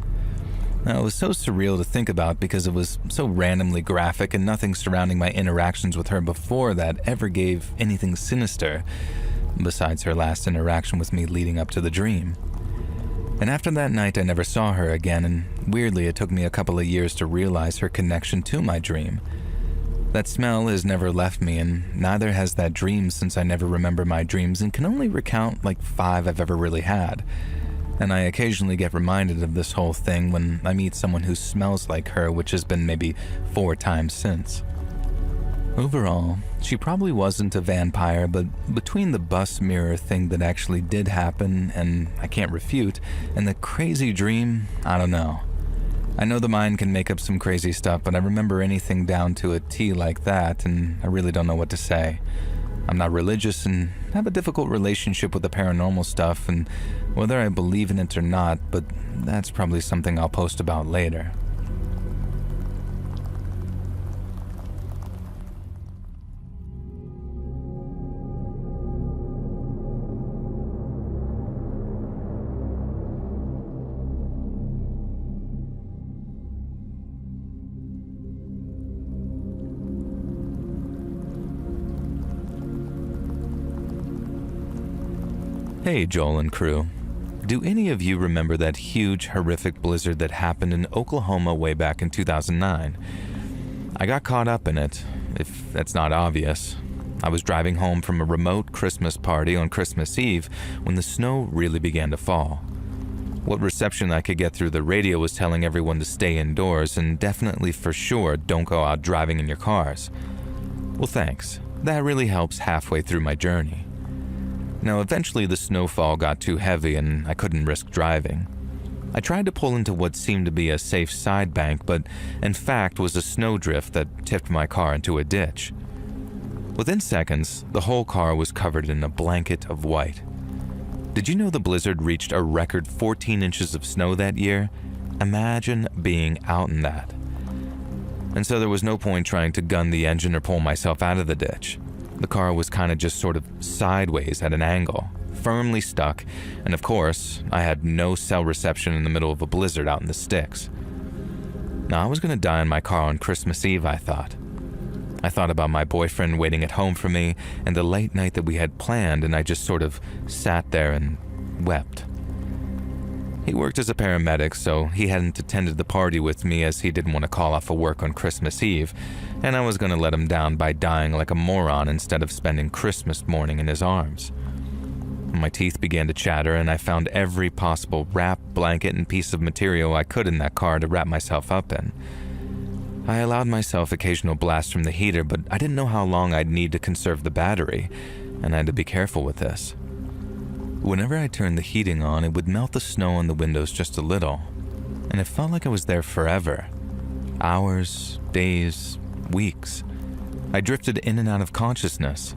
Now, it was so surreal to think about because it was so randomly graphic and nothing surrounding my interactions with her before that ever gave anything sinister, besides her last interaction with me leading up to the dream. And after that night, I never saw her again, and weirdly, it took me a couple of years to realize her connection to my dream. That smell has never left me, and neither has that dream since I never remember my dreams and can only recount like 5 I've ever really had. And I occasionally get reminded of this whole thing when I meet someone who smells like her, which has been maybe 4 times since. Overall, she probably wasn't a vampire, but between the bus mirror thing that actually did happen, and I can't refute, and the crazy dream, I don't know. I know the mind can make up some crazy stuff, but I remember anything down to a T like that, and I really don't know what to say. I'm not religious and have a difficult relationship with the paranormal stuff, and whether I believe in it or not, but that's probably something I'll post about later. Hey Joel and crew, do any of you remember that huge horrific blizzard that happened in Oklahoma way back in 2009? I got caught up in it, if that's not obvious. I was driving home from a remote Christmas party on Christmas Eve when the snow really began to fall. What reception I could get through the radio was telling everyone to stay indoors and definitely for sure don't go out driving in your cars. Well, thanks. That really helps halfway through my journey. Now, eventually the snowfall got too heavy and I couldn't risk driving. I tried to pull into what seemed to be a safe side bank, but in fact was a snowdrift that tipped my car into a ditch. Within seconds, the whole car was covered in a blanket of white. Did you know the blizzard reached a record 14 inches of snow that year? Imagine being out in that. And so there was no point trying to gun the engine or pull myself out of the ditch. The car was kind of just sort of sideways at an angle, firmly stuck, and of course, I had no cell reception in the middle of a blizzard out in the sticks. Now, I was going to die in my car on Christmas Eve, I thought. I thought about my boyfriend waiting at home for me and the late night that we had planned, and I just sort of sat there and wept. He worked as a paramedic, so he hadn't attended the party with me as he didn't want to call off of work on Christmas Eve, and I was going to let him down by dying like a moron instead of spending Christmas morning in his arms. My teeth began to chatter, and I found every possible wrap, blanket, and piece of material I could in that car to wrap myself up in. I allowed myself occasional blasts from the heater, but I didn't know how long I'd need to conserve the battery, and I had to be careful with this. Whenever I turned the heating on, it would melt the snow on the windows just a little, and it felt like I was there forever. Hours, days, weeks. I drifted in and out of consciousness.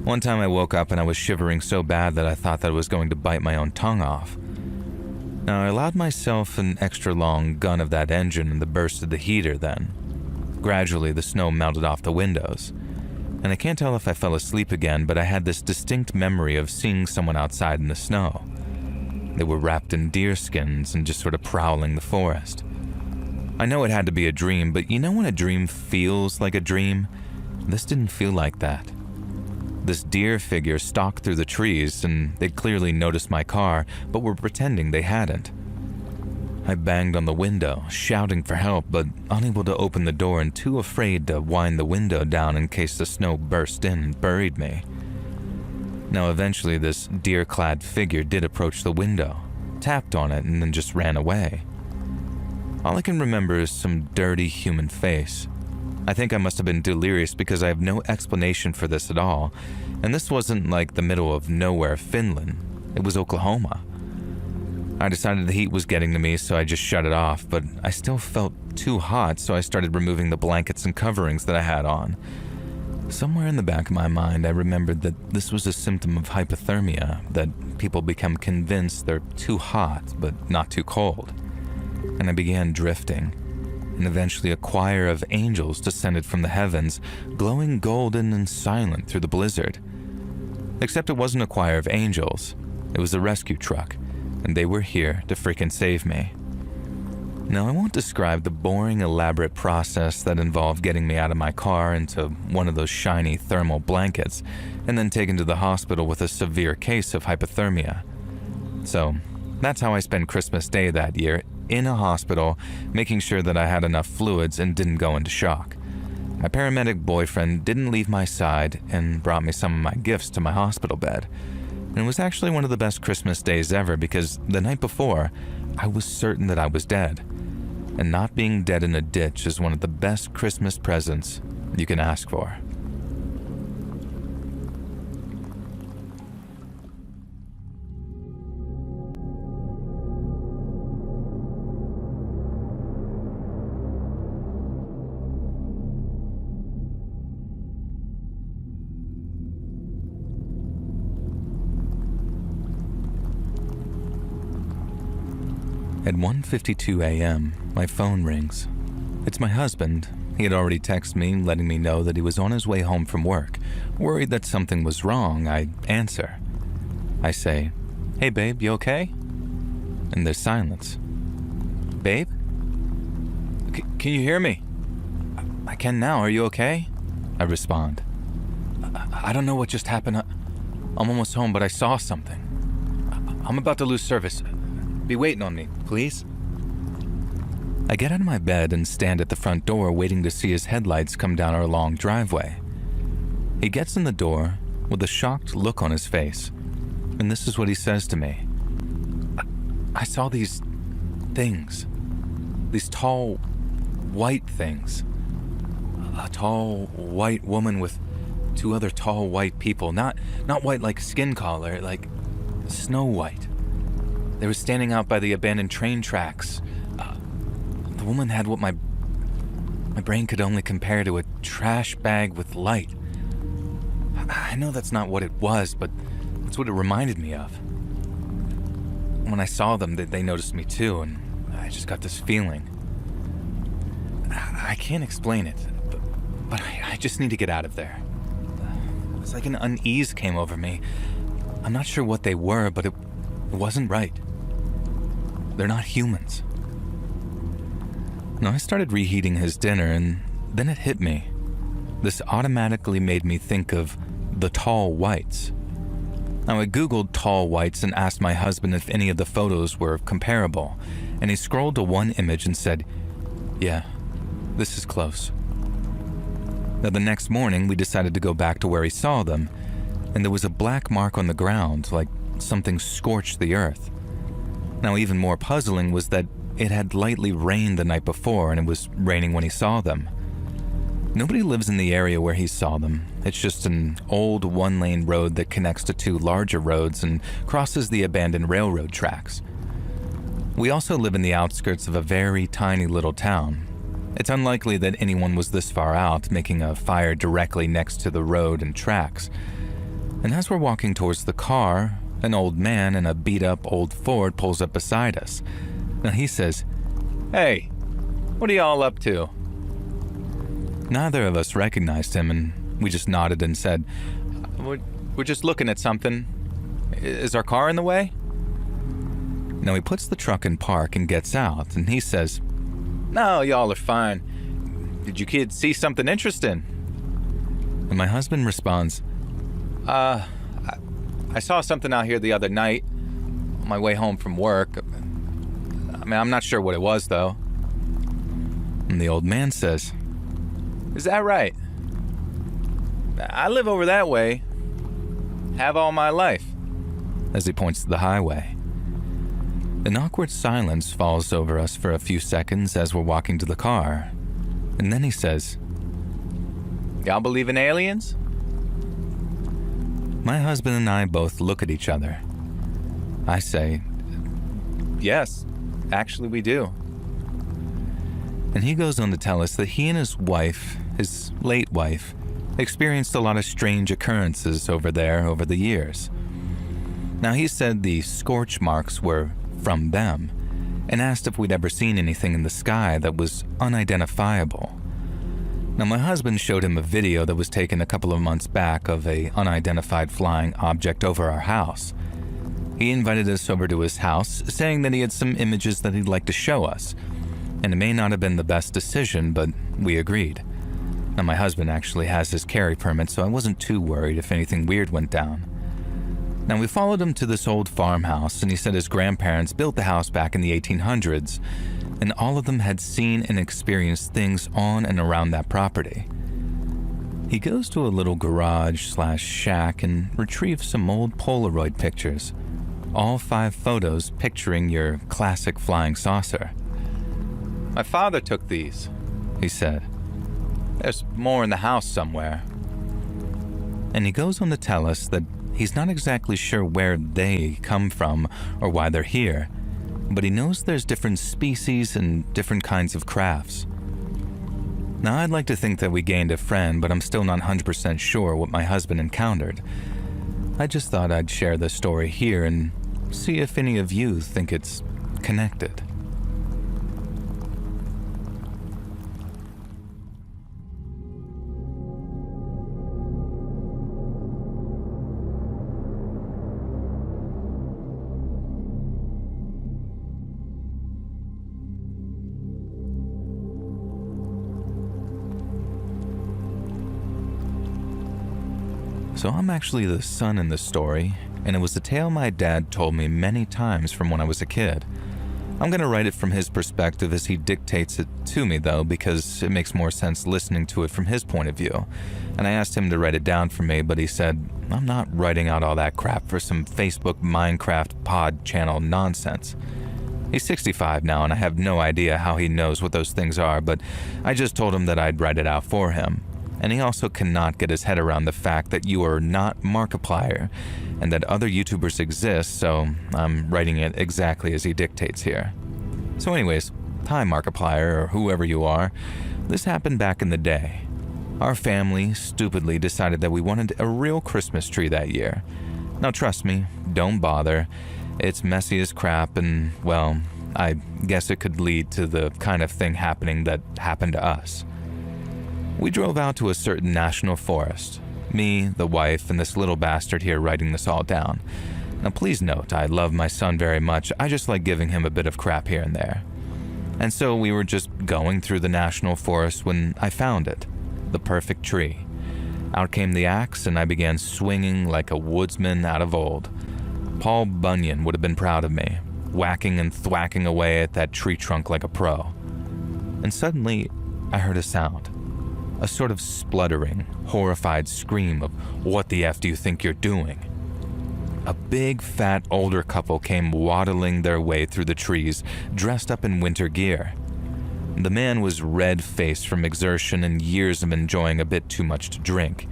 One time I woke up and I was shivering so bad that I thought that I was going to bite my own tongue off. Now, I allowed myself an extra long gun of that engine and the burst of the heater then. Gradually, the snow melted off the windows. And I can't tell if I fell asleep again, but I had this distinct memory of seeing someone outside in the snow. They were wrapped in deer skins and just sort of prowling the forest. I know it had to be a dream, but you know when a dream feels like a dream? This didn't feel like that. This deer figure stalked through the trees, and they'd clearly noticed my car, but were pretending they hadn't. I banged on the window, shouting for help, but unable to open the door and too afraid to wind the window down in case the snow burst in and buried me. Now, eventually, this deer-clad figure did approach the window, tapped on it, and then just ran away. All I can remember is some dirty human face. I think I must have been delirious because I have no explanation for this at all, and this wasn't like the middle of nowhere, Finland. It was Oklahoma. I decided the heat was getting to me, so I just shut it off, but I still felt too hot, so I started removing the blankets and coverings that I had on. Somewhere in the back of my mind, I remembered that this was a symptom of hypothermia, that people become convinced they're too hot but not too cold. And I began drifting, and eventually a choir of angels descended from the heavens, glowing golden and silent through the blizzard. Except it wasn't a choir of angels, it was a rescue truck, and they were here to freaking save me. Now, I won't describe the boring, elaborate process that involved getting me out of my car into one of those shiny thermal blankets and then taken to the hospital with a severe case of hypothermia. So, that's how I spent Christmas Day that year, in a hospital, making sure that I had enough fluids and didn't go into shock. My paramedic boyfriend didn't leave my side and brought me some of my gifts to my hospital bed. And it was actually one of the best Christmas days ever because the night before, I was certain that I was dead. And not being dead in a ditch is one of the best Christmas presents you can ask for. At 1:52 a.m., my phone rings. It's my husband. He had already texted me, letting me know that he was on his way home from work. Worried that something was wrong, I answer. I say, "Hey babe, you okay?" And there's silence. "Babe? Can you hear me?" "I can now, are you okay?" I respond. I don't know what just happened. I'm almost home, but I saw something. I'm about to lose service. Be waiting on me, please." I get out of my bed and stand at the front door waiting to see his headlights come down our long driveway. He gets in the door with a shocked look on his face, and this is what he says to me. I saw these things. These tall, white things. A tall, white woman with two other tall, white people. Not white like skin color, like snow white. They were standing out by the abandoned train tracks. The woman had what my brain could only compare to a trash bag with light. I know that's not what it was, but that's what it reminded me of. When I saw them, they noticed me too, and I just got this feeling. I can't explain it, but I just need to get out of there. It's like an unease came over me. I'm not sure what they were, but it wasn't right. They're not humans. Now, I started reheating his dinner, and then it hit me. This automatically made me think of the tall whites. Now, I Googled tall whites and asked my husband if any of the photos were comparable, and he scrolled to one image and said, "Yeah, this is close." Now, the next morning, we decided to go back to where he saw them, and there was a black mark on the ground, like something scorched the earth. Now, even more puzzling was that it had lightly rained the night before, and it was raining when he saw them. Nobody lives in the area where he saw them. It's just an old one-lane road that connects to two larger roads and crosses the abandoned railroad tracks. We also live in the outskirts of a very tiny little town. It's unlikely that anyone was this far out, making a fire directly next to the road and tracks. And as we're walking towards the car, an old man in a beat-up old Ford pulls up beside us. Now he says, "Hey, what are y'all up to?" Neither of us recognized him, and we just nodded and said, We're just looking at something. Is our car in the way?" Now he puts the truck in park and gets out, and he says, "No, y'all are fine. Did you kids see something interesting?" And my husband responds, I saw something out here the other night on my way home from work. I'm not sure what it was, though." And the old man says, "Is that right? I live over that way. Have all my life," as he points to the highway. An awkward silence falls over us for a few seconds as we're walking to the car. And then he says, "Y'all believe in aliens?" My husband and I both look at each other. I say, "Yes, actually we do." And he goes on to tell us that he and his wife, his late wife, Experienced a lot of strange occurrences over there over the years. Now, he said the scorch marks were from them and asked if we'd ever seen anything in the sky that was unidentifiable. Now, my husband showed him a video that was taken a couple of months back of an unidentified flying object over our house. He invited us over to his house, saying that he had some images that he'd like to show us, and it may not have been the best decision, but we agreed. Now, my husband actually has his carry permit, so I wasn't too worried if anything weird went down. Now, we followed him to this old farmhouse, and he said his grandparents built the house back in the 1800s, and all of them had seen and experienced things on and around that property. He goes to a little garage/shack and retrieves some old Polaroid pictures, all 5 photos picturing your classic flying saucer. "My father took these," he said. "There's more in the house somewhere." And he goes on to tell us that he's not exactly sure where they come from or why they're here, but he knows there's different species and different kinds of crafts. Now, I'd like to think that we gained a friend, but I'm still not 100% sure what my husband encountered. I just thought I'd share this story here and see if any of you think it's connected. So I'm actually the son in the story, and it was a tale my dad told me many times from when I was a kid. I'm going to write it from his perspective as he dictates it to me, though, because it makes more sense listening to it from his point of view. And I asked him to write it down for me, but he said, "I'm not writing out all that crap for some Facebook Minecraft pod channel nonsense." He's 65 now, and I have no idea how he knows what those things are, but I just told him that I'd write it out for him. And he also cannot get his head around the fact that you are not Markiplier and that other YouTubers exist, so I'm writing it exactly as he dictates here. So anyways, hi Markiplier, or whoever you are. This happened back in the day. Our family stupidly decided that we wanted a real Christmas tree that year. Now trust me, don't bother. It's messy as crap and, well, I guess it could lead to the kind of thing happening that happened to us. We drove out to a certain national forest. Me, the wife, and this little bastard here writing this all down. Now please note, I love my son very much, I just like giving him a bit of crap here and there. And so we were just going through the national forest when I found it, the perfect tree. Out came the axe and I began swinging like a woodsman out of old. Paul Bunyan would have been proud of me, whacking and thwacking away at that tree trunk like a pro. And suddenly, I heard a sound. A sort of spluttering, horrified scream of, "What the F do you think you're doing?" A big, fat, older couple came waddling their way through the trees, dressed up in winter gear. The man was red-faced from exertion and years of enjoying a bit too much to drink.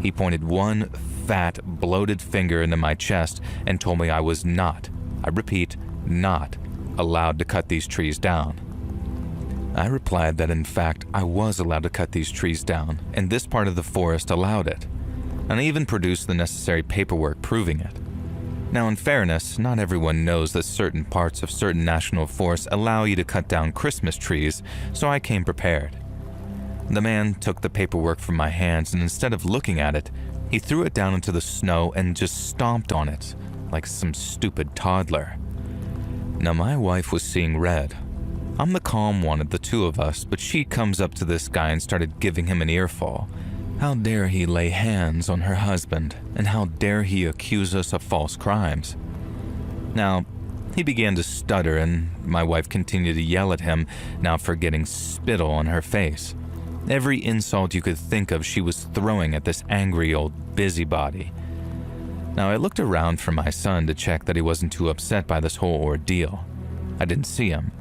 He pointed one fat, bloated finger into my chest and told me I was not, I repeat, not, allowed to cut these trees down. I replied that in fact I was allowed to cut these trees down, and this part of the forest allowed it. And I even produced the necessary paperwork proving it. Now in fairness, not everyone knows that certain parts of certain national forests allow you to cut down Christmas trees, so I came prepared. The man took the paperwork from my hands and instead of looking at it, he threw it down into the snow and just stomped on it, like some stupid toddler. Now my wife was seeing red. I'm the calm one of the two of us, but she comes up to this guy and started giving him an earful. How dare he lay hands on her husband, and how dare he accuse us of false crimes? Now, he began to stutter and my wife continued to yell at him, now for getting spittle on her face. Every insult you could think of she was throwing at this angry old busybody. Now I looked around for my son to check that he wasn't too upset by this whole ordeal. I didn't see him.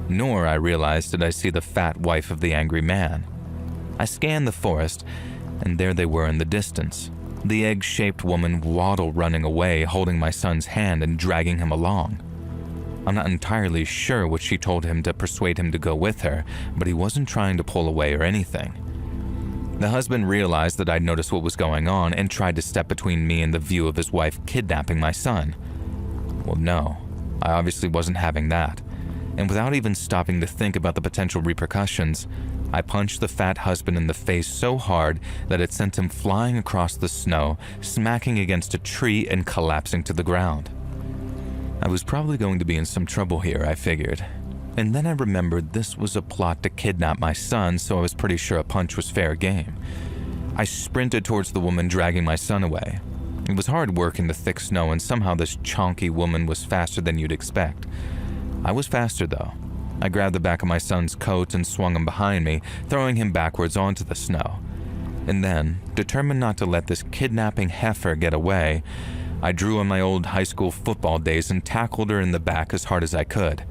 Nor, I realized, did I see the fat wife of the angry man. I scanned the forest, and there they were in the distance. The egg-shaped woman waddle running away, holding my son's hand and dragging him along. I'm not entirely sure what she told him to persuade him to go with her, but he wasn't trying to pull away or anything. The husband realized that I'd noticed what was going on and tried to step between me and the view of his wife kidnapping my son. Well, no, I obviously wasn't having that, and without even stopping to think about the potential repercussions, I punched the fat husband in the face so hard that it sent him flying across the snow, smacking against a tree and collapsing to the ground. I was probably going to be in some trouble here, I figured. And then I remembered this was a plot to kidnap my son, so I was pretty sure a punch was fair game. I sprinted towards the woman dragging my son away. It was hard work in the thick snow, and somehow this chonky woman was faster than you'd expect. I was faster though. I grabbed the back of my son's coat and swung him behind me, throwing him backwards onto the snow. And then, determined not to let this kidnapping heifer get away, I drew on my old high school football days and tackled her in the back as hard as I could.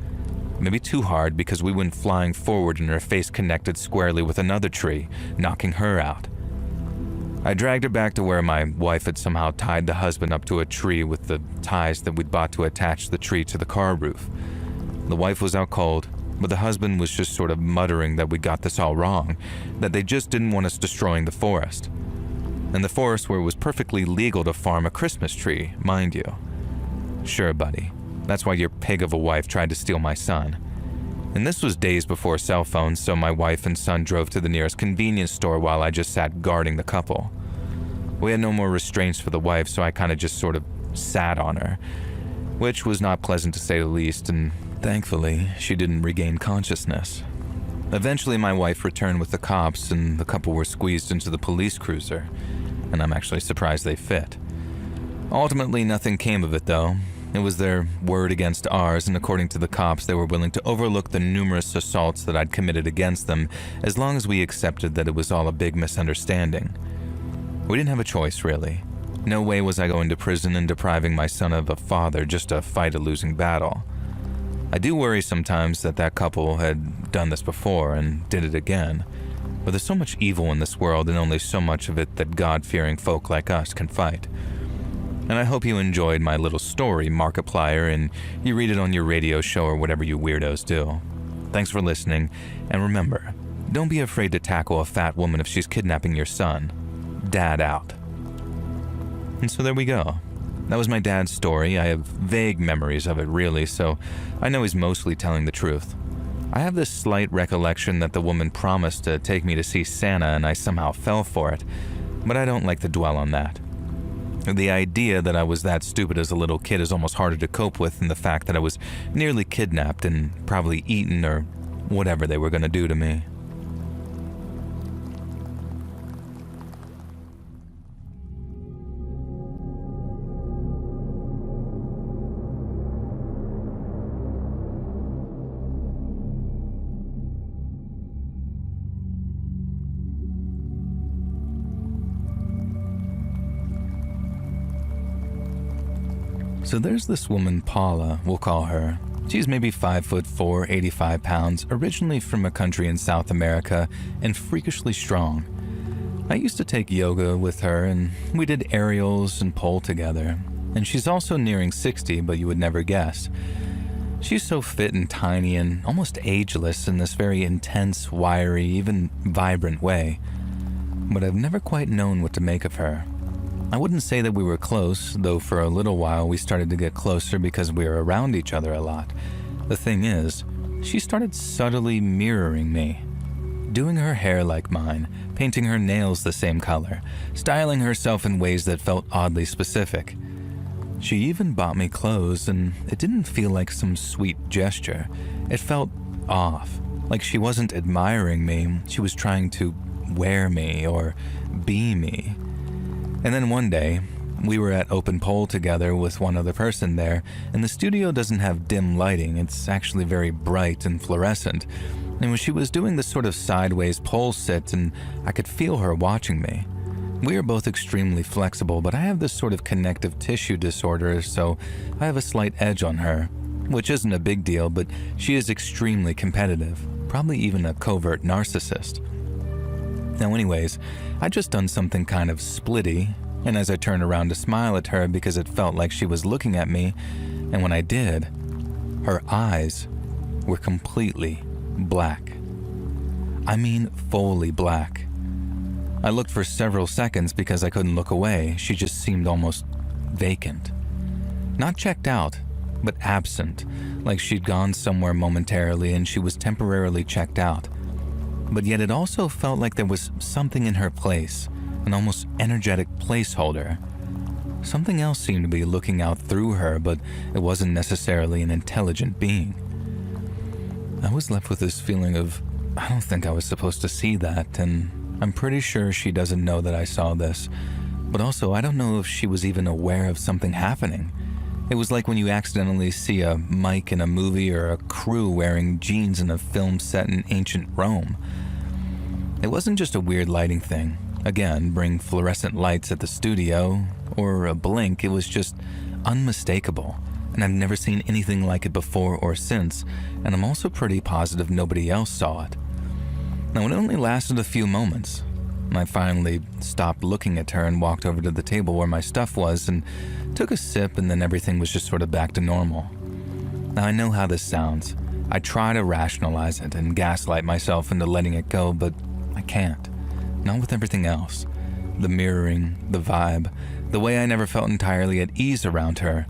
Maybe too hard because we went flying forward and her face connected squarely with another tree, knocking her out. I dragged her back to where my wife had somehow tied the husband up to a tree with the ties that we'd bought to attach the tree to the car roof. The wife was out cold, but the husband was just sort of muttering that we got this all wrong, that they just didn't want us destroying the forest. And the forest where it was perfectly legal to farm a Christmas tree, mind you. Sure, buddy. That's why your pig of a wife tried to steal my son. And this was days before cell phones, so my wife and son drove to the nearest convenience store while I just sat guarding the couple. We had no more restraints for the wife, so I kind of just sort of sat on her, which was not pleasant to say the least, and thankfully, she didn't regain consciousness. Eventually, my wife returned with the cops, and the couple were squeezed into the police cruiser, and I'm actually surprised they fit. Ultimately, nothing came of it, though. It was their word against ours, and according to the cops, they were willing to overlook the numerous assaults that I'd committed against them as long as we accepted that it was all a big misunderstanding. We didn't have a choice, really. No way was I going to prison and depriving my son of a father just to fight a losing battle. I do worry sometimes that that couple had done this before and did it again, but there's so much evil in this world and only so much of it that God-fearing folk like us can fight. And I hope you enjoyed my little story, Markiplier, and you read it on your radio show or whatever you weirdos do. Thanks for listening, and remember, don't be afraid to tackle a fat woman if she's kidnapping your son. Dad out. And so there we go. That was my dad's story. I have vague memories of it, really, so I know he's mostly telling the truth. I have this slight recollection that the woman promised to take me to see Santa and I somehow fell for it, but I don't like to dwell on that. The idea that I was that stupid as a little kid is almost harder to cope with than the fact that I was nearly kidnapped and probably eaten or whatever they were going to do to me. So there's this woman, Paula, we'll call her. She's maybe 5'4", 85 pounds, originally from a country in South America, and freakishly strong. I used to take yoga with her, and we did aerials and pole together. And she's also nearing 60, but you would never guess. She's so fit and tiny and almost ageless in this very intense, wiry, even vibrant way. But I've never quite known what to make of her. I wouldn't say that we were close, though for a little while we started to get closer because we were around each other a lot. The thing is, she started subtly mirroring me. Doing her hair like mine, painting her nails the same color, styling herself in ways that felt oddly specific. She even bought me clothes, and it didn't feel like some sweet gesture. It felt off, like she wasn't admiring me, she was trying to wear me or be me. And then one day, we were at open pole together with one other person there, and the studio doesn't have dim lighting, it's actually very bright and fluorescent. And when she was doing this sort of sideways pole sit, and I could feel her watching me. We are both extremely flexible, but I have this sort of connective tissue disorder, so I have a slight edge on her, which isn't a big deal, but she is extremely competitive, probably even a covert narcissist. Now anyways, I'd just done something kind of splitty, and as I turned around to smile at her because it felt like she was looking at me, and when I did, her eyes were completely black. I mean fully black. I looked for several seconds because I couldn't look away. She just seemed almost vacant. Not checked out, but absent, like she'd gone somewhere momentarily and she was temporarily checked out. But yet it also felt like there was something in her place, an almost energetic placeholder. Something else seemed to be looking out through her, but it wasn't necessarily an intelligent being. I was left with this feeling of, I don't think I was supposed to see that, and I'm pretty sure she doesn't know that I saw this, but also I don't know if she was even aware of something happening. It was like when you accidentally see a Mike in a movie or a crew wearing jeans in a film set in ancient Rome. It wasn't just a weird lighting thing. Again, bring fluorescent lights at the studio, or a blink. It was just unmistakable, and I've never seen anything like it before or since, and I'm also pretty positive nobody else saw it. Now, it only lasted a few moments. I finally stopped looking at her and walked over to the table where my stuff was and took a sip, and then everything was just sort of back to normal. Now, I know how this sounds. I try to rationalize it and gaslight myself into letting it go, but I can't. Not with everything else. The mirroring, the vibe, the way I never felt entirely at ease around her.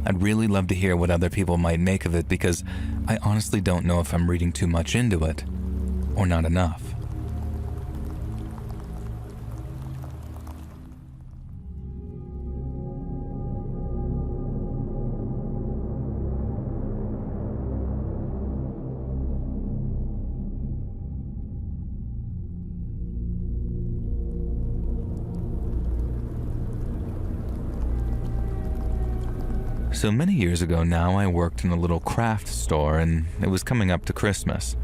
I'd really love to hear what other people might make of it, because I honestly don't know if I'm reading too much into it or not enough. So many years ago now, I worked in a little craft store, and it was coming up to Christmas.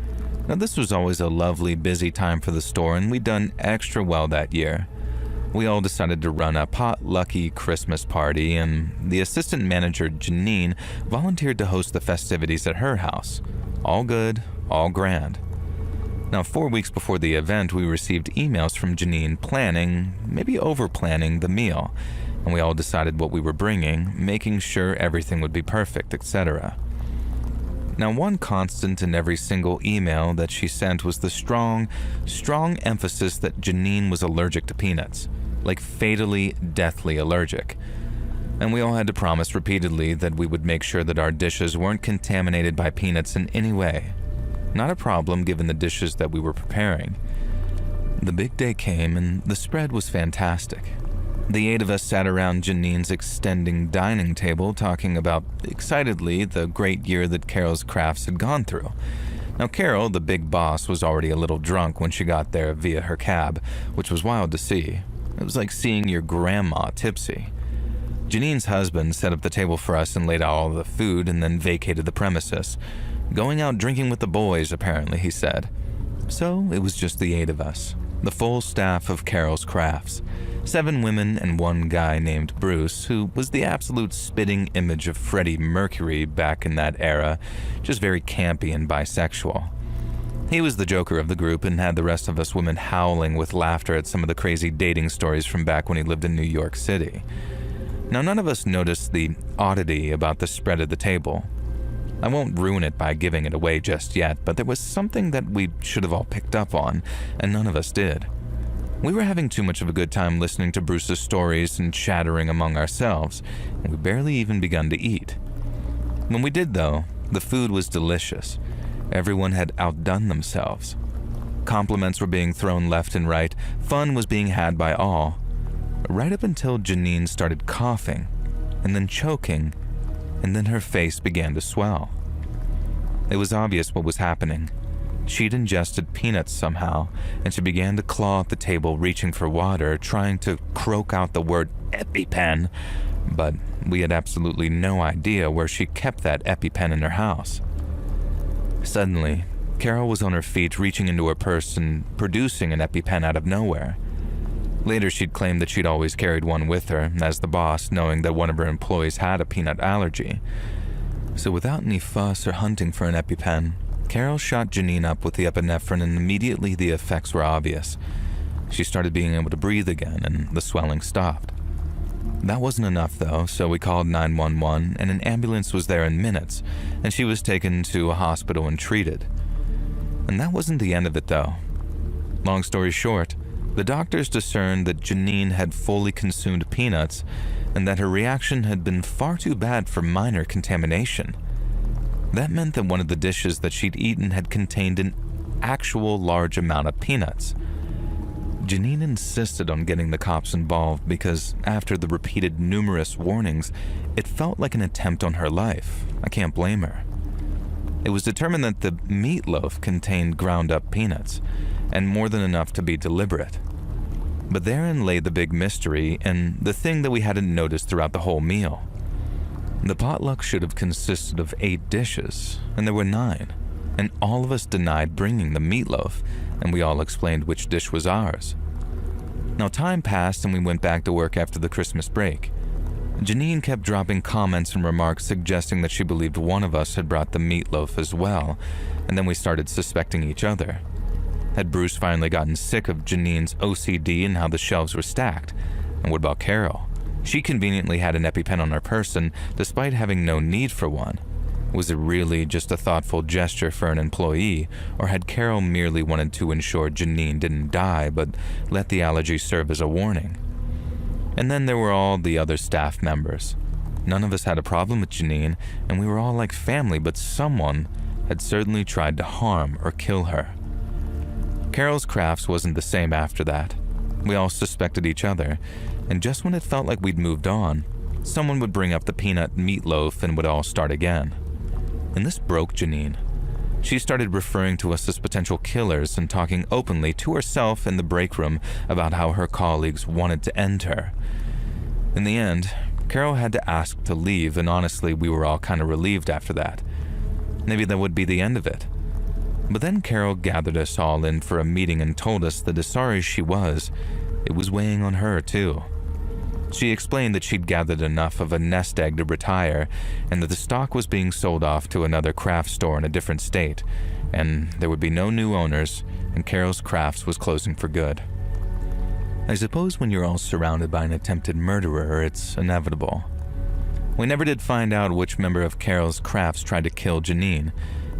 Now, this was always a lovely, busy time for the store, and we'd done extra well that year. We all decided to run a potlucky Christmas party, and the assistant manager, Janine, volunteered to host the festivities at her house. All good, all grand. Now, 4 weeks before the event, we received emails from Janine planning, maybe over-planning, the meal, and we all decided what we were bringing, making sure everything would be perfect, etc. Now, one constant in every single email that she sent was the strong emphasis that Janine was allergic to peanuts, like fatally, deathly allergic. And we all had to promise repeatedly that we would make sure that our dishes weren't contaminated by peanuts in any way. Not a problem given the dishes that we were preparing. The big day came, and the spread was fantastic. The 8 of us sat around Janine's extending dining table talking about, excitedly, the great year that Carol's Crafts had gone through. Now, Carol, the big boss, was already a little drunk when she got there via her cab, which was wild to see. It was like seeing your grandma tipsy. Janine's husband set up the table for us and laid out all the food and then vacated the premises. Going out drinking with the boys, apparently, he said. So it was just the 8 of us, the full staff of Carol's Crafts. 7 women and 1 guy named Bruce, who was the absolute spitting image of Freddie Mercury back in that era, just very campy and bisexual. He was the joker of the group and had the rest of us women howling with laughter at some of the crazy dating stories from back when he lived in New York City. Now, none of us noticed the oddity about the spread of the table. I won't ruin it by giving it away just yet, but there was something that we should have all picked up on, and none of us did. We were having too much of a good time listening to Bruce's stories and chattering among ourselves, and we barely even begun to eat. When we did, though, the food was delicious. Everyone had outdone themselves. Compliments were being thrown left and right. Fun was being had by all. Right up until Janine started coughing, and then choking, and then her face began to swell. It was obvious what was happening. She'd ingested peanuts somehow, and she began to claw at the table, reaching for water, trying to croak out the word EpiPen, but we had absolutely no idea where she kept that EpiPen in her house. Suddenly, Carol was on her feet, reaching into her purse and producing an EpiPen out of nowhere. Later, she'd claimed that she'd always carried one with her, as the boss, knowing that one of her employees had a peanut allergy. So without any fuss or hunting for an EpiPen, Carol shot Janine up with the epinephrine, and immediately the effects were obvious. She started being able to breathe again, and the swelling stopped. That wasn't enough, though, so we called 911, and an ambulance was there in minutes, and she was taken to a hospital and treated. And that wasn't the end of it, though. Long story short, The doctors discerned that Janine had fully consumed peanuts and that her reaction had been far too bad for minor contamination. That meant that one of the dishes that she'd eaten had contained an actual large amount of peanuts. Janine insisted on getting the cops involved because after the repeated numerous warnings, it felt like an attempt on her life. I can't blame her. It was determined that the meatloaf contained ground up peanuts, and more than enough to be deliberate. But therein lay the big mystery and the thing that we hadn't noticed throughout the whole meal. The potluck should have consisted of 8 dishes, and there were 9, and all of us denied bringing the meatloaf, and we all explained which dish was ours. Now time passed and we went back to work after the Christmas break. Janine kept dropping comments and remarks suggesting that she believed one of us had brought the meatloaf as well, and then we started suspecting each other. Had Bruce finally gotten sick of Janine's OCD and how the shelves were stacked? And what about Carol? She conveniently had an EpiPen on her person despite having no need for one. Was it really just a thoughtful gesture for an employee, or had Carol merely wanted to ensure Janine didn't die but let the allergy serve as a warning? And then there were all the other staff members. None of us had a problem with Janine, and we were all like family, but someone had certainly tried to harm or kill her. Carol's Crafts wasn't the same after that. We all suspected each other, and just when it felt like we'd moved on, someone would bring up the peanut meatloaf and would all start again. And this broke Janine. She started referring to us as potential killers and talking openly to herself in the break room about how her colleagues wanted to end her. In the end, Carol had to ask to leave, and honestly, we were all kind of relieved after that. Maybe that would be the end of it. But then Carol gathered us all in for a meeting and told us that as sorry as she was, it was weighing on her too. She explained that she'd gathered enough of a nest egg to retire, and that the stock was being sold off to another craft store in a different state, and there would be no new owners, and Carol's Crafts was closing for good. I suppose when you're all surrounded by an attempted murderer, it's inevitable. We never did find out which member of Carol's Crafts tried to kill Janine,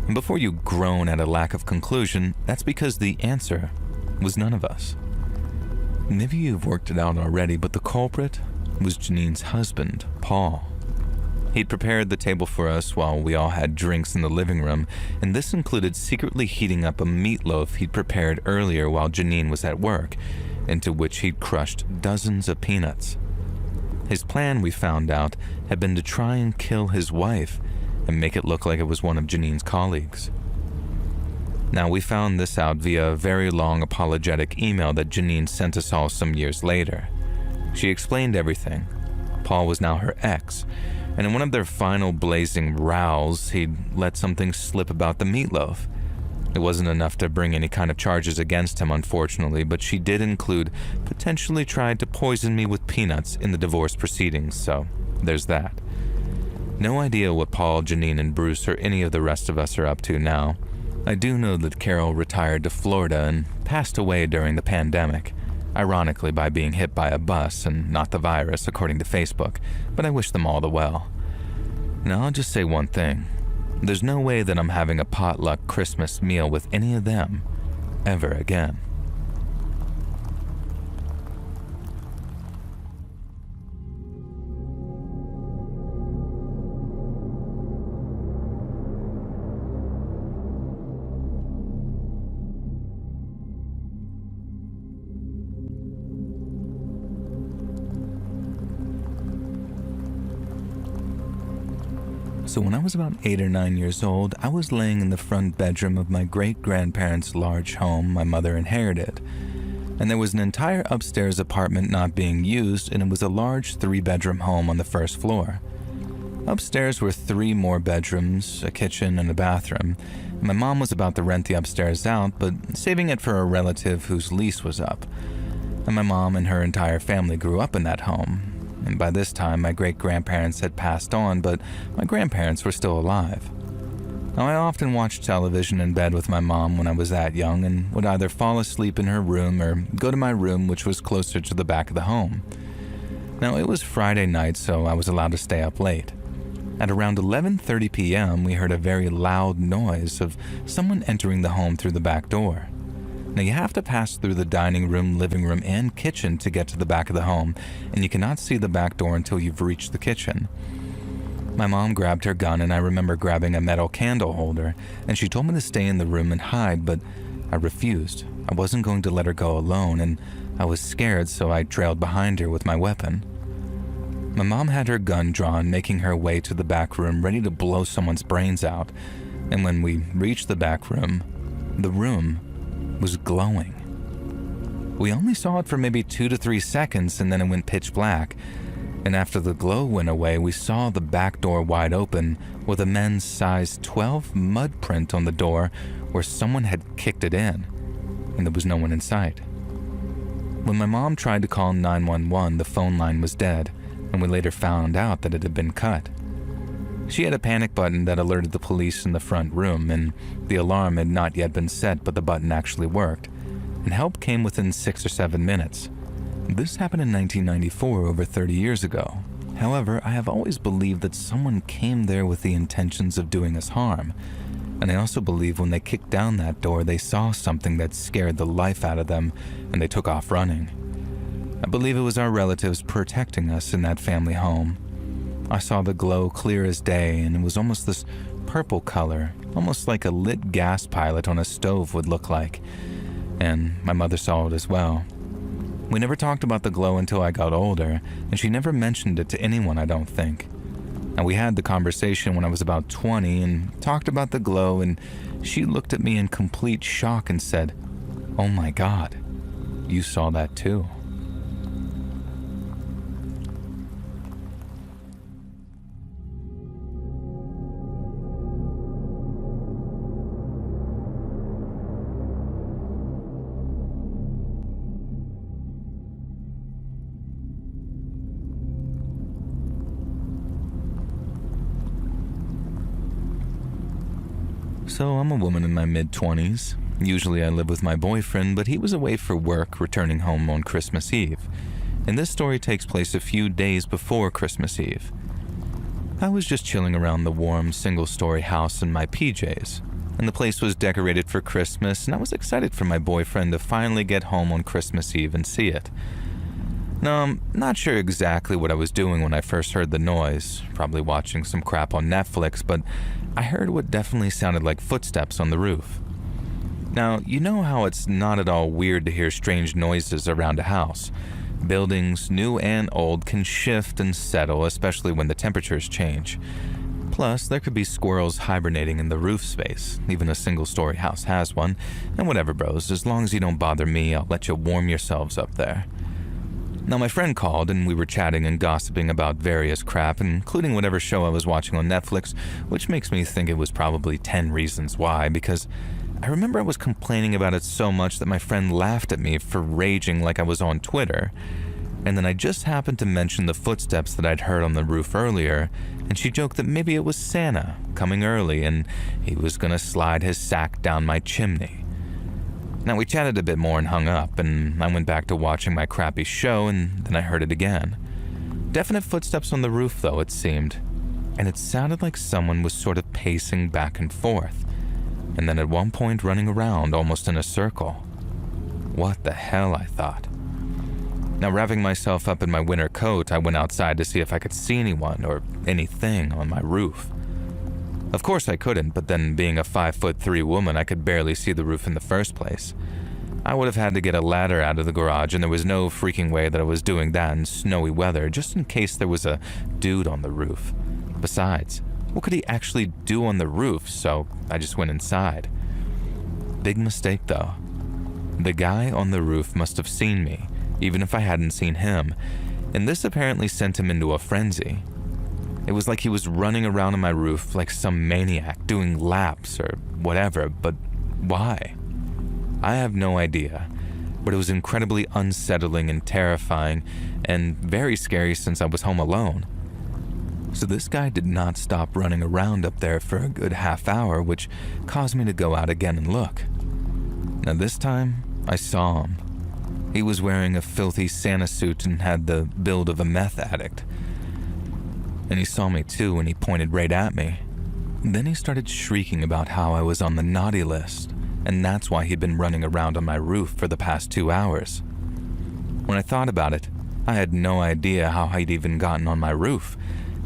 and before you groan at a lack of conclusion, that's because the answer was none of us. Maybe you've worked it out already, but the culprit was Janine's husband, Paul. He'd prepared the table for us while we all had drinks in the living room, and this included secretly heating up a meatloaf he'd prepared earlier while Janine was at work, into which he'd crushed dozens of peanuts. His plan, we found out, had been to try and kill his wife and make it look like it was one of Janine's colleagues. Now, we found this out via a very long apologetic email that Janine sent us all some years later. She explained everything. Paul was now her ex, and in one of their final blazing rows, he'd let something slip about the meatloaf. It wasn't enough to bring any kind of charges against him, unfortunately, but she did include potentially tried to poison me with peanuts in the divorce proceedings, so there's that. No idea what Paul, Janine, and Bruce or any of the rest of us are up to now. I do know that Carol retired to Florida and passed away during the pandemic, ironically by being hit by a bus and not the virus, according to Facebook, but I wish them all the well. Now, I'll just say one thing. There's no way that I'm having a potluck Christmas meal with any of them ever again. So when I was about 8 or 9 years old, I was laying in the front bedroom of my great-grandparents' large home my mother inherited. And there was an entire upstairs apartment not being used, and it was a large 3-bedroom home on the first floor. Upstairs were 3 more bedrooms, a kitchen, and a bathroom. My mom was about to rent the upstairs out, but saving it for a relative whose lease was up. And my mom and her entire family grew up in that home. And by this time, my great-grandparents had passed on, but my grandparents were still alive. Now, I often watched television in bed with my mom when I was that young and would either fall asleep in her room or go to my room, which was closer to the back of the home. Now, it was Friday night, so I was allowed to stay up late. At around 11:30 p.m., we heard a very loud noise of someone entering the home through the back door. Now, you have to pass through the dining room, living room, and kitchen to get to the back of the home, and you cannot see the back door until you've reached the kitchen. My mom grabbed her gun, and I remember grabbing a metal candle holder, and she told me to stay in the room and hide, but I refused. I wasn't going to let her go alone, and I was scared, so I trailed behind her with my weapon. My mom had her gun drawn, making her way to the back room, ready to blow someone's brains out, and when we reached the back room, the room was glowing. We only saw it for maybe 2 to 3 seconds, and then it went pitch black. And after the glow went away, we saw the back door wide open with a men's size 12 mud print on the door where someone had kicked it in, and there was no one in sight. When my mom tried to call 911, the phone line was dead, and we later found out that it had been cut. She had a panic button that alerted the police in the front room, and the alarm had not yet been set, but the button actually worked, and help came within 6 or 7 minutes. This happened in 1994, over 30 years ago. However, I have always believed that someone came there with the intentions of doing us harm, and I also believe when they kicked down that door, they saw something that scared the life out of them, and they took off running. I believe it was our relatives protecting us in that family home. I saw the glow clear as day, and it was almost this purple color, almost like a lit gas pilot on a stove would look like, and my mother saw it as well. We never talked about the glow until I got older, and she never mentioned it to anyone, I don't think. And we had the conversation when I was about 20 and talked about the glow, and she looked at me in complete shock and said, "Oh my God, you saw that too." So I'm a woman in my mid-20s. Usually I live with my boyfriend, but he was away for work, returning home on Christmas Eve. And this story takes place a few days before Christmas Eve. I was just chilling around the warm, single-story house in my PJs, and the place was decorated for Christmas, and I was excited for my boyfriend to finally get home on Christmas Eve and see it. Now, I'm not sure exactly what I was doing when I first heard the noise, probably watching some crap on Netflix, but I heard what definitely sounded like footsteps on the roof. Now, you know how it's not at all weird to hear strange noises around a house. Buildings, new and old, can shift and settle, especially when the temperatures change. Plus, there could be squirrels hibernating in the roof space. Even a single-story house has one. And whatever, bros, as long as you don't bother me, I'll let you warm yourselves up there. Now, my friend called, and we were chatting and gossiping about various crap, including whatever show I was watching on Netflix, which makes me think it was probably 10 Reasons Why, because I remember I was complaining about it so much that my friend laughed at me for raging like I was on Twitter. And then I just happened to mention the footsteps that I'd heard on the roof earlier, and she joked that maybe it was Santa coming early and he was gonna slide his sack down my chimney. Now, we chatted a bit more and hung up, and I went back to watching my crappy show, and then I heard it again. Definite footsteps on the roof, though, it seemed, and it sounded like someone was sort of pacing back and forth, and then at one point running around almost in a circle. What the hell, I thought. Now, wrapping myself up in my winter coat, I went outside to see if I could see anyone or anything on my roof. Of course I couldn't, but then being a 5'3" woman, I could barely see the roof in the first place. I would have had to get a ladder out of the garage, and there was no freaking way that I was doing that in snowy weather, just in case there was a dude on the roof. Besides, what could he actually do on the roof? So I just went inside. Big mistake, though. The guy on the roof must have seen me, even if I hadn't seen him, and this apparently sent him into a frenzy. It was like he was running around on my roof like some maniac, doing laps or whatever, but why? I have no idea, but it was incredibly unsettling and terrifying, and very scary since I was home alone. So this guy did not stop running around up there for a good half hour, which caused me to go out again and look. Now this time, I saw him. He was wearing a filthy Santa suit and had the build of a meth addict. And he saw me too, and he pointed right at me. Then he started shrieking about how I was on the naughty list, and that's why he'd been running around on my roof for the past 2 hours. When I thought about it, I had no idea how he'd even gotten on my roof.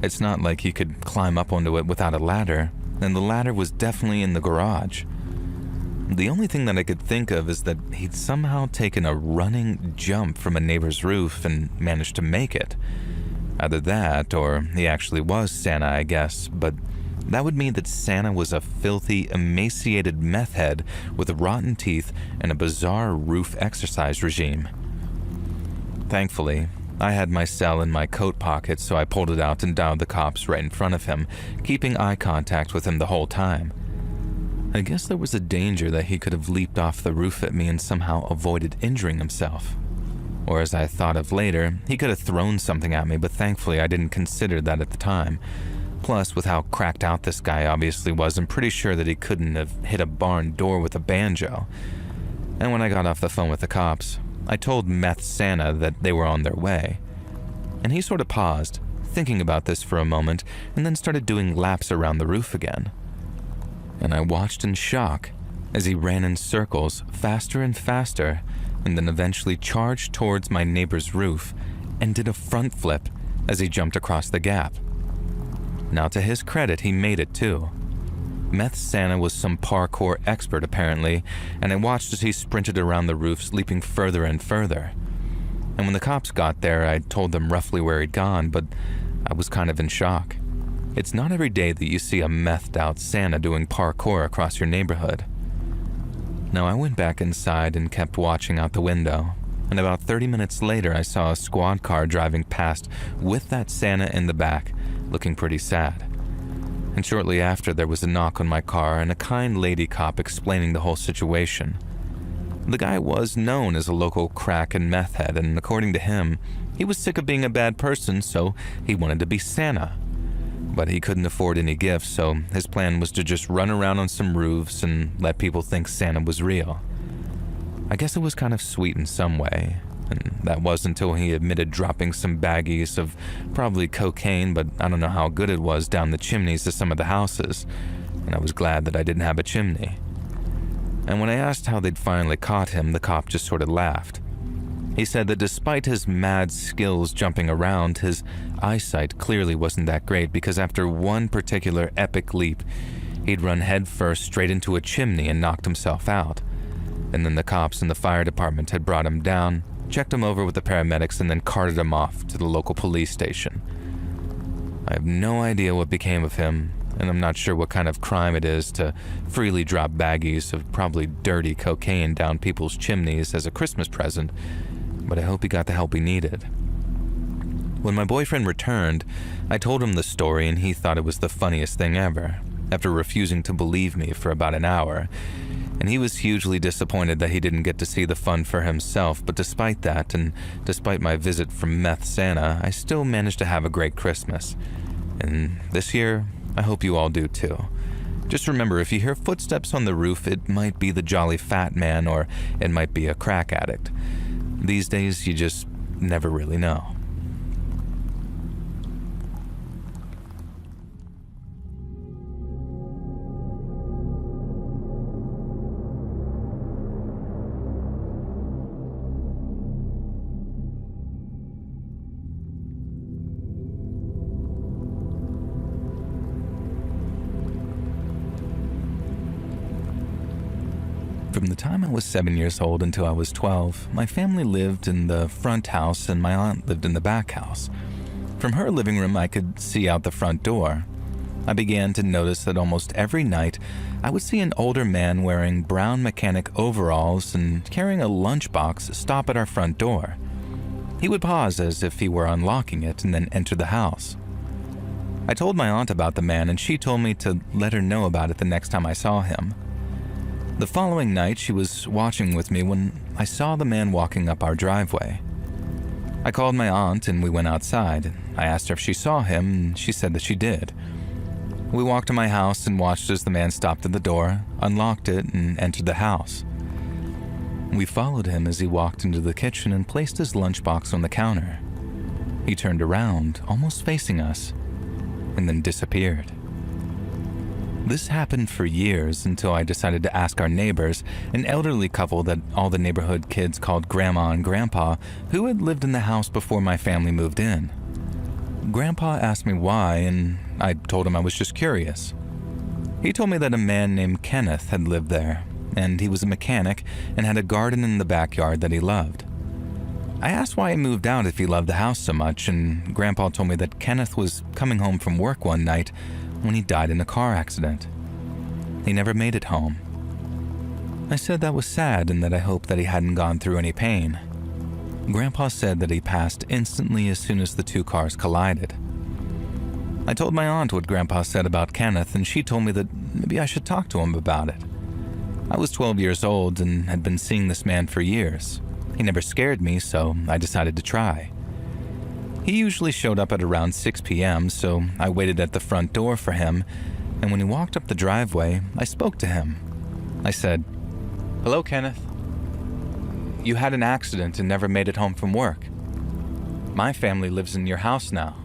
It's not like he could climb up onto it without a ladder, and the ladder was definitely in the garage. The only thing that I could think of is that he'd somehow taken a running jump from a neighbor's roof and managed to make it. Either that, or he actually was Santa, I guess, but that would mean that Santa was a filthy, emaciated meth head with rotten teeth and a bizarre roof exercise regime. Thankfully, I had my cell in my coat pocket, so I pulled it out and dialed the cops right in front of him, keeping eye contact with him the whole time. I guess there was a danger that he could have leaped off the roof at me and somehow avoided injuring himself. Or as I thought of later, he could have thrown something at me, but thankfully I didn't consider that at the time. Plus, with how cracked out this guy obviously was, I'm pretty sure that he couldn't have hit a barn door with a banjo. And when I got off the phone with the cops, I told Meth Santa that they were on their way. And he sort of paused, thinking about this for a moment, and then started doing laps around the roof again. And I watched in shock as he ran in circles faster and faster, and then eventually charged towards my neighbor's roof and did a front flip as he jumped across the gap. Now, to his credit, he made it too. Meth Santa was some parkour expert apparently, and I watched as he sprinted around the roofs, leaping further and further. And when the cops got there, I told them roughly where he'd gone, but I was kind of in shock. It's not every day that you see a methed out Santa doing parkour across your neighborhood. Now, I went back inside and kept watching out the window, and about 30 minutes later I saw a squad car driving past with that Santa in the back, looking pretty sad. And shortly after, there was a knock on my car and a kind lady cop explaining the whole situation. The guy was known as a local crack and meth head, and according to him, he was sick of being a bad person, so he wanted to be Santa. But he couldn't afford any gifts, so his plan was to just run around on some roofs and let people think Santa was real. I guess it was kind of sweet in some way, and that was until he admitted dropping some baggies of probably cocaine, but I don't know how good it was, down the chimneys of some of the houses, and I was glad that I didn't have a chimney. And when I asked how they'd finally caught him, the cop just sort of laughed. He said that despite his mad skills jumping around, his eyesight clearly wasn't that great, because after one particular epic leap, he'd run headfirst straight into a chimney and knocked himself out. And then the cops and the fire department had brought him down, checked him over with the paramedics, and then carted him off to the local police station. I have no idea what became of him, and I'm not sure what kind of crime it is to freely drop baggies of probably dirty cocaine down people's chimneys as a Christmas present, but I hope he got the help he needed. When my boyfriend returned, I told him the story, and he thought it was the funniest thing ever, after refusing to believe me for about an hour. And he was hugely disappointed that he didn't get to see the fun for himself, but despite that, and despite my visit from Meth Santa, I still managed to have a great Christmas. And this year, I hope you all do too. Just remember, if you hear footsteps on the roof, it might be the jolly fat man, or it might be a crack addict. These days, you just never really know. From the time I was 7 years old until I was 12, my family lived in the front house and my aunt lived in the back house. From her living room, I could see out the front door. I began to notice that almost every night, I would see an older man wearing brown mechanic overalls and carrying a lunchbox stop at our front door. He would pause as if he were unlocking it and then enter the house. I told my aunt about the man, and she told me to let her know about it the next time I saw him. The following night, she was watching with me when I saw the man walking up our driveway. I called my aunt and we went outside. I asked her if she saw him, and she said that she did. We walked to my house and watched as the man stopped at the door, unlocked it, and entered the house. We followed him as he walked into the kitchen and placed his lunchbox on the counter. He turned around, almost facing us, and then disappeared. This happened for years until I decided to ask our neighbors, an elderly couple that all the neighborhood kids called Grandma and Grandpa, who had lived in the house before my family moved in. Grandpa asked me why, and I told him I was just curious. He told me that a man named Kenneth had lived there, and he was a mechanic and had a garden in the backyard that he loved. I asked why he moved out if he loved the house so much, and Grandpa told me that Kenneth was coming home from work one night when he died in a car accident. He never made it home. I said that was sad and that I hoped that he hadn't gone through any pain. Grandpa said that he passed instantly as soon as the two cars collided. I told my aunt what Grandpa said about Kenneth, and she told me that maybe I should talk to him about it. I was 12 years old and had been seeing this man for years. He never scared me, so I decided to try. He usually showed up at around 6 p.m., so I waited at the front door for him, and when he walked up the driveway, I spoke to him. I said, "Hello, Kenneth. You had an accident and never made it home from work. My family lives in your house now.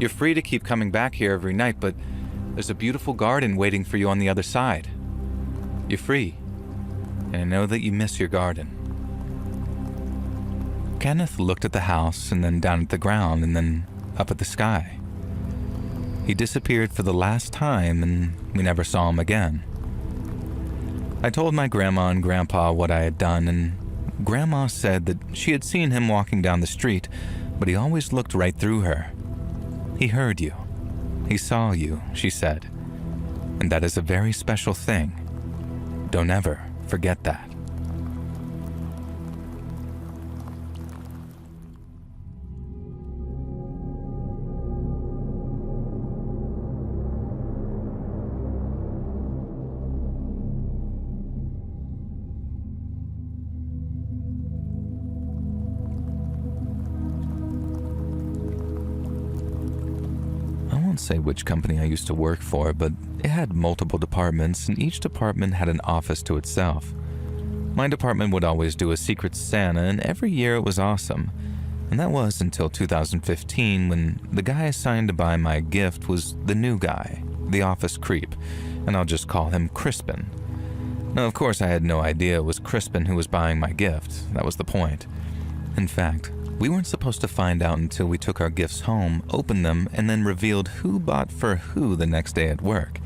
You're free to keep coming back here every night, but there's a beautiful garden waiting for you on the other side. You're free, and I know that you miss your garden." Kenneth looked at the house and then down at the ground and then up at the sky. He disappeared for the last time and we never saw him again. I told my grandma and grandpa what I had done, and Grandma said that she had seen him walking down the street, but he always looked right through her. "He heard you. He saw you," she said. "And that is a very special thing. Don't ever forget that." I won't say which company I used to work for, but it had multiple departments, and each department had an office to itself. My department would always do a Secret Santa, and every year it was awesome. And that was until 2015, when the guy assigned to buy my gift was the new guy, the office creep, and I'll just call him Crispin. Now, of course, I had no idea it was Crispin who was buying my gift. That was the point. In fact, we weren't supposed to find out until we took our gifts home, opened them, and then revealed who bought for who the next day at work.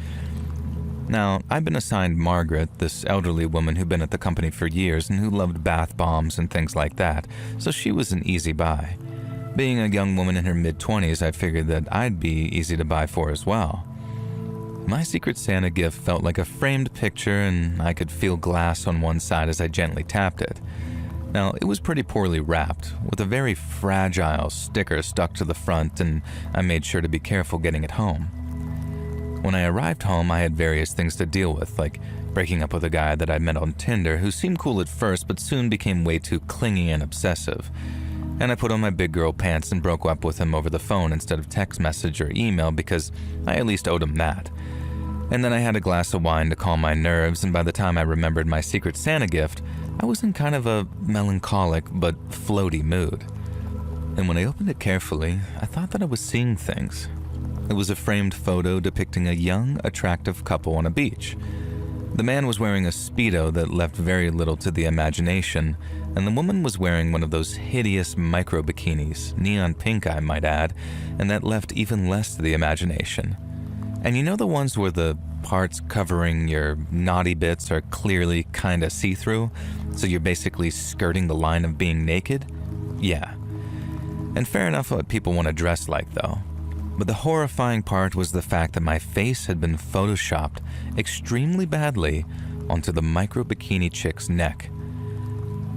Now, I've been assigned Margaret, this elderly woman who'd been at the company for years and who loved bath bombs and things like that, so she was an easy buy. Being a young woman in her mid-20s, I figured that I'd be easy to buy for as well. My Secret Santa gift felt like a framed picture, and I could feel glass on one side as I gently tapped it. Now, it was pretty poorly wrapped, with a very fragile sticker stuck to the front, and I made sure to be careful getting it home. When I arrived home, I had various things to deal with, like breaking up with a guy that I met on Tinder who seemed cool at first but soon became way too clingy and obsessive. And I put on my big girl pants and broke up with him over the phone instead of text message or email because I at least owed him that. And then I had a glass of wine to calm my nerves, and by the time I remembered my Secret Santa gift, I was in kind of a melancholic but floaty mood. And when I opened it carefully, I thought that I was seeing things. It was a framed photo depicting a young, attractive couple on a beach. The man was wearing a Speedo that left very little to the imagination, and the woman was wearing one of those hideous micro bikinis, neon pink I might add, and that left even less to the imagination. And you know the ones where the parts covering your naughty bits are clearly kinda see-through, so you're basically skirting the line of being naked? Yeah. And fair enough what people want to dress like though. But the horrifying part was the fact that my face had been photoshopped extremely badly onto the micro bikini chick's neck.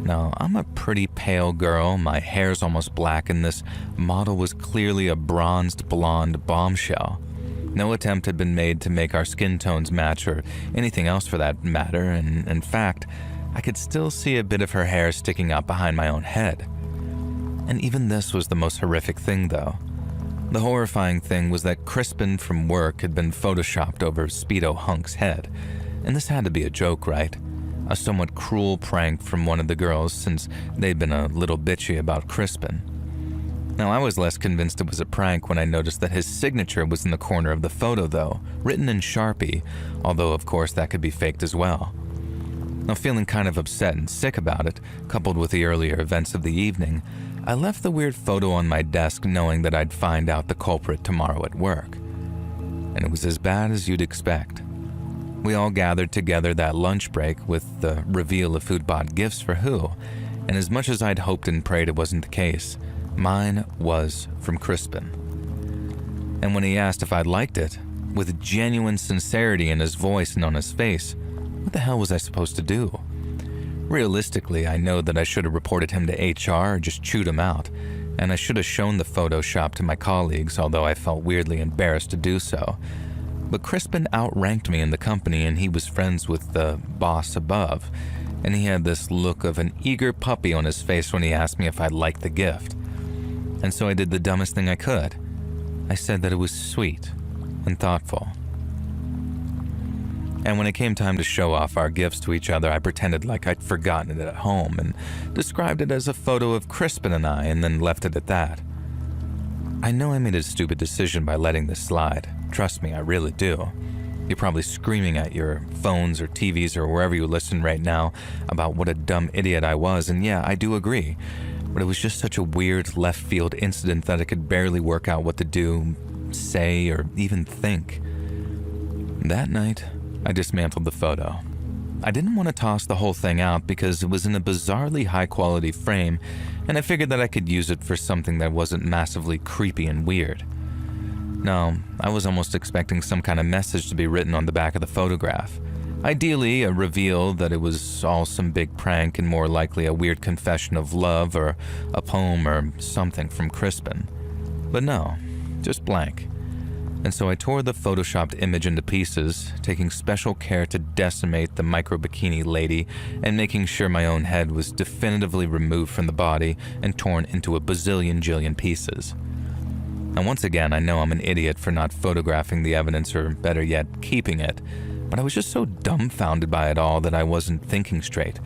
Now, I'm a pretty pale girl, my hair's almost black, and this model was clearly a bronzed blonde bombshell. No attempt had been made to make our skin tones match or anything else for that matter, and in fact, I could still see a bit of her hair sticking out behind my own head. And even this was the most horrific thing though. The horrifying thing was that Crispin from work had been photoshopped over Speedo Hunk's head. And this had to be a joke, right? A somewhat cruel prank from one of the girls since they'd been a little bitchy about Crispin. Now, I was less convinced it was a prank when I noticed that his signature was in the corner of the photo, though, written in Sharpie, although of course that could be faked as well. Now, feeling kind of upset and sick about it, coupled with the earlier events of the evening, I left the weird photo on my desk knowing that I'd find out the culprit tomorrow at work. And it was as bad as you'd expect. We all gathered together that lunch break with the reveal of who'd bought gifts for who, and as much as I'd hoped and prayed it wasn't the case, mine was from Crispin. And when he asked if I'd liked it, with genuine sincerity in his voice and on his face, what the hell was I supposed to do? Realistically, I know that I should have reported him to HR or just chewed him out, and I should have shown the Photoshop to my colleagues, although I felt weirdly embarrassed to do so. But Crispin outranked me in the company, and he was friends with the boss above, and he had this look of an eager puppy on his face when he asked me if I liked the gift. And so I did the dumbest thing I could. I said that it was sweet and thoughtful. And when it came time to show off our gifts to each other, I pretended like I'd forgotten it at home and described it as a photo of Crispin and I, and then left it at that. I know I made a stupid decision by letting this slide. Trust me, I really do. You're probably screaming at your phones or TVs or wherever you listen right now about what a dumb idiot I was, and yeah, I do agree. But it was just such a weird left field incident that I could barely work out what to do, say, or even think. That night, I dismantled the photo. I didn't want to toss the whole thing out because it was in a bizarrely high-quality frame, and I figured that I could use it for something that wasn't massively creepy and weird. No, I was almost expecting some kind of message to be written on the back of the photograph. Ideally, a reveal that it was all some big prank and more likely a weird confession of love or a poem or something from Crispin. But no, just blank. And so I tore the photoshopped image into pieces, taking special care to decimate the micro-bikini lady and making sure my own head was definitively removed from the body and torn into a bazillion-jillion pieces. And once again, I know I'm an idiot for not photographing the evidence or better yet, keeping it, but I was just so dumbfounded by it all that I wasn't thinking straight.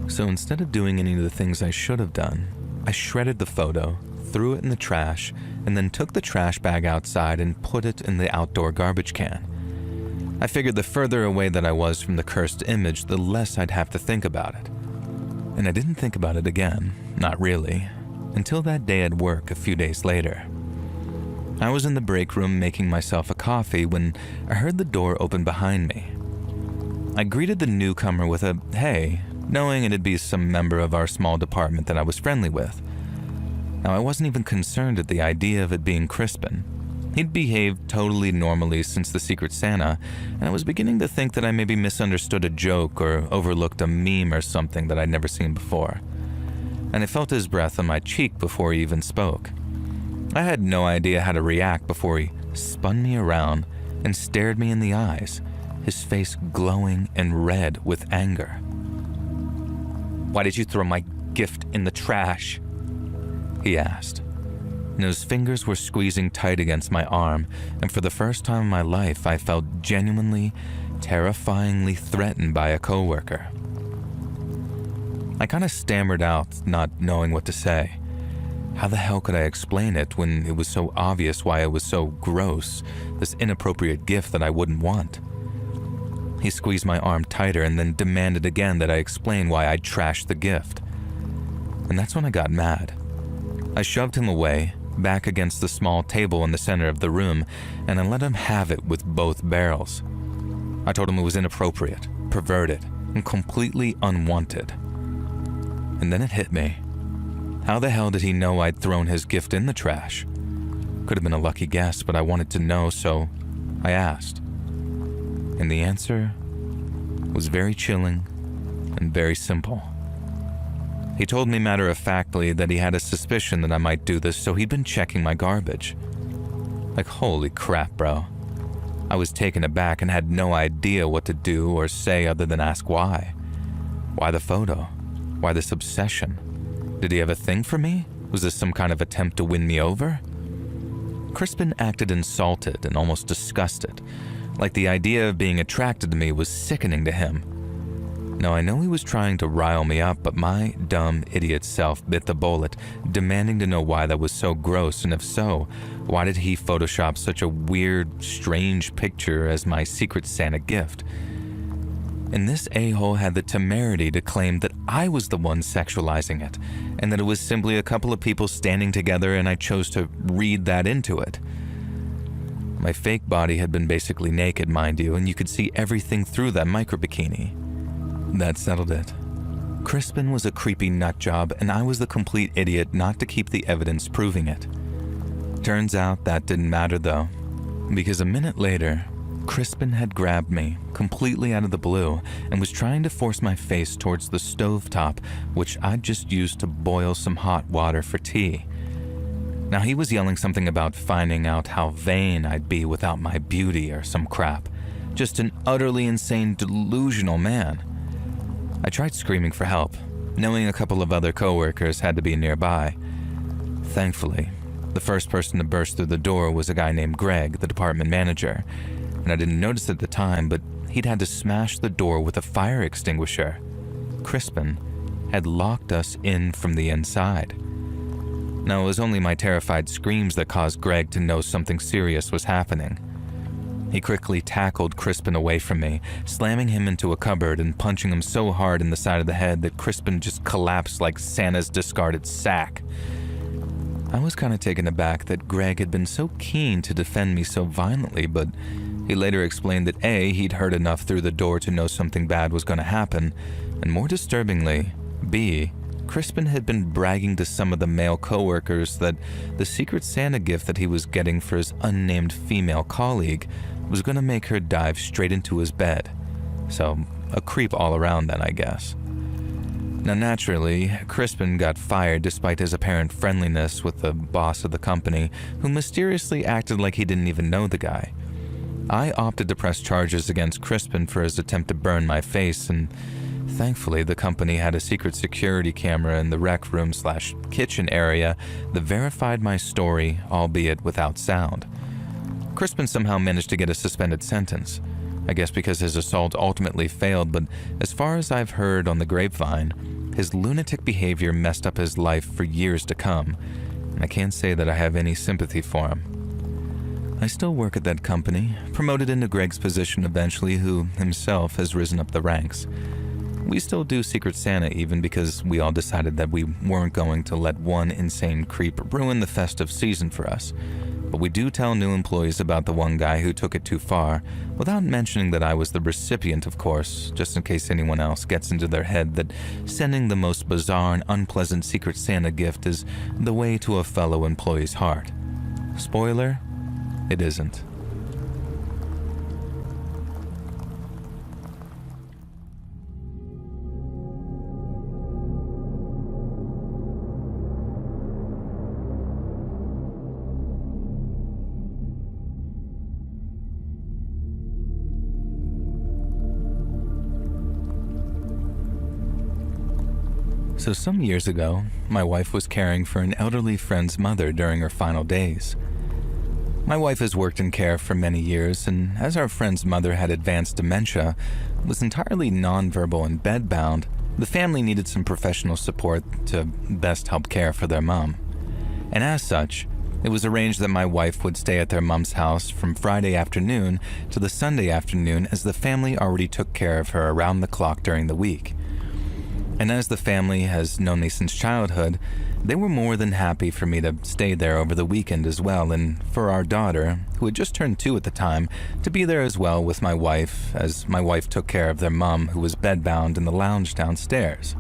So instead of doing any of the things I should have done, I shredded the photo, threw it in the trash, and then took the trash bag outside and put it in the outdoor garbage can. I figured the further away that I was from the cursed image, the less I'd have to think about it. And I didn't think about it again, not really, until that day at work a few days later. I was in the break room making myself a coffee when I heard the door open behind me. I greeted the newcomer with a "hey," knowing it'd be some member of our small department that I was friendly with. Now, I wasn't even concerned at the idea of it being Crispin. He'd behaved totally normally since the Secret Santa, and I was beginning to think that I maybe misunderstood a joke or overlooked a meme or something that I'd never seen before. And I felt his breath on my cheek before he even spoke. I had no idea how to react before he spun me around and stared me in the eyes, his face glowing and red with anger. "Why did you throw my gift in the trash?" he asked. And his fingers were squeezing tight against my arm, and for the first time in my life, I felt genuinely, terrifyingly threatened by a coworker. I kind of stammered out, not knowing what to say. How the hell could I explain it when it was so obvious why it was so gross, this inappropriate gift that I wouldn't want? He squeezed my arm tighter and then demanded again that I explain why I'd trashed the gift. And that's when I got mad. I shoved him away, back against the small table in the center of the room, and I let him have it with both barrels. I told him it was inappropriate, perverted, and completely unwanted. And then it hit me. How the hell did he know I'd thrown his gift in the trash? Could have been a lucky guess, but I wanted to know, so I asked. And the answer was very chilling and very simple. He told me matter-of-factly that he had a suspicion that I might do this, so he'd been checking my garbage. Like, holy crap, bro. I was taken aback and had no idea what to do or say other than ask why. Why the photo? Why this obsession? Did he have a thing for me? Was this some kind of attempt to win me over? Crispin acted insulted and almost disgusted, like the idea of being attracted to me was sickening to him. Now, I know he was trying to rile me up, but my dumb idiot self bit the bullet, demanding to know why that was so gross, and if so, why did he Photoshop such a weird, strange picture as my Secret Santa gift? And this a-hole had the temerity to claim that I was the one sexualizing it, and that it was simply a couple of people standing together and I chose to read that into it. My fake body had been basically naked, mind you, and you could see everything through that micro-bikini. That settled it. Crispin was a creepy nut job, and I was the complete idiot not to keep the evidence proving it. Turns out that didn't matter though, because a minute later, Crispin had grabbed me completely out of the blue and was trying to force my face towards the stovetop, which I'd just used to boil some hot water for tea. Now he was yelling something about finding out how vain I'd be without my beauty or some crap. Just an utterly insane, delusional man. I tried screaming for help, knowing a couple of other coworkers had to be nearby. Thankfully, the first person to burst through the door was a guy named Greg, the department manager, and I didn't notice at the time, but he'd had to smash the door with a fire extinguisher. Crispin had locked us in from the inside. Now, it was only my terrified screams that caused Greg to know something serious was happening. He quickly tackled Crispin away from me, slamming him into a cupboard and punching him so hard in the side of the head that Crispin just collapsed like Santa's discarded sack. I was kind of taken aback that Greg had been so keen to defend me so violently, but he later explained that A, he'd heard enough through the door to know something bad was going to happen, and more disturbingly, B, Crispin had been bragging to some of the male coworkers that the Secret Santa gift that he was getting for his unnamed female colleague was going to make her dive straight into his bed. So, a creep all around then, I guess. Now naturally, Crispin got fired despite his apparent friendliness with the boss of the company, who mysteriously acted like he didn't even know the guy. I opted to press charges against Crispin for his attempt to burn my face, and thankfully the company had a secret security camera in the rec room/kitchen area that verified my story, albeit without sound. Crispin somehow managed to get a suspended sentence, I guess because his assault ultimately failed, but as far as I've heard on the grapevine, his lunatic behavior messed up his life for years to come, and I can't say that I have any sympathy for him. I still work at that company, promoted into Greg's position eventually, who himself has risen up the ranks. We still do Secret Santa even because we all decided that we weren't going to let one insane creep ruin the festive season for us. But we do tell new employees about the one guy who took it too far, without mentioning that I was the recipient, of course, just in case anyone else gets into their head that sending the most bizarre and unpleasant Secret Santa gift is the way to a fellow employee's heart. Spoiler, it isn't. So some years ago, my wife was caring for an elderly friend's mother during her final days. My wife has worked in care for many years, and as our friend's mother had advanced dementia, was entirely nonverbal and bedbound, the family needed some professional support to best help care for their mom. And as such, it was arranged that my wife would stay at their mom's house from Friday afternoon to the Sunday afternoon, as the family already took care of her around the clock during the week. And as the family has known me since childhood, they were more than happy for me to stay there over the weekend as well, and for our daughter, who had just turned 2 at the time, to be there as well with my wife, as my wife took care of their mom, who was bedbound in the lounge downstairs.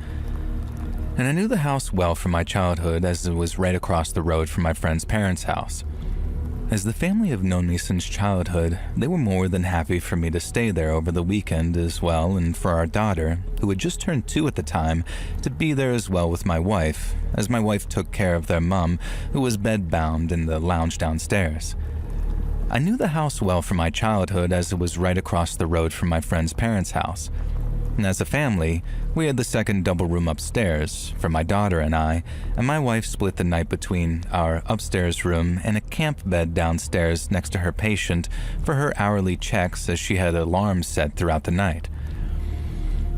And I knew the house well from my childhood, as it was right across the road from my friend's parents' house. As the family have known me since childhood, they were more than happy for me to stay there over the weekend as well, and for our daughter, who had just turned 2 at the time, to be there as well with my wife, as my wife took care of their mom, who was bedbound in the lounge downstairs. I knew the house well from my childhood, as it was right across the road from my friend's parents' house. And as a family, we had the second double room upstairs for my daughter and I, and my wife split the night between our upstairs room and a camp bed downstairs next to her patient for her hourly checks, as she had alarms set throughout the night.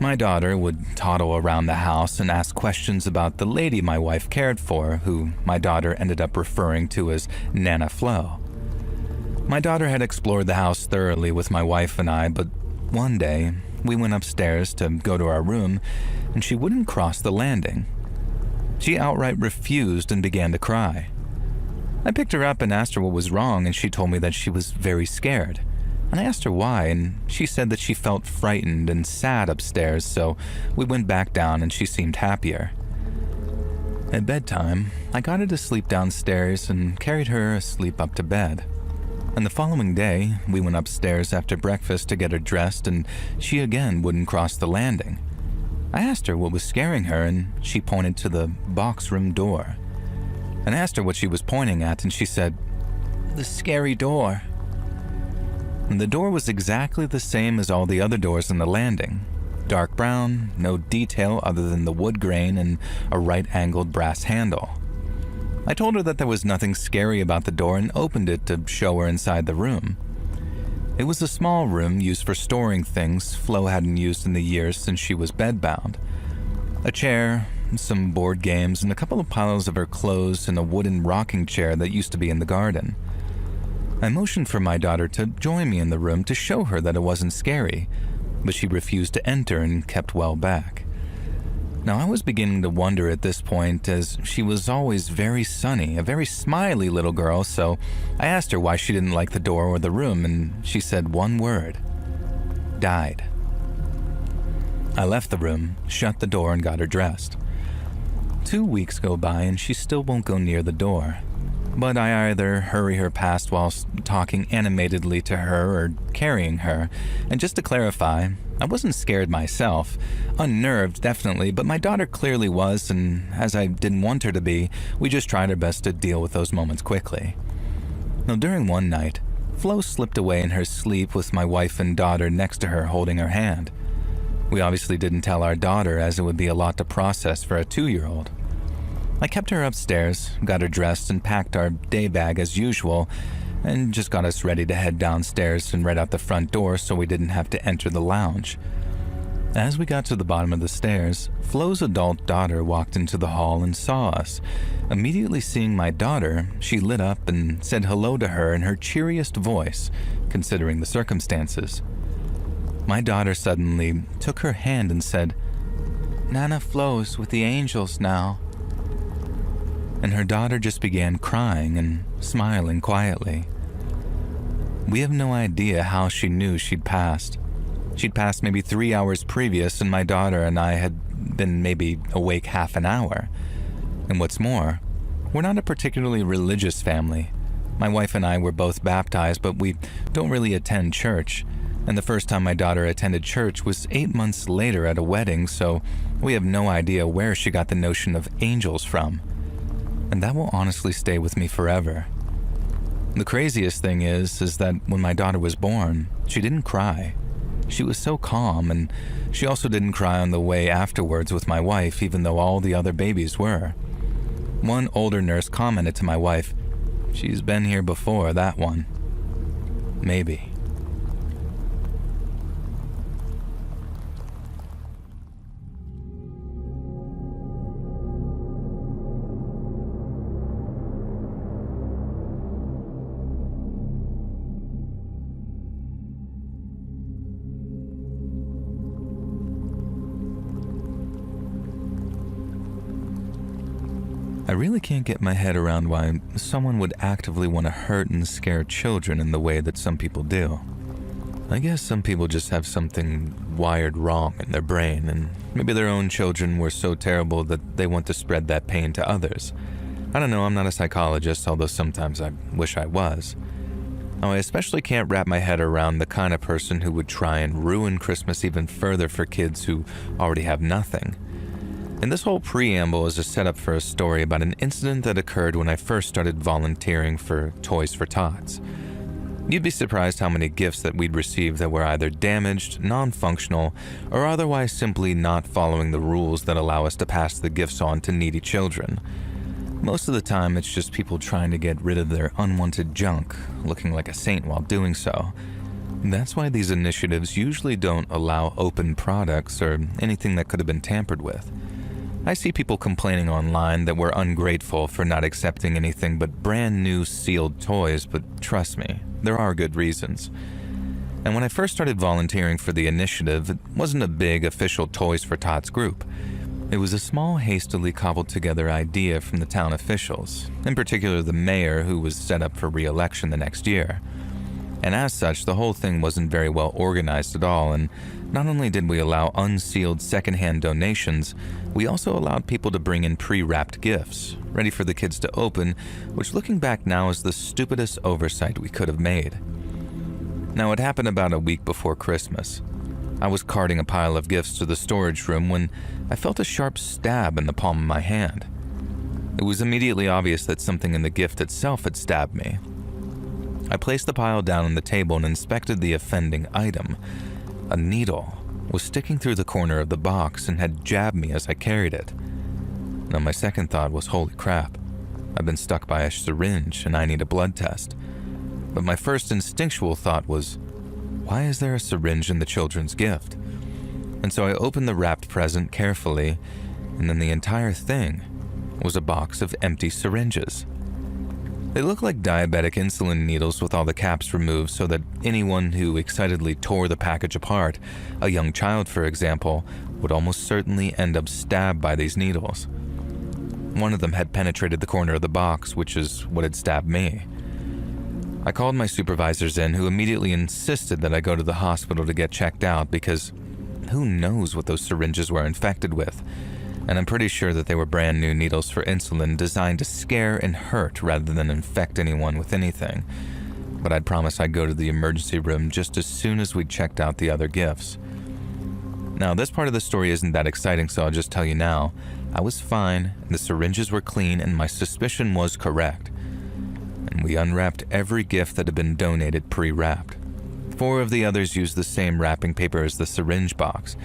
My daughter would toddle around the house and ask questions about the lady my wife cared for, who my daughter ended up referring to as Nana Flo. My daughter had explored the house thoroughly with my wife and I, but one day we went upstairs to go to our room and she wouldn't cross the landing. She outright refused and began to cry. I picked her up and asked her what was wrong, and she told me that she was very scared. And I asked her why, and she said that she felt frightened and sad upstairs, so we went back down and she seemed happier. At bedtime, I got her to sleep downstairs and carried her asleep up to bed. And the following day, we went upstairs after breakfast to get her dressed, and she again wouldn't cross the landing. I asked her what was scaring her, and she pointed to the box room door. And I asked her what she was pointing at, and she said, "The scary door." And the door was exactly the same as all the other doors on the landing. Dark brown, no detail other than the wood grain and a right-angled brass handle. I told her that there was nothing scary about the door and opened it to show her inside the room. It was a small room used for storing things Flo hadn't used in the years since she was bedbound. A chair, some board games, and a couple of piles of her clothes and a wooden rocking chair that used to be in the garden. I motioned for my daughter to join me in the room to show her that it wasn't scary, but she refused to enter and kept well back. Now, I was beginning to wonder at this point, as she was always very sunny, a very smiley little girl, so I asked her why she didn't like the door or the room, and she said one word: died. I left the room, shut the door, and got her dressed. 2 weeks go by and she still won't go near the door. But I either hurry her past whilst talking animatedly to her or carrying her. And just to clarify, I wasn't scared myself. Unnerved, definitely, but my daughter clearly was, and as I didn't want her to be, we just tried our best to deal with those moments quickly. Now, during one night, Flo slipped away in her sleep with my wife and daughter next to her holding her hand. We obviously didn't tell our daughter, as it would be a lot to process for a 2-year-old. I kept her upstairs, got her dressed, and packed our day bag as usual, and just got us ready to head downstairs and right out the front door so we didn't have to enter the lounge. As we got to the bottom of the stairs, Flo's adult daughter walked into the hall and saw us. Immediately seeing my daughter, she lit up and said hello to her in her cheeriest voice, considering the circumstances. My daughter suddenly took her hand and said, "Nana Flo's with the angels now." And her daughter just began crying and smiling quietly. We have no idea how she knew she'd passed. She'd passed maybe 3 hours previous, and my daughter and I had been maybe awake half an hour. And what's more, we're not a particularly religious family. My wife and I were both baptized, but we don't really attend church. And the first time my daughter attended church was 8 months later at a wedding, so we have no idea where she got the notion of angels from. And that will honestly stay with me forever. The craziest thing is that when my daughter was born, she didn't cry. She was so calm, and she also didn't cry on the way afterwards with my wife, even though all the other babies were. One older nurse commented to my wife, "She's been here before, that one." Maybe. I really can't get my head around why someone would actively want to hurt and scare children in the way that some people do. I guess some people just have something wired wrong in their brain, and maybe their own children were so terrible that they want to spread that pain to others. I don't know, I'm not a psychologist, although sometimes I wish I was. I especially can't wrap my head around the kind of person who would try and ruin Christmas even further for kids who already have nothing. And this whole preamble is a setup for a story about an incident that occurred when I first started volunteering for Toys for Tots. You'd be surprised how many gifts that we'd receive that were either damaged, non-functional, or otherwise simply not following the rules that allow us to pass the gifts on to needy children. Most of the time, it's just people trying to get rid of their unwanted junk, looking like a saint while doing so. That's why these initiatives usually don't allow open products or anything that could have been tampered with. I see people complaining online that we're ungrateful for not accepting anything but brand new sealed toys, but trust me, there are good reasons. And when I first started volunteering for the initiative, it wasn't a big official Toys for Tots group. It was a small, hastily cobbled together idea from the town officials, in particular the mayor, who was set up for re-election the next year. And as such, the whole thing wasn't very well organized at all, and not only did we allow unsealed secondhand donations, we also allowed people to bring in pre-wrapped gifts, ready for the kids to open, which looking back now is the stupidest oversight we could have made. Now, it happened about a week before Christmas. I was carting a pile of gifts to the storage room when I felt a sharp stab in the palm of my hand. It was immediately obvious that something in the gift itself had stabbed me. I placed the pile down on the table and inspected the offending item. A needle was sticking through the corner of the box and had jabbed me as I carried it. Now, my second thought was, holy crap, I've been stuck by a syringe and I need a blood test. But my first instinctual thought was, why is there a syringe in the children's gift? And so I opened the wrapped present carefully, and then the entire thing was a box of empty syringes. They looked like diabetic insulin needles with all the caps removed so that anyone who excitedly tore the package apart, a young child for example, would almost certainly end up stabbed by these needles. One of them had penetrated the corner of the box, which is what had stabbed me. I called my supervisors in, who immediately insisted that I go to the hospital to get checked out because who knows what those syringes were infected with, and I'm pretty sure that they were brand new needles for insulin designed to scare and hurt rather than infect anyone with anything. But I'd promised I'd go to the emergency room just as soon as we'd checked out the other gifts. Now, this part of the story isn't that exciting, so I'll just tell you now. I was fine, the syringes were clean, and my suspicion was correct. And we unwrapped every gift that had been donated pre-wrapped. 4 of the others used the same wrapping paper as the syringe box.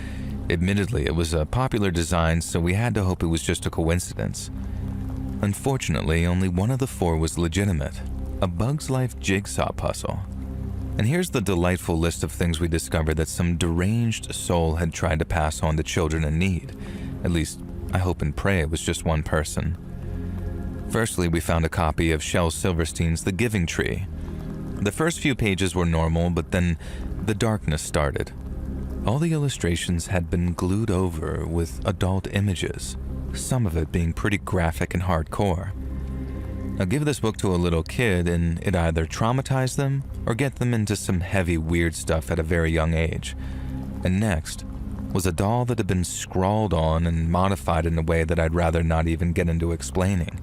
Admittedly, it was a popular design, so we had to hope it was just a coincidence. Unfortunately, only one of the 4 was legitimate, a Bug's Life jigsaw puzzle. And here's the delightful list of things we discovered that some deranged soul had tried to pass on to children in need. At least, I hope and pray it was just one person. Firstly, we found a copy of Shel Silverstein's The Giving Tree. The first few pages were normal, but then the darkness started. All the illustrations had been glued over with adult images, some of it being pretty graphic and hardcore. Now, give this book to a little kid and it either traumatized them or get them into some heavy, weird stuff at a very young age. And next was a doll that had been scrawled on and modified in a way that I'd rather not even get into explaining.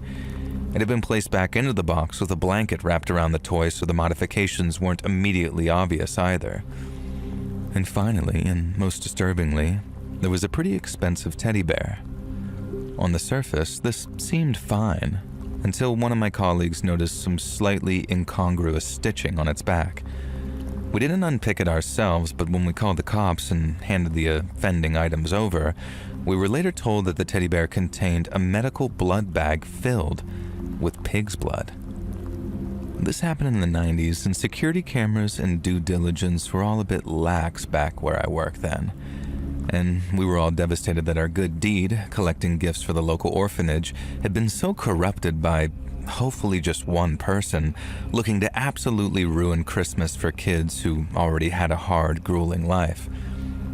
It had been placed back into the box with a blanket wrapped around the toy so the modifications weren't immediately obvious either. And finally, and most disturbingly, there was a pretty expensive teddy bear. On the surface, this seemed fine, until one of my colleagues noticed some slightly incongruous stitching on its back. We didn't unpick it ourselves, but when we called the cops and handed the offending items over, we were later told that the teddy bear contained a medical blood bag filled with pig's blood. This happened in the 90s, and security cameras and due diligence were all a bit lax back where I worked then. And we were all devastated that our good deed, collecting gifts for the local orphanage, had been so corrupted by hopefully just one person looking to absolutely ruin Christmas for kids who already had a hard, grueling life.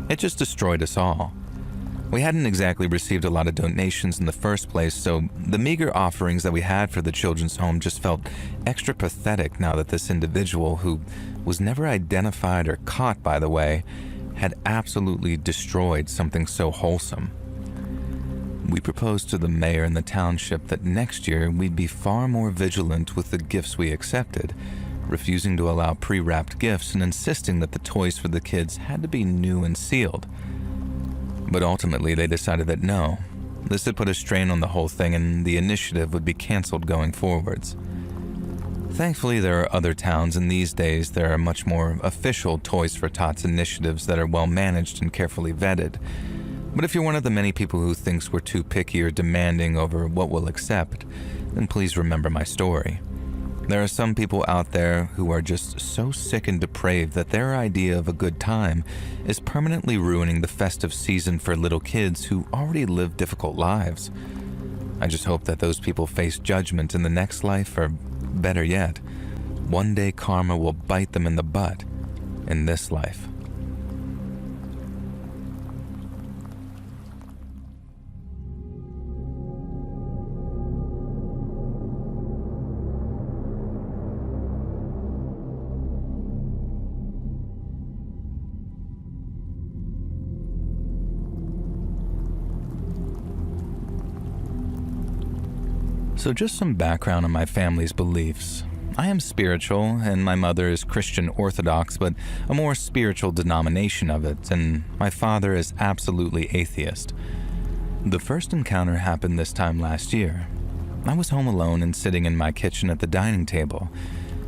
It just destroyed us all. We hadn't exactly received a lot of donations in the first place, so the meager offerings that we had for the children's home just felt extra pathetic now that this individual, who was never identified or caught by the way, had absolutely destroyed something so wholesome. We proposed to the mayor and the township that next year we'd be far more vigilant with the gifts we accepted, refusing to allow pre-wrapped gifts and insisting that the toys for the kids had to be new and sealed. But ultimately, they decided that no, this had put a strain on the whole thing and the initiative would be canceled going forwards. Thankfully, there are other towns, and these days there are much more official Toys for Tots initiatives that are well managed and carefully vetted. But if you're one of the many people who thinks we're too picky or demanding over what we'll accept, then please remember my story. There are some people out there who are just so sick and depraved that their idea of a good time is permanently ruining the festive season for little kids who already live difficult lives. I just hope that those people face judgment in the next life, or better yet, one day karma will bite them in the butt in this life. So just some background on my family's beliefs. I am spiritual, and my mother is Christian Orthodox, but a more spiritual denomination of it, and my father is absolutely atheist. The first encounter happened this time last year. I was home alone and sitting in my kitchen at the dining table,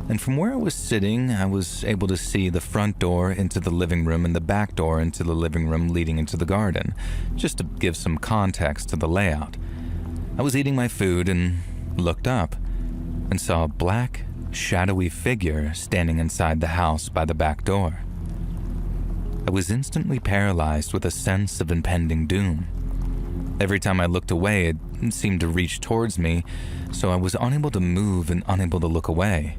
and from where I was sitting, I was able to see the front door into the living room and the back door into the living room leading into the garden, just to give some context to the layout. I was eating my food and looked up and saw a black, shadowy figure standing inside the house by the back door. I was instantly paralyzed with a sense of impending doom. Every time I looked away, it seemed to reach towards me, so I was unable to move and unable to look away.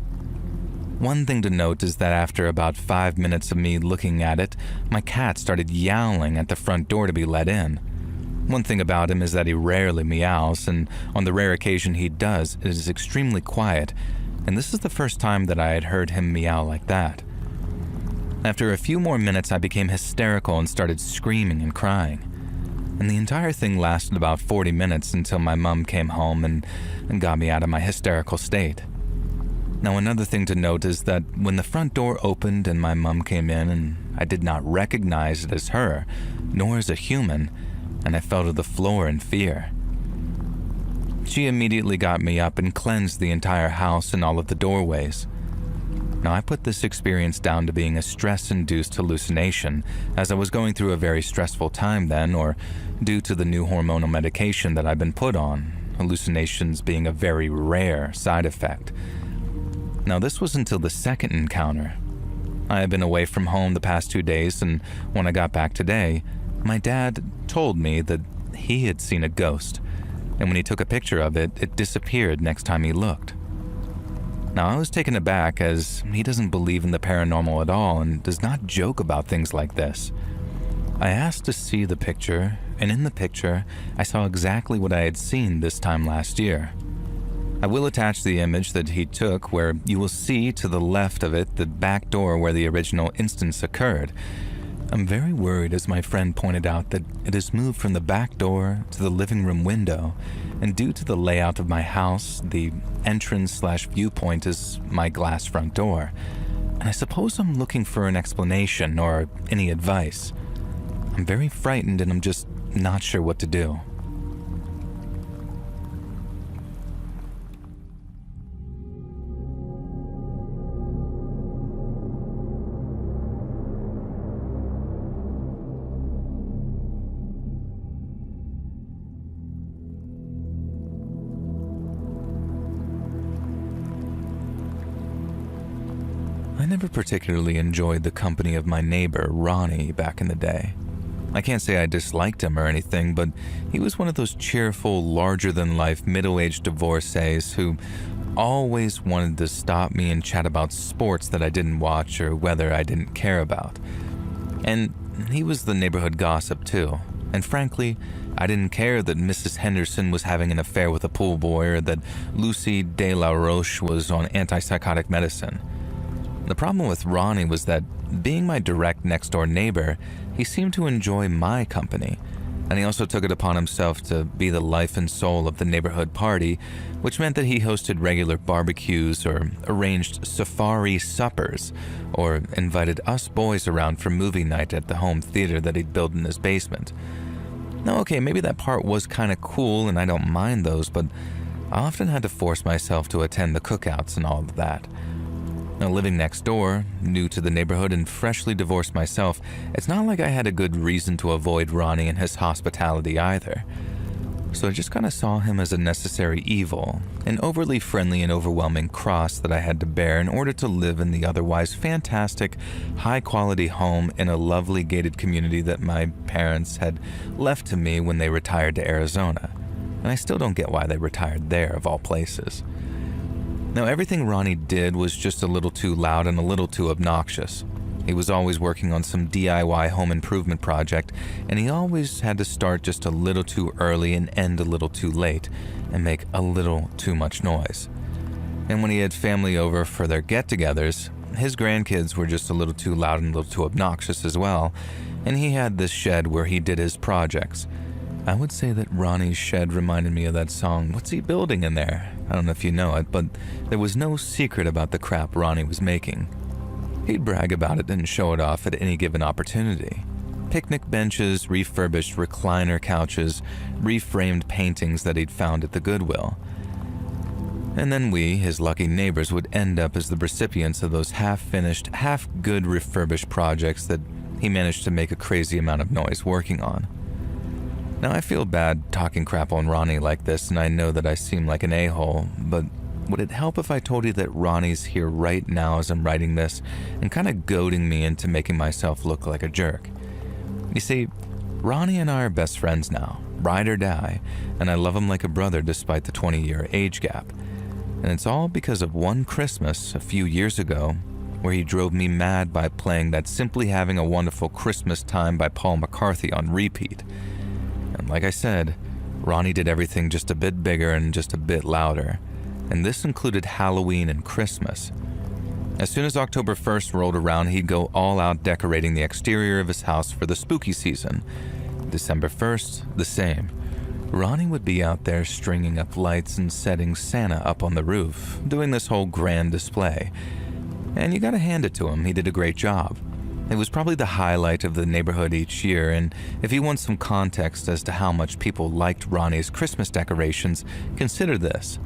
One thing to note is that after about 5 minutes of me looking at it, my cat started yowling at the front door to be let in. One thing about him is that he rarely meows, and on the rare occasion he does, it is extremely quiet, and this is the first time that I had heard him meow like that. After a few more minutes, I became hysterical and started screaming and crying. And the entire thing lasted about 40 minutes until my mom came home and got me out of my hysterical state. Now, another thing to note is that when the front door opened and my mom came in, and I did not recognize it as her, nor as a human, and I fell to the floor in fear. She immediately got me up and cleansed the entire house and all of the doorways. Now, I put this experience down to being a stress-induced hallucination, as I was going through a very stressful time then, or due to the new hormonal medication that I've been put on, hallucinations being a very rare side effect. Now, this was until the second encounter. I had been away from home the past 2 days, and when I got back today, my dad told me that he had seen a ghost, and when he took a picture of it, it disappeared next time he looked. Now, I was taken aback, as he doesn't believe in the paranormal at all and does not joke about things like this. I asked to see the picture, and in the picture, I saw exactly what I had seen this time last year. I will attach the image that he took, where you will see to the left of it the back door where the original instance occurred. I'm very worried, as my friend pointed out, that it has moved from the back door to the living room window, and due to the layout of my house, the entrance/viewpoint is my glass front door, and I suppose I'm looking for an explanation or any advice. I'm very frightened and I'm just not sure what to do. I never particularly enjoyed the company of my neighbor, Ronnie, back in the day. I can't say I disliked him or anything, but he was one of those cheerful, larger-than-life, middle-aged divorcees who always wanted to stop me and chat about sports that I didn't watch or weather I didn't care about. And he was the neighborhood gossip, too. And frankly, I didn't care that Mrs. Henderson was having an affair with a pool boy or that Lucy de la Roche was on antipsychotic medicine. The problem with Ronnie was that, being my direct next-door neighbor, he seemed to enjoy my company, and he also took it upon himself to be the life and soul of the neighborhood party, which meant that he hosted regular barbecues or arranged safari suppers, or invited us boys around for movie night at the home theater that he'd built in his basement. Now, okay, maybe that part was kind of cool and I don't mind those, but I often had to force myself to attend the cookouts and all of that. Now, living next door, new to the neighborhood and freshly divorced myself, it's not like I had a good reason to avoid Ronnie and his hospitality either. So I just kind of saw him as a necessary evil, an overly friendly and overwhelming cross that I had to bear in order to live in the otherwise fantastic, high-quality home in a lovely gated community that my parents had left to me when they retired to Arizona. And I still don't get why they retired there, of all places. Now, everything Ronnie did was just a little too loud and a little too obnoxious. He was always working on some DIY home improvement project, and he always had to start just a little too early and end a little too late, and make a little too much noise. And when he had family over for their get-togethers, his grandkids were just a little too loud and a little too obnoxious as well, and he had this shed where he did his projects. I would say that Ronnie's shed reminded me of that song, What's He Building in There? I don't know if you know it, but there was no secret about the crap Ronnie was making. He'd brag about it and show it off at any given opportunity. Picnic benches, refurbished recliner couches, reframed paintings that he'd found at the Goodwill. And then we, his lucky neighbors, would end up as the recipients of those half-finished, half-good refurbished projects that he managed to make a crazy amount of noise working on. Now, I feel bad talking crap on Ronnie like this, and I know that I seem like an a-hole, but would it help if I told you that Ronnie's here right now as I'm writing this and kind of goading me into making myself look like a jerk? You see, Ronnie and I are best friends now, ride or die, and I love him like a brother despite the 20-year age gap. And it's all because of one Christmas a few years ago where he drove me mad by playing that Simply Having a Wonderful Christmas Time by Paul McCartney on repeat. And like I said, Ronnie did everything just a bit bigger and just a bit louder. And this included Halloween and Christmas. As soon as October 1st rolled around, he'd go all out decorating the exterior of his house for the spooky season. December 1st, the same. Ronnie would be out there stringing up lights and setting Santa up on the roof, doing this whole grand display. And you gotta hand it to him, he did a great job. It was probably the highlight of the neighborhood each year, and if you want some context as to how much people liked Ronnie's Christmas decorations, consider this.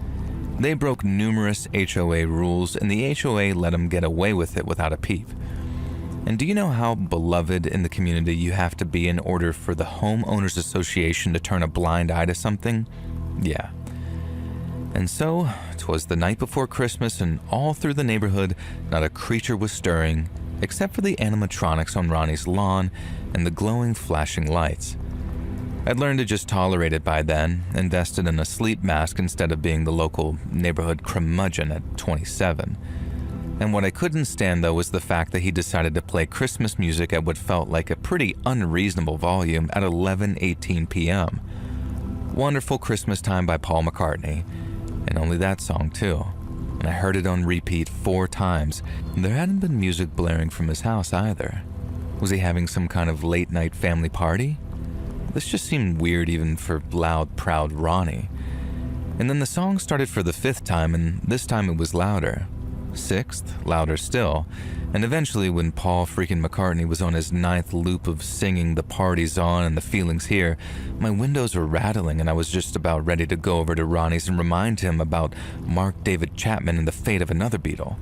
They broke numerous HOA rules, and the HOA let them get away with it without a peep. And do you know how beloved in the community you have to be in order for the Homeowners Association to turn a blind eye to something? Yeah. And so, 'twas the night before Christmas, and all through the neighborhood, not a creature was stirring, except for the animatronics on Ronnie's lawn and the glowing flashing lights. I'd learned to just tolerate it by then, invested in a sleep mask instead of being the local neighborhood curmudgeon at 27. And what I couldn't stand, though, was the fact that he decided to play Christmas music at what felt like a pretty unreasonable volume at 11:18 p.m. Wonderful Christmas Time by Paul McCartney, and only that song, too. And I heard it on repeat 4 times. There hadn't been music blaring from his house either. Was he having some kind of late-night family party? This just seemed weird even for loud, proud Ronnie. And then the song started for the 5th time, and this time it was louder. 6th, louder still. And eventually, when Paul freaking McCartney was on his 9th loop of singing The Party's On and The Feeling's Here, my windows were rattling and I was just about ready to go over to Ronnie's and remind him about Mark David Chapman and the fate of another Beatle.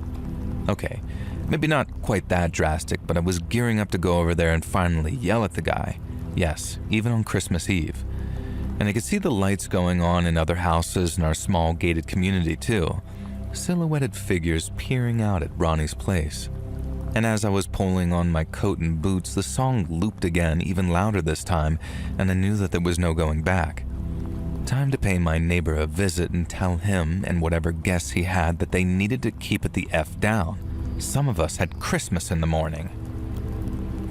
Okay, maybe not quite that drastic, but I was gearing up to go over there and finally yell at the guy. Yes, even on Christmas Eve. And I could see the lights going on in other houses in our small gated community too. Silhouetted figures peering out at Ronnie's place. And as I was pulling on my coat and boots, the song looped again, even louder this time, and I knew that there was no going back. Time to pay my neighbor a visit and tell him and whatever guests he had that they needed to keep it the F down. Some of us had Christmas in the morning.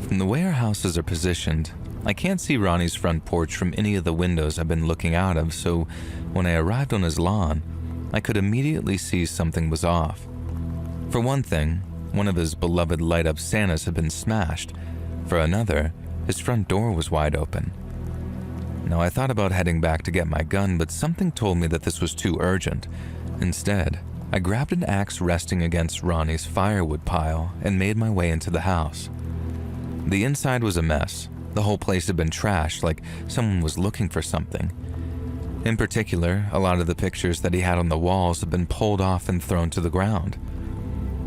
From the way our houses are positioned, I can't see Ronnie's front porch from any of the windows I've been looking out of, so when I arrived on his lawn, I could immediately see something was off. For one thing, one of his beloved light-up Santas had been smashed. For another, his front door was wide open. Now, I thought about heading back to get my gun, but something told me that this was too urgent. Instead, I grabbed an axe resting against Ronnie's firewood pile and made my way into the house. The inside was a mess. The whole place had been trashed, like someone was looking for something. In particular, a lot of the pictures that he had on the walls had been pulled off and thrown to the ground.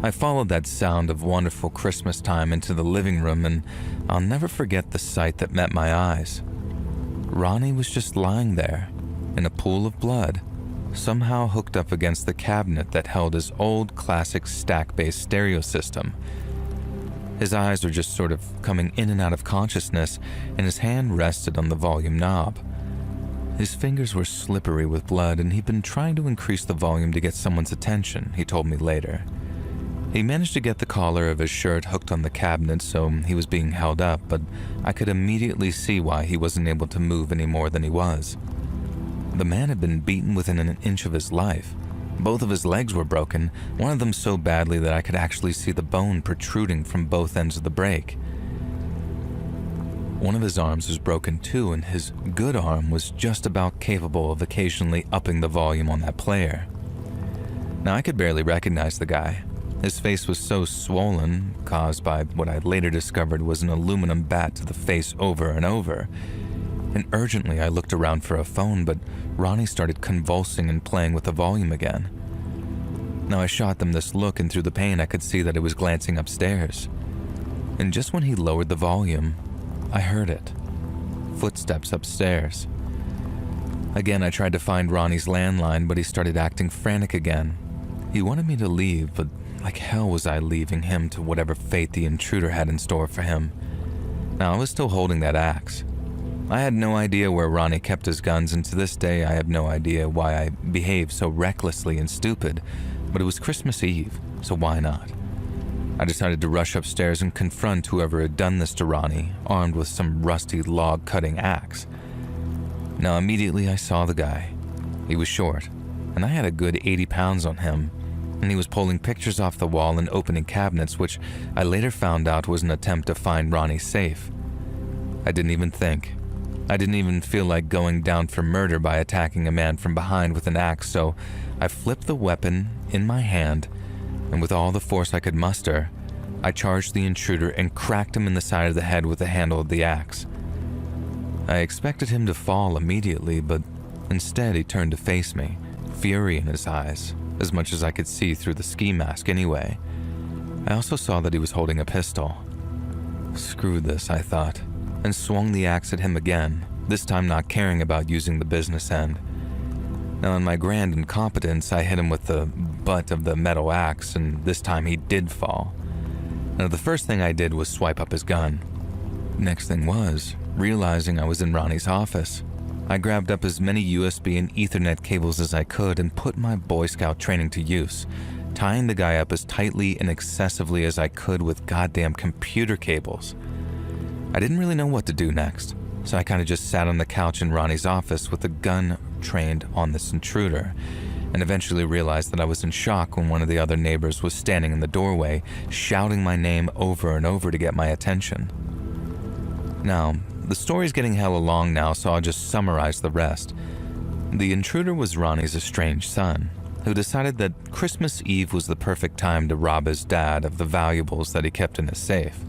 I followed that sound of wonderful Christmas time into the living room, and I'll never forget the sight that met my eyes. Ronnie was just lying there, in a pool of blood, somehow hooked up against the cabinet that held his old classic stack-based stereo system. His eyes were just sort of coming in and out of consciousness, and his hand rested on the volume knob. His fingers were slippery with blood, and he'd been trying to increase the volume to get someone's attention, he told me later. He managed to get the collar of his shirt hooked on the cabinet, so he was being held up, but I could immediately see why he wasn't able to move any more than he was. The man had been beaten within an inch of his life. Both of his legs were broken, one of them so badly that I could actually see the bone protruding from both ends of the break. One of his arms was broken too, and his good arm was just about capable of occasionally upping the volume on that player. Now, I could barely recognize the guy. His face was so swollen, caused by what I later discovered was an aluminum bat to the face over and over. And urgently I looked around for a phone, but Ronnie started convulsing and playing with the volume again. Now, I shot them this look, and through the pain I could see that it was glancing upstairs. And just when he lowered the volume, I heard it. Footsteps upstairs. Again, I tried to find Ronnie's landline, but he started acting frantic again. He wanted me to leave, but like hell was I leaving him to whatever fate the intruder had in store for him. Now, I was still holding that axe. I had no idea where Ronnie kept his guns, and to this day I have no idea why I behaved so recklessly and stupid, but it was Christmas Eve, so why not? I decided to rush upstairs and confront whoever had done this to Ronnie, armed with some rusty log-cutting axe. Now, immediately I saw the guy. He was short, and I had a good 80 pounds on him, and he was pulling pictures off the wall and opening cabinets, which I later found out was an attempt to find Ronnie's safe. I didn't even think. I didn't even feel like going down for murder by attacking a man from behind with an axe, so I flipped the weapon in my hand, and with all the force I could muster, I charged the intruder and cracked him in the side of the head with the handle of the axe. I expected him to fall immediately, but instead he turned to face me, fury in his eyes, as much as I could see through the ski mask anyway. I also saw that he was holding a pistol. Screw this, I thought, and swung the axe at him again, this time not caring about using the business end. Now, in my grand incompetence, I hit him with the butt of the metal axe, and this time he did fall. Now, the first thing I did was swipe up his gun. Next thing was, realizing I was in Ronnie's office, I grabbed up as many USB and Ethernet cables as I could and put my Boy Scout training to use, tying the guy up as tightly and excessively as I could with goddamn computer cables. I didn't really know what to do next, so I kind of just sat on the couch in Ronnie's office with the gun trained on this intruder, and eventually realized that I was in shock when one of the other neighbors was standing in the doorway, shouting my name over and over to get my attention. Now, the story's getting hella long now, so I'll just summarize the rest. The intruder was Ronnie's estranged son, who decided that Christmas Eve was the perfect time to rob his dad of the valuables that he kept in his safe.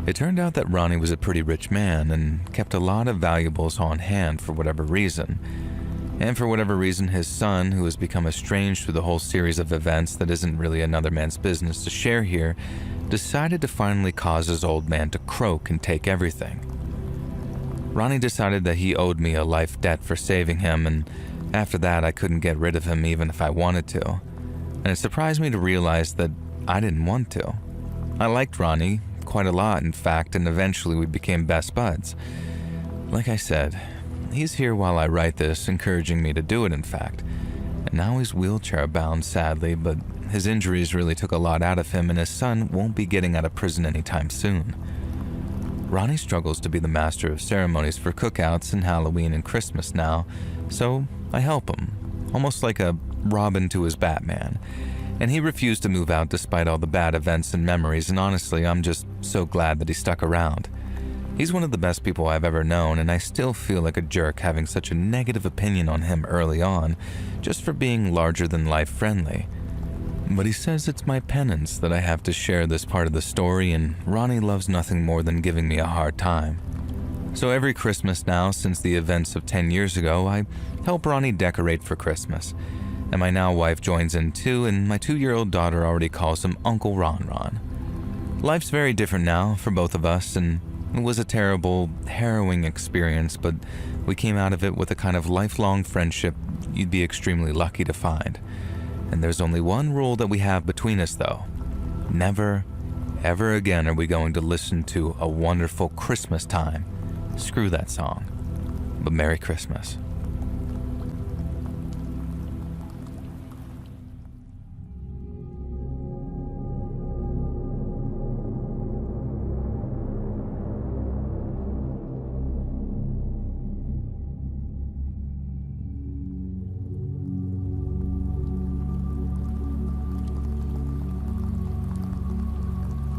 It turned out that Ronnie was a pretty rich man and kept a lot of valuables on hand for whatever reason. And for whatever reason, his son, who has become estranged through the whole series of events that isn't really another man's business to share here, decided to finally cause his old man to croak and take everything. Ronnie decided that he owed me a life debt for saving him, and after that I couldn't get rid of him even if I wanted to. And it surprised me to realize that I didn't want to. I liked Ronnie quite a lot, in fact, and eventually we became best buds. Like I said, he's here while I write this, encouraging me to do it, in fact. And now he's wheelchair bound, sadly, but his injuries really took a lot out of him, and his son won't be getting out of prison anytime soon. Ronnie struggles to be the master of ceremonies for cookouts and Halloween and Christmas now, so I help him, almost like a Robin to his Batman. And he refused to move out despite all the bad events and memories, and honestly, I'm just so glad that he stuck around. He's one of the best people I've ever known, and I still feel like a jerk having such a negative opinion on him early on, just for being larger-than-life friendly. But he says it's my penance that I have to share this part of the story, and Ronnie loves nothing more than giving me a hard time. So every Christmas now, since the events of 10 years ago, I help Ronnie decorate for Christmas. And my now wife joins in too, and my 2-year-old daughter already calls him Uncle Ron Ron. Life's very different now for both of us, and It was a terrible, harrowing experience, but we came out of it with a kind of lifelong friendship you'd be extremely lucky to find. And there's only one rule that we have between us, though. Never, ever again are we going to listen to A Wonderful Christmas Time. Screw that song. But Merry Christmas.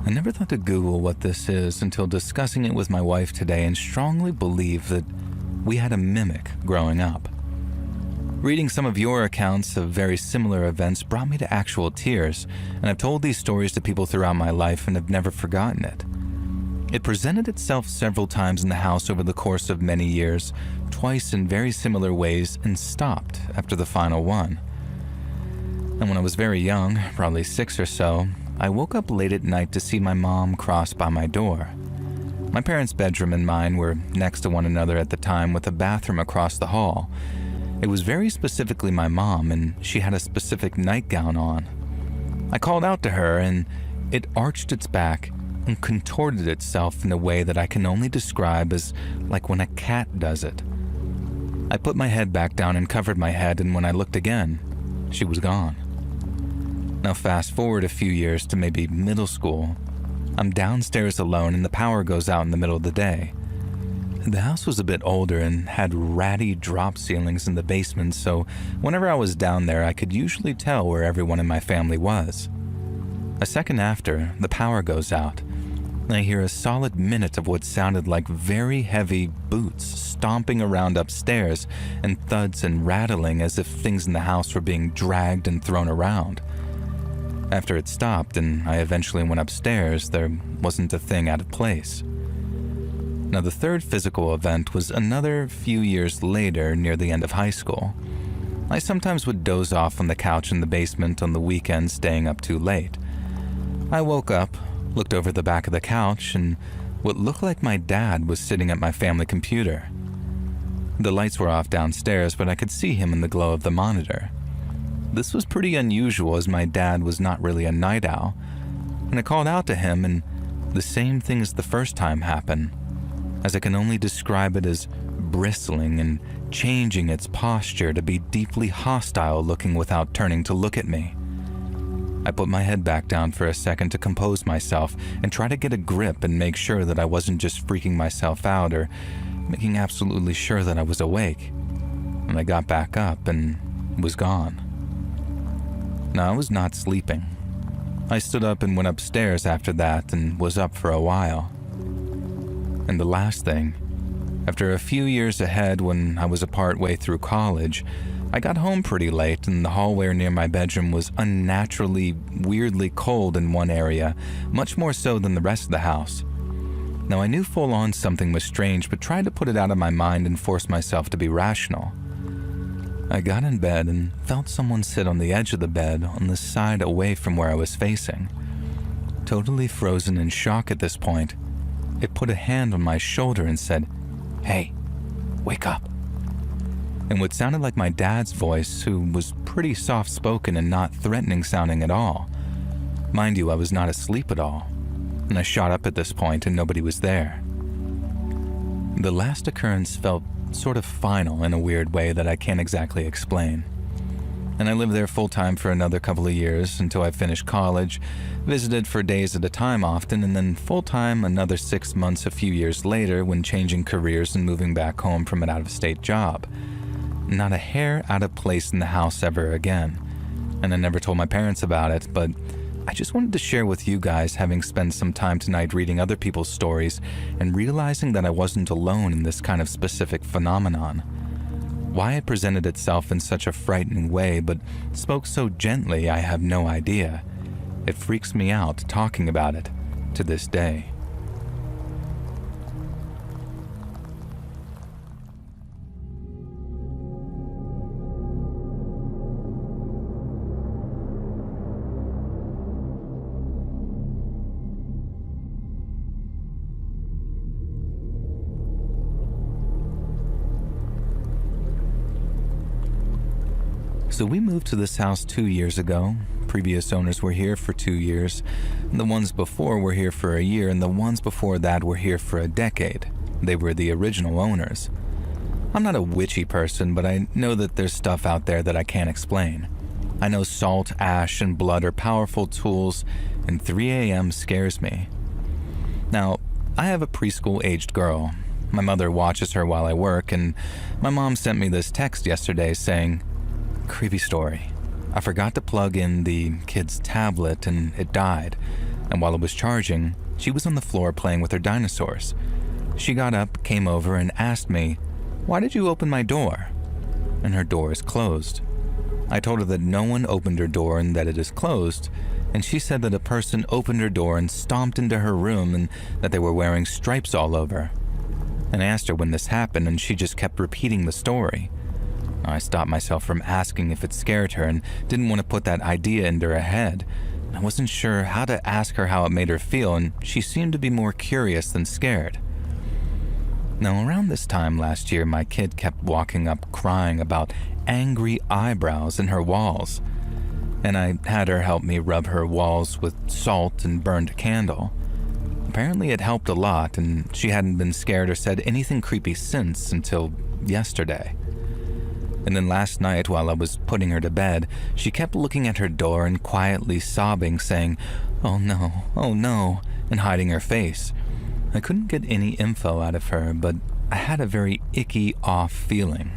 I never thought to Google what this is until discussing it with my wife today, and strongly believe that we had a mimic growing up. Reading some of your accounts of very similar events brought me to actual tears, and I've told these stories to people throughout my life and have never forgotten it. It presented itself several times in the house over the course of many years, twice in very similar ways, and stopped after the final one. And when I was very young, probably 6 or so, I woke up late at night to see my mom cross by my door. My parents' bedroom and mine were next to one another at the time, with a bathroom across the hall. It was very specifically my mom, and she had a specific nightgown on. I called out to her, and it arched its back and contorted itself in a way that I can only describe as like when a cat does it. I put my head back down and covered my head, and when I looked again, she was gone. Now fast forward a few years to maybe middle school. I'm downstairs alone and the power goes out in the middle of the day. The house was a bit older and had ratty drop ceilings in the basement, so whenever I was down there, I could usually tell where everyone in my family was. A second after, the power goes out. I hear a solid minute of what sounded like very heavy boots stomping around upstairs, and thuds and rattling as if things in the house were being dragged and thrown around. After it stopped and I eventually went upstairs, there wasn't a thing out of place. Now, the third physical event was another few years later, near the end of high school. I sometimes would doze off on the couch in the basement on the weekends, staying up too late. I woke up, looked over the back of the couch, and what looked like my dad was sitting at my family computer. The lights were off downstairs, but I could see him in the glow of the monitor. This was pretty unusual, as my dad was not really a night owl, and I called out to him, and the same thing as the first time happened, as I can only describe it as bristling and changing its posture to be deeply hostile, looking without turning to look at me. I put my head back down for a second to compose myself and try to get a grip and make sure that I wasn't just freaking myself out or making absolutely sure that I was awake. And I got back up and was gone. Now, I was not sleeping. I stood up and went upstairs after that and was up for a while. And the last thing, after a few years ahead when I was a part way through college, I got home pretty late and the hallway near my bedroom was unnaturally, weirdly cold in one area, much more so than the rest of the house. Now, I knew full on something was strange, but tried to put it out of my mind and force myself to be rational. I got in bed and felt someone sit on the edge of the bed on the side away from where I was facing. Totally frozen in shock at this point, it put a hand on my shoulder and said, "Hey, wake up." In what sounded like my dad's voice, who was pretty soft-spoken and not threatening sounding at all. Mind you, I was not asleep at all, and I shot up at this point and nobody was there. The last occurrence felt sort of final in a weird way that I can't exactly explain. And I lived there full-time for another couple of years until I finished college, visited for days at a time often, and then full-time another 6 months a few years later when changing careers and moving back home from an out-of-state job. Not a hair out of place in the house ever again, and I never told my parents about it, but I just wanted to share with you guys, having spent some time tonight reading other people's stories and realizing that I wasn't alone in this kind of specific phenomenon. Why it presented itself in such a frightening way but spoke so gently, I have no idea. It freaks me out talking about it to this day. So we moved to this house 2 years ago. Previous owners were here for 2 years. The ones before were here for a year, and the ones before that were here for a decade. They were the original owners. I'm not a witchy person, but I know that there's stuff out there that I can't explain. I know salt, ash, and blood are powerful tools, and 3 a.m. scares me. Now, I have a preschool-aged girl. My mother watches her while I work, and my mom sent me this text yesterday saying, "Creepy story. I forgot to plug in the kid's tablet and it died, and while it was charging, she was on the floor playing with her dinosaurs. She got up, came over, and asked me, 'Why did you open my door?' And her door is closed. I told her that no one opened her door and that it is closed, and she said that a person opened her door and stomped into her room and that they were wearing stripes all over. And I asked her when this happened, and she just kept repeating the story. I stopped myself from asking if it scared her and didn't want to put that idea into her head. I wasn't sure how to ask her how it made her feel, and she seemed to be more curious than scared. Now, around this time last year, my kid kept walking up crying about angry eyebrows in her walls, and I had her help me rub her walls with salt and burned a candle. Apparently it helped a lot, and she hadn't been scared or said anything creepy since until yesterday. And then last night, while I was putting her to bed, she kept looking at her door and quietly sobbing, saying, oh no, and hiding her face. I couldn't get any info out of her, but I had a very icky, off feeling.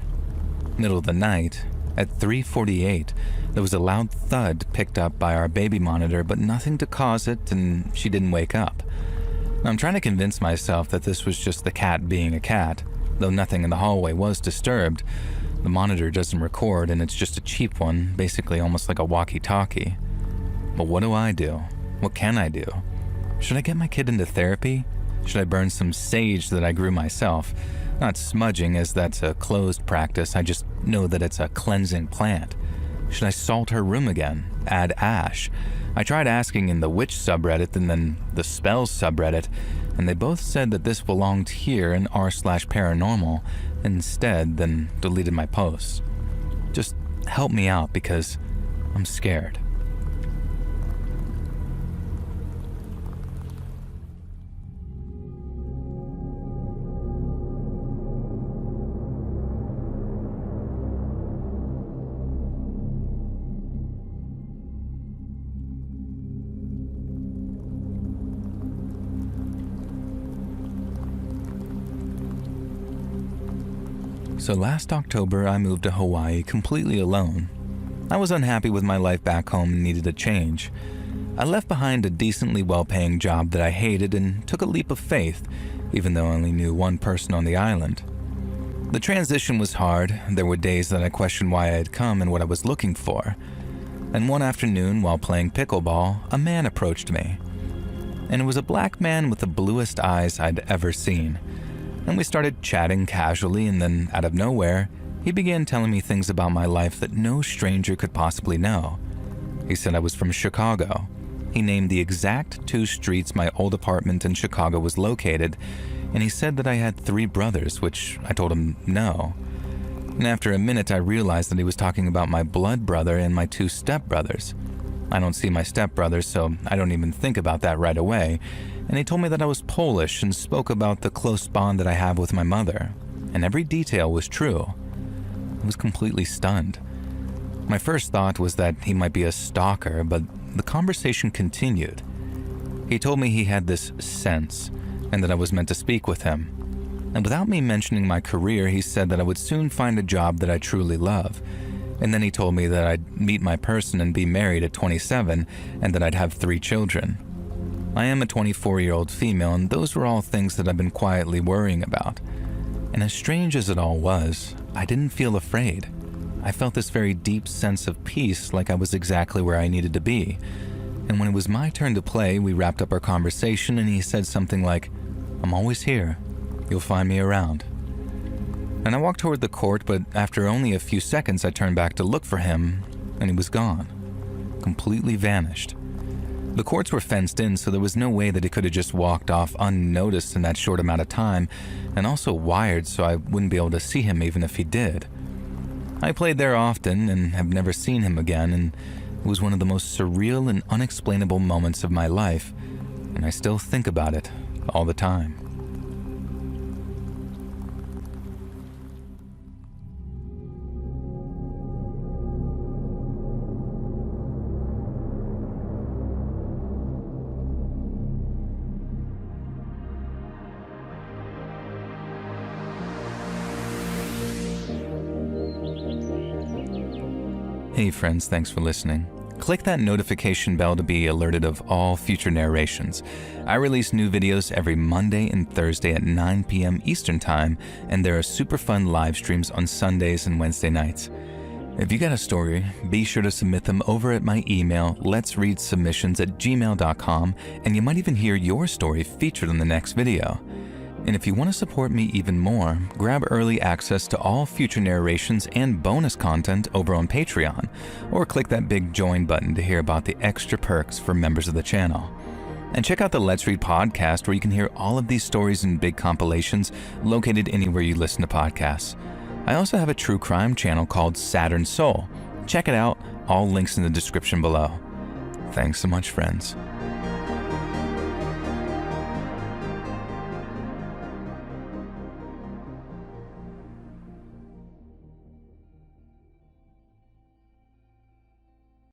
Middle of the night, at 3:48, there was a loud thud picked up by our baby monitor, but nothing to cause it, and she didn't wake up. I'm trying to convince myself that this was just the cat being a cat, though nothing in the hallway was disturbed. The monitor doesn't record, and it's just a cheap one, basically almost like a walkie-talkie. But what do? What can I do? Should I get my kid into therapy? Should I burn some sage that I grew myself? Not smudging, as that's a closed practice. I just know that it's a cleansing plant. Should I salt her room again? Add ash? I tried asking in the witch subreddit and then the spells subreddit, and they both said that this belonged here in r/paranormal instead, then deleted my posts. Just help me out because I'm scared. So last October, I moved to Hawaii completely alone. I was unhappy with my life back home and needed a change. I left behind a decently well-paying job that I hated and took a leap of faith, even though I only knew one person on the island. The transition was hard. There were days that I questioned why I had come and what I was looking for. And one afternoon, while playing pickleball, a man approached me. And it was a black man with the bluest eyes I'd ever seen. And we started chatting casually, and then out of nowhere, he began telling me things about my life that no stranger could possibly know. He said I was from Chicago. He named the exact 2 streets my old apartment in Chicago was located, and he said that I had 3 brothers, which I told him no. And after a minute, I realized that he was talking about my blood brother and my 2 stepbrothers. I don't see my stepbrothers, so I don't even think about that right away. And he told me that I was Polish and spoke about the close bond that I have with my mother. And every detail was true. I was completely stunned. My first thought was that he might be a stalker, but the conversation continued. He told me he had this sense, and that I was meant to speak with him. And without me mentioning my career, he said that I would soon find a job that I truly love. And then he told me that I'd meet my person and be married at 27, and that I'd have 3 children. I am a 24-year-old female, and those were all things that I've been quietly worrying about. And as strange as it all was, I didn't feel afraid. I felt this very deep sense of peace, like I was exactly where I needed to be. And when it was my turn to play, we wrapped up our conversation, and he said something like, "I'm always here. You'll find me around." And I walked toward the court, but after only a few seconds, I turned back to look for him, and he was gone. Completely vanished. The courts were fenced in, so there was no way that he could have just walked off unnoticed in that short amount of time, and also wired so I wouldn't be able to see him even if he did. I played there often and have never seen him again, and it was one of the most surreal and unexplainable moments of my life, and I still think about it all the time. Hey friends, thanks for listening. Click that notification bell to be alerted of all future narrations. I release new videos every Monday and Thursday at 9 p.m. Eastern Time, and there are super fun live streams on Sundays and Wednesday nights. If you got a story, be sure to submit them over at my email, letsreadsubmissions@gmail.com, and you might even hear your story featured in the next video. And if you want to support me even more, grab early access to all future narrations and bonus content over on Patreon, or click that big join button to hear about the extra perks for members of the channel. And check out the Let's Read podcast, where you can hear all of these stories in big compilations located anywhere you listen to podcasts. I also have a true crime channel called Saturn Soul. Check it out, all links in the description below. Thanks so much, friends.